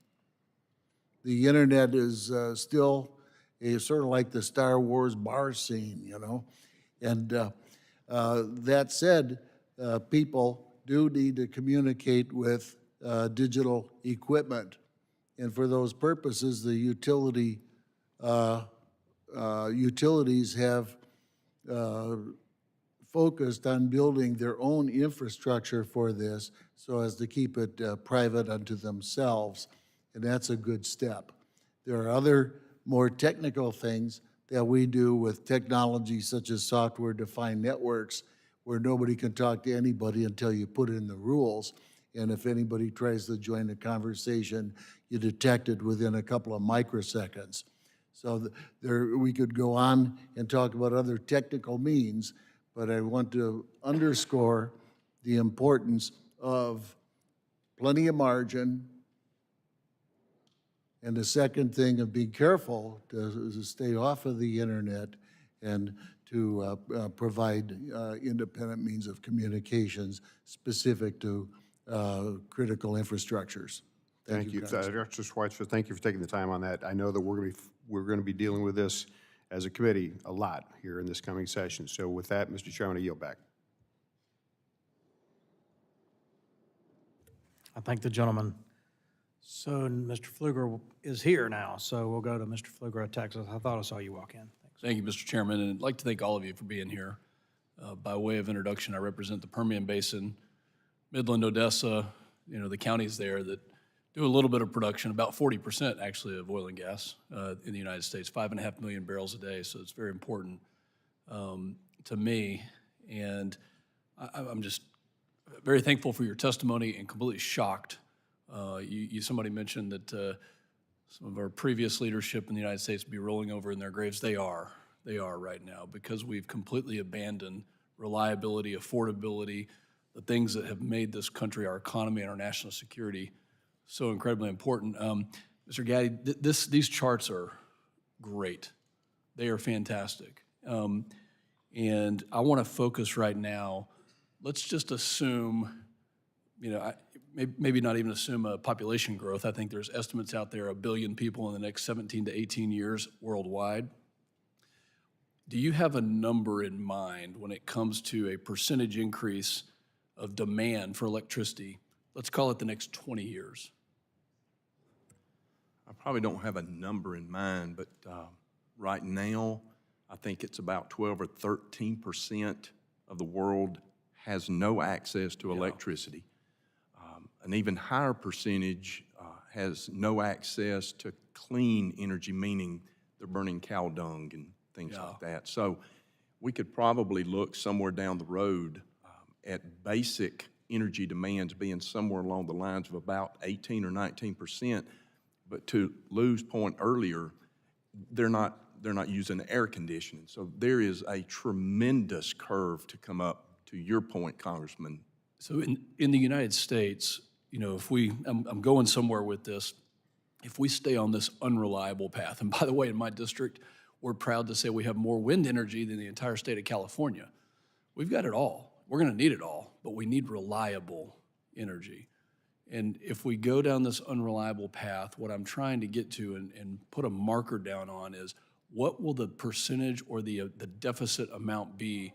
The internet is still sort of like the Star Wars bar scene, you know. And that said, people do need to communicate with digital equipment. And for those purposes, the utilities have focused on building their own infrastructure for this so as to keep it private unto themselves, and that's a good step. There are other more technical things that we do with technology such as software-defined networks where nobody can talk to anybody until you put in the rules, and if anybody tries to join the conversation, you detect it within a couple of microseconds. So we could go on and talk about other technical means, but I want to underscore the importance of plenty of margin, and the second thing of being careful to stay off of the internet and to provide independent means of communications specific to critical infrastructures. Thank you, Dr. Schweitzer. Thank you for taking the time on that. I know that we're going to be dealing with this as a committee a lot here in this coming session. So with that, Mr. Chairman, I yield back. I thank the gentleman. So Mr. Pfluger is here now, so we'll go to Mr. Pfluger of Texas. I thought I saw you walk in. Thanks. Thank you, Mr. Chairman, and I'd like to thank all of you for being here. By way of introduction, I represent the Permian Basin, Midland, Odessa, the counties there that do a little bit of production, about 40% actually of oil and gas in the United States, 5.5 million barrels a day, so it's very important to me. And I'm just very thankful for your testimony and completely shocked. Somebody mentioned that some of our previous leadership in the United States would be rolling over in their graves. They are right now, because we've completely abandoned reliability, affordability, the things that have made this country, our economy, and our national security so incredibly important. Mr. Gaddy, these charts are great. They are fantastic. And I want to focus right now, let's just assume, maybe not even assume a population growth. I think there's estimates out there, 1 billion people in the next 17 to 18 years worldwide. Do you have a number in mind when it comes to a percentage increase of demand for electricity? Let's call it the next 20 years. I probably don't have a number in mind, but right now, I think it's about 12 or 13% of the world has no access to electricity. An even higher percentage has no access to clean energy, meaning they're burning cow dung and things like that. So we could probably look somewhere down the road at basic energy demands being somewhere along the lines of about 18 or 19%. But to Lou's point earlier, they're not using air conditioning. So there is a tremendous curve to come up, to your point, Congressman. So in the United States, if I'm going somewhere with this, if we stay on this unreliable path, and by the way, in my district, we're proud to say we have more wind energy than the entire state of California. We've got it all. We're going to need it all, but we need reliable energy. And if we go down this unreliable path, what I'm trying to get to and put a marker down on is, what will the percentage or the deficit amount be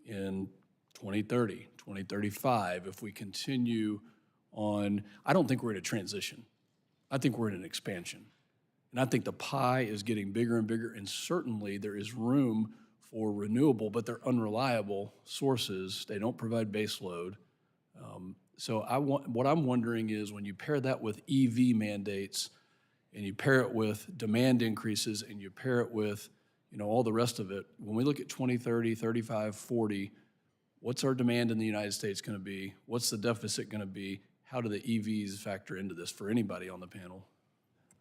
in 2030, 2035, if we continue on? I don't think we're in a transition. I think we're in an expansion. And I think the pie is getting bigger and bigger, and certainly there is room for renewable, but they're unreliable sources. They don't provide base load. So what I'm wondering is when you pair that with EV mandates, and you pair it with demand increases, and you pair it with, all the rest of it, when we look at 2030, 35, 40, what's our demand in the United States going to be? What's the deficit going to be? How do the EVs factor into this for anybody on the panel?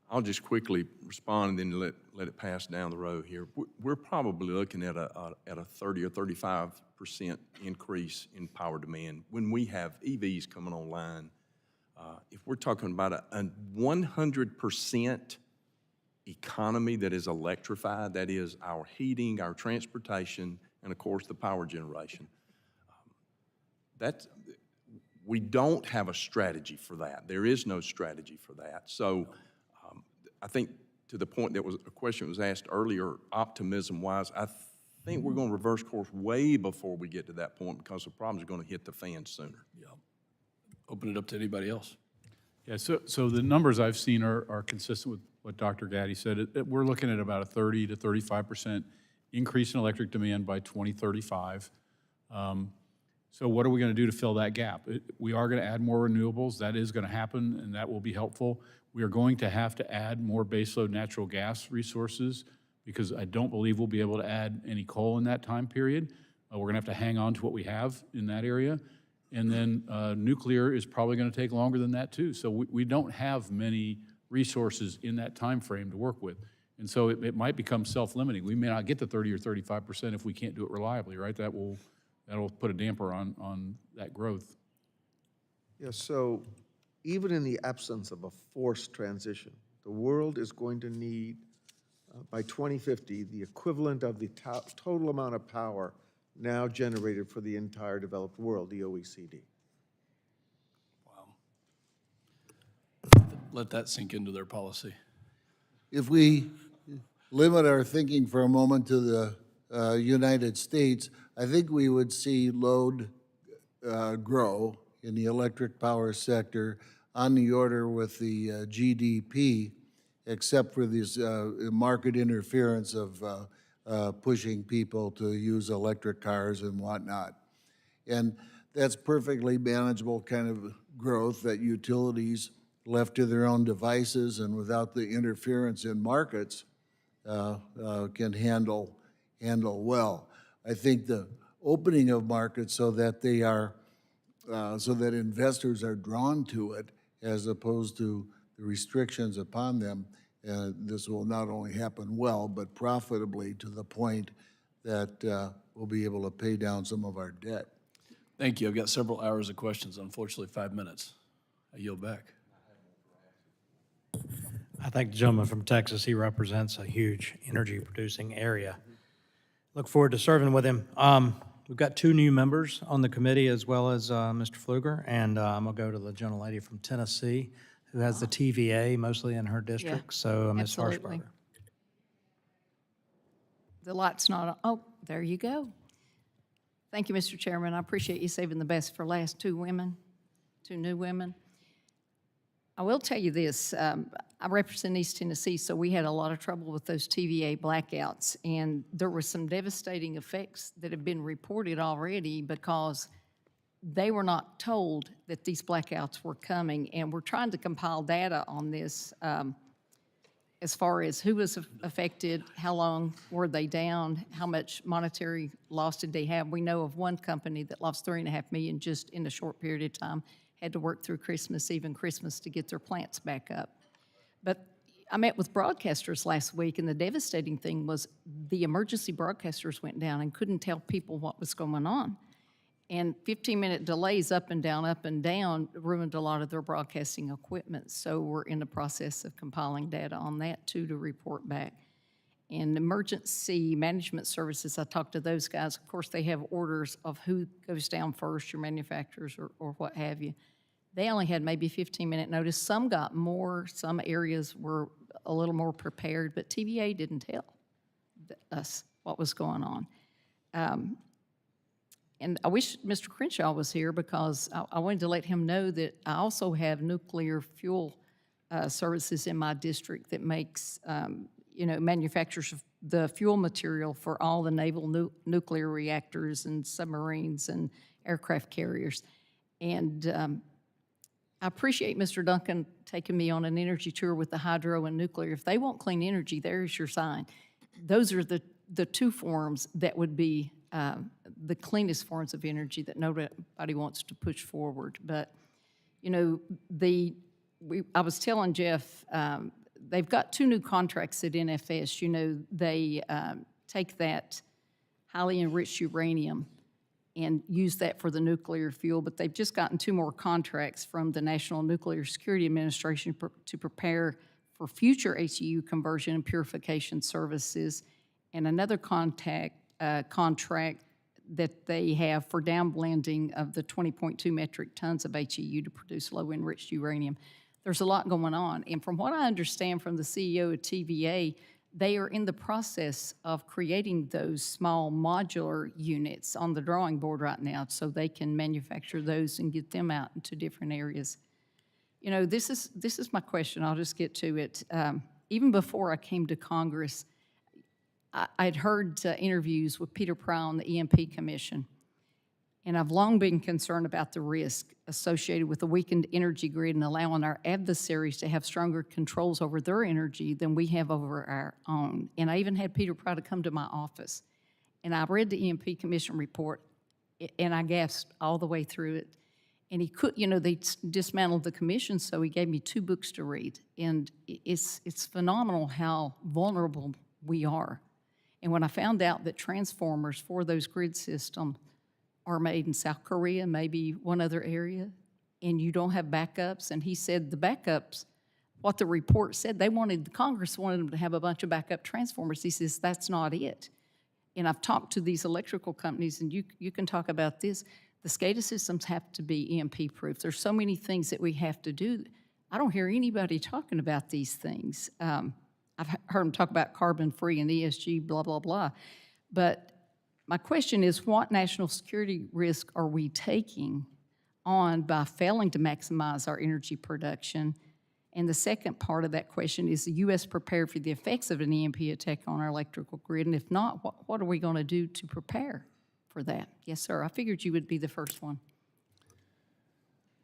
I'll just quickly respond and then let it pass down the road here. We're probably looking at a 30 or 35% increase in power demand when we have EVs coming online. If we're talking about a 100% economy that is electrified, that is our heating, our transportation, and of course the power generation. We don't have a strategy for that. There is no strategy for that. So I think to the point that was a question was asked earlier, optimism-wise, I think we're going to reverse course way before we get to that point because the problems are going to hit the fan sooner. Yeah. Open it up to anybody else. Yeah, so the numbers I've seen are consistent with what Dr. Gaddy said. We're looking at about a 30 to 35% increase in electric demand by 2035. So what are we going to do to fill that gap? We are going to add more renewables. That is going to happen, and that will be helpful. We are going to have to add more baseload natural gas resources because I don't believe we'll be able to add any coal in that time period. We're going to have to hang on to what we have in that area. And then nuclear is probably going to take longer than that too. So we don't have many resources in that time frame to work with. And so it might become self-limiting. We may not get to 30 or 35% if we can't do it reliably, right? That'll put a damper on that growth. Yeah, so even in the absence of a forced transition, the world is going to need, by 2050, the equivalent of the total amount of power now generated for the entire developed world, the OECD. Wow. Let that sink into their policy. If we limit our thinking for a moment to the United States, I think we would see load grow in the electric power sector on the order with the GDP, except for this market interference of pushing people to use electric cars and whatnot. And that's perfectly manageable kind of growth that utilities left to their own devices and without the interference in markets can handle well. I think the opening of markets so that they are, so that investors are drawn to it as opposed to the restrictions upon them, this will not only happen well, but profitably to the point that we'll be able to pay down some of our debt. Thank you. I've got several hours of questions, unfortunately 5 minutes. I yield back. I think the gentleman from Texas, he represents a huge energy-producing area. Look forward to serving with him. We've got 2 new members on the committee as well as Mr. Pfluger, and I'm going to go to the gentlelady from Tennessee who has the TVA mostly in her district, so Ms. Absolutely. Harshbarger. The light's not on. Oh, there you go. Thank you, Mr. Chairman. I appreciate you saving the best for last. 2 new women. I will tell you this. I represent East Tennessee, so we had a lot of trouble with those TVA blackouts, and there were some devastating effects that have been reported already because they were not told that these blackouts were coming, and we're trying to compile data on this as far as who was affected, how long were they down, how much monetary loss did they have. We know of one company that lost $3.5 million just in a short period of time, had to work through Christmas, even Christmas, to get their plants back up. But I met with broadcasters last week, and the devastating thing was the emergency broadcasters went down and couldn't tell people what was going on. And 15-minute delays up and down ruined a lot of their broadcasting equipment. So we're in the process of compiling data on that too to report back. And emergency management services, I talked to those guys. Of course, they have orders of who goes down first, your manufacturers or what have you. They only had maybe 15-minute notice. Some got more, some areas were a little more prepared, but TVA didn't tell us what was going on. And I wish Mr. Crenshaw was here because I wanted to let him know that I also have nuclear fuel services in my district that makes, manufactures the fuel material for all the naval nuclear reactors and submarines and aircraft carriers. And I appreciate Mr. Duncan taking me on an energy tour with the hydro and nuclear. If they want clean energy, there's your sign. Those are the two forms that would be the cleanest forms of energy that nobody wants to push forward. But, I was telling Jeff, they've got 2 new contracts at NFS. They take that highly enriched uranium and use that for the nuclear fuel, but they've just gotten 2 more contracts from the National Nuclear Security Administration to prepare for future HEU conversion and purification services, and another contract that they have for downblending of the 20.2 metric tons of HEU to produce low-enriched uranium. There's a lot going on, and from what I understand from the CEO of TVA, they are in the process of creating those small modular units on the drawing board right now so they can manufacture those and get them out into different areas. This is my question. I'll just get to it. Even before I came to Congress, I'd heard interviews with Peter Prowl on the EMP Commission, and I've long been concerned about the risk associated with a weakened energy grid and allowing our adversaries to have stronger controls over their energy than we have over our own. And I even had Peter Prowl to come to my office, and I read the EMP Commission report, and I gasped all the way through it. And he could, they dismantled the commission, so he gave me 2 books to read. And it's phenomenal how vulnerable we are. And when I found out that transformers for those grid systems are made in South Korea, maybe one other area, and you don't have backups, and he said the backups, what the report said, the Congress wanted them to have a bunch of backup transformers. He says, that's not it. And I've talked to these electrical companies, and you can talk about this. The SCADA systems have to be EMP-proof. There's so many things that we have to do. I don't hear anybody talking about these things. I've heard them talk about carbon-free and ESG, blah, blah, blah. But my question is, what national security risk are we taking on by failing to maximize our energy production? And the second part of that question is the U.S. prepared for the effects of an EMP attack on our electrical grid? And if not, what are we going to do to prepare for that? Yes, sir. I figured you would be the first one.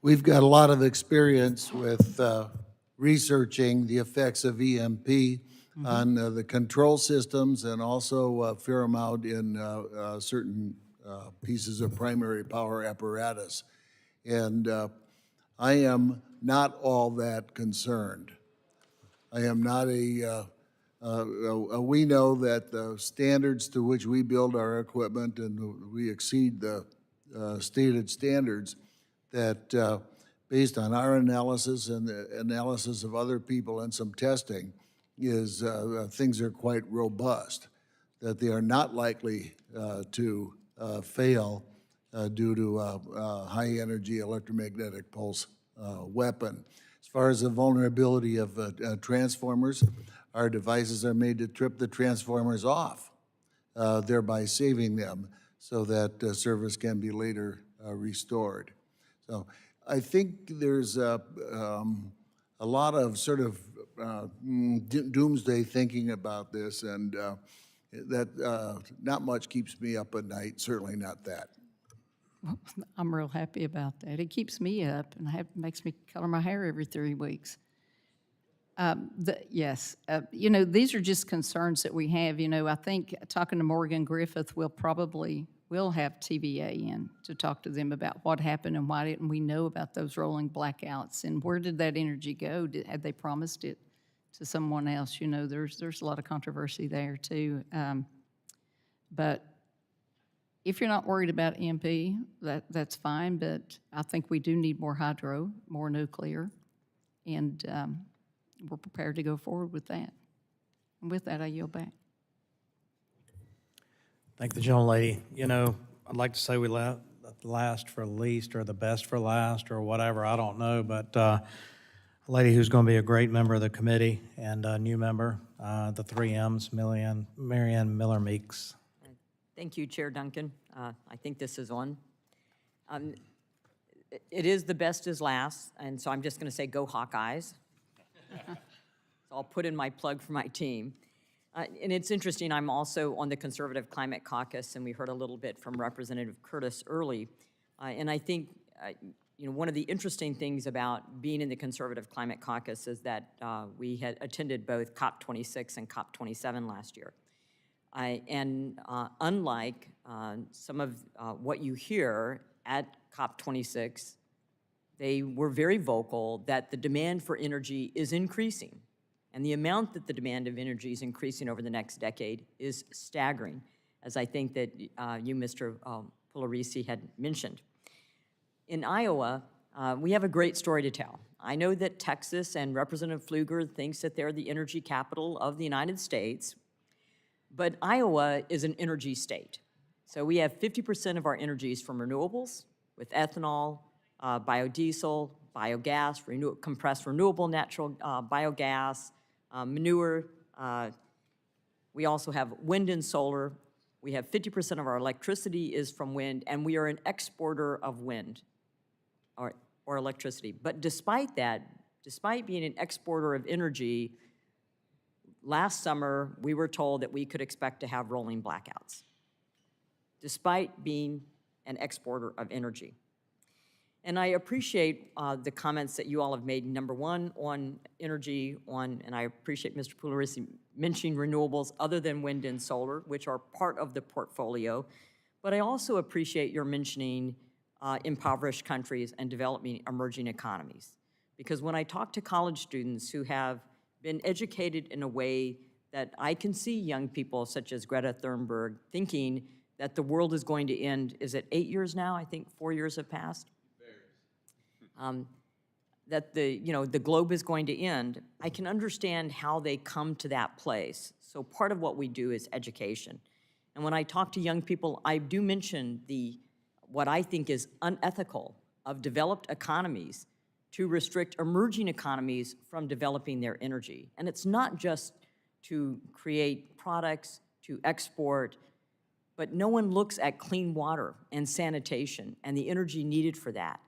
We've got a lot of experience with researching the effects of EMP on the control systems and also a fair amount in certain pieces of primary power apparatus. And I am not all that concerned. I am not we know that the standards to which we build our equipment, and we exceed the stated standards, that based on our analysis and the analysis of other people and some testing, is things are quite robust, that they are not likely to fail due to a high-energy electromagnetic pulse weapon. As far as the vulnerability of transformers, our devices are made to trip the transformers off, thereby saving them so that service can be later restored. So I think there's a lot of sort of doomsday thinking about this, and that not much keeps me up at night, certainly not that. I'm real happy about that. It keeps me up, and makes me color my hair every 3 weeks. Yes, these are just concerns that we have. I think talking to Morgan Griffith, we'll have TVA in to talk to them about what happened and why didn't we know about those rolling blackouts, and where did that energy go? Had they promised it to someone else? There's a lot of controversy there too. But if you're not worried about EMP, that's fine, but I think we do need more hydro, more nuclear, and we're prepared to go forward with that. And with that, I yield back. Thank the gentlelady. I'd like to say we left the last for least or the best for last or whatever, I don't know, but a lady who's going to be a great member of the committee and a new member, the 3 M's, Marianne Miller-Meeks. Thank you, Chair Duncan. I think this is on. It is the best is last, and so I'm just going to say go Hawkeyes. So I'll put in my plug for my team. And it's interesting, I'm also on the Conservative Climate Caucus, and we heard a little bit from Representative Curtis early. And I think, one of the interesting things about being in the Conservative Climate Caucus is that we had attended both COP26 and COP27 last year. Unlike some of what you hear at COP26, they were very vocal that the demand for energy is increasing. And the amount that the demand of energy is increasing over the next decade is staggering, as I think that you, Mr. Pugliese, had mentioned. In Iowa, we have a great story to tell. I know that Texas and Representative Pfluger thinks that they're the energy capital of the United States, but Iowa is an energy state. So we have 50% of our energies from renewables, with ethanol, biodiesel, biogas, compressed renewable natural biogas, manure. We also have wind and solar. We have 50% of our electricity is from wind, and we are an exporter of wind or electricity. But despite that, despite being an exporter of energy, last summer we were told that we could expect to have rolling blackouts, despite being an exporter of energy. And I appreciate the comments that you all have made, number one, on energy, and I appreciate Mr. Pugliese mentioning renewables other than wind and solar, which are part of the portfolio. But I also appreciate your mentioning impoverished countries and developing emerging economies. Because when I talk to college students who have been educated in a way that I can see young people such as Greta Thunberg thinking that the world is going to end, is it 8 years now? I think 4 years have passed. That the globe is going to end, I can understand how they come to that place. So part of what we do is education. And when I talk to young people, I do mention what I think is unethical of developed economies to restrict emerging economies from developing their energy. And it's not just to create products, to export, but no one looks at clean water and sanitation and the energy needed for that.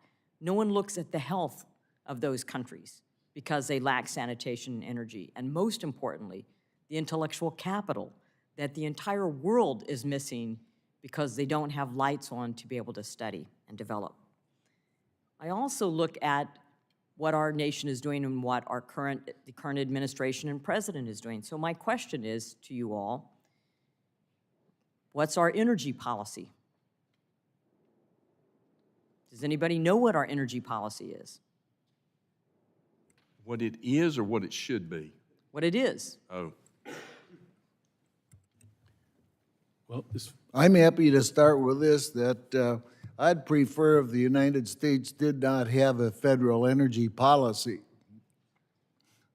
No one looks at the health of those countries because they lack sanitation and energy. And most importantly, the intellectual capital that the entire world is missing because they don't have lights on to be able to study and develop. I also look at what our nation is doing and what the current administration and president is doing. So my question is to you all, what's our energy policy? Does anybody know what our energy policy is? What it is or what it should be? What it is. Oh. Well, I'm happy to start with this, that I'd prefer if the United States did not have a federal energy policy,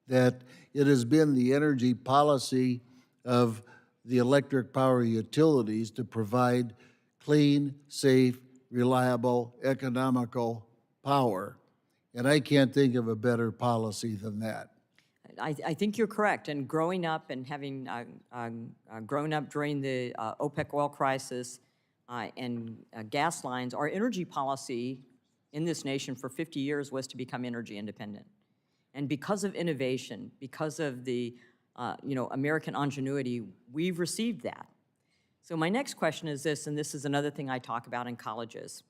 that it has been the energy policy of the electric power utilities to provide clean, safe, reliable, economical power. And I can't think of a better policy than that. I think you're correct. And growing up and having grown up during the OPEC oil crisis and gas lines, our energy policy in this nation for 50 years was to become energy independent. And because of innovation, because of the American ingenuity, we've received that. So my next question is this, and this is another thing I talk about in colleges,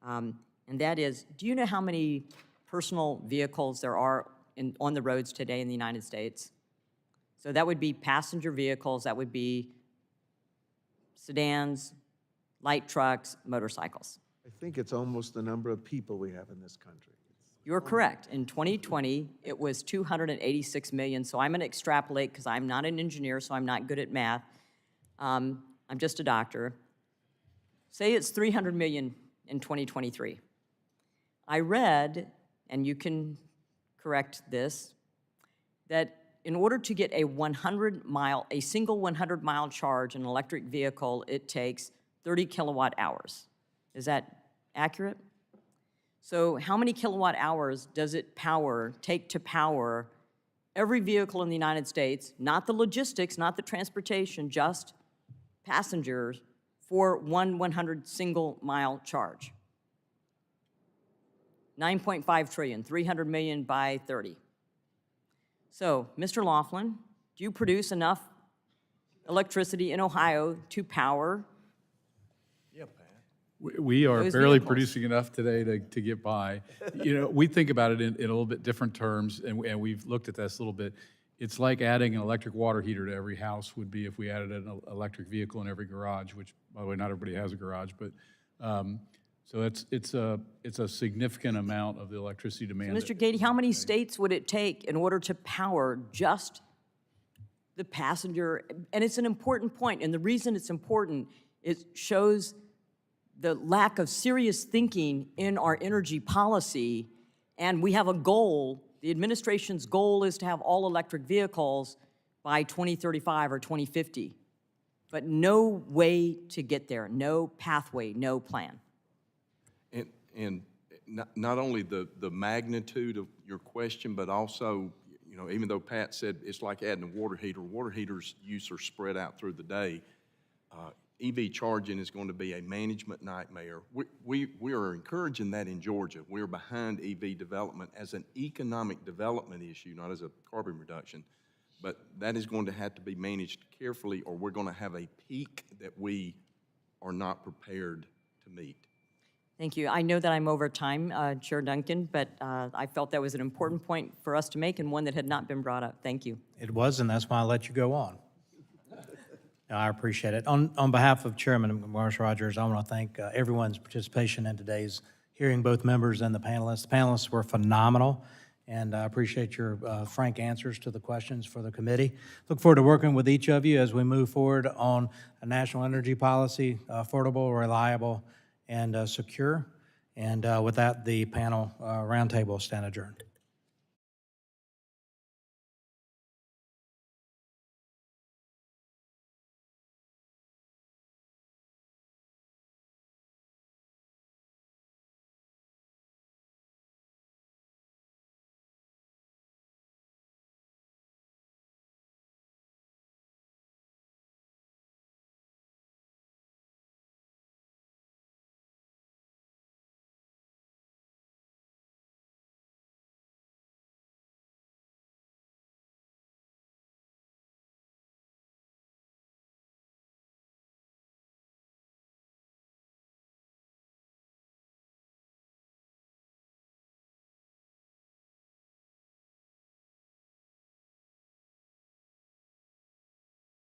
and that is, do you know how many personal vehicles there are on the roads today in the United States? So that would be passenger vehicles, that would be sedans, light trucks, motorcycles. I think it's almost the number of people we have in this country. You're correct. In 2020, it was 286 million, so I'm going to extrapolate because I'm not an engineer, so I'm not good at math. I'm just a doctor. Say it's 300 million in 2023. I read, and you can correct this, that in order to get a single 100-mile charge in an electric vehicle, it takes 30 kilowatt hours. Is that accurate? So how many kilowatt hours does it take to power every vehicle in the United States, not the logistics, not the transportation, just passengers, for one 100 single mile charge? 9.5 trillion, 300 million by 30. So, Mr. Laughlin, do you produce enough electricity in Ohio to power? We are Those barely vehicles. producing enough today to get by. You know, we think about it in a little bit different terms, and we've looked at this a little bit. It's like adding an electric water heater to every house would be if we added an electric vehicle in every garage, which, by the way, not everybody has a garage, but, so it's a significant amount of the electricity demand. Mr. Gady, how many states would it take in order to power just the passenger? And it's an important point, and the reason it's important, it shows the lack of serious thinking in our energy policy, and we have a goal. The administration's goal is to have all electric vehicles by 2035 or 2050, but no way to get there, no pathway, no plan. And not only the magnitude of your question, but also, you know, even though Pat said it's like adding a water heaters' use are spread out through the day. EV charging is going to be a management nightmare. We are encouraging that in Georgia. We're behind EV development as an economic development issue, not as a carbon reduction. But that is going to have to be managed carefully, or we're going to have a peak that we are not prepared to meet. Thank you. I know that I'm over time, Chair Duncan, but I felt that was an important point for us to make and one that had not been brought up. Thank you. It was, and that's why I let you go on. No, I appreciate it. On behalf of Chairman McMorris Rodgers, I want to thank everyone's participation in today's hearing, both members and the panelists. The panelists were phenomenal, and I appreciate your frank answers to the questions for the committee. Look forward to working with each of you as we move forward on a national energy policy, affordable, reliable, and secure. And with that, the panel roundtable will stand adjourned.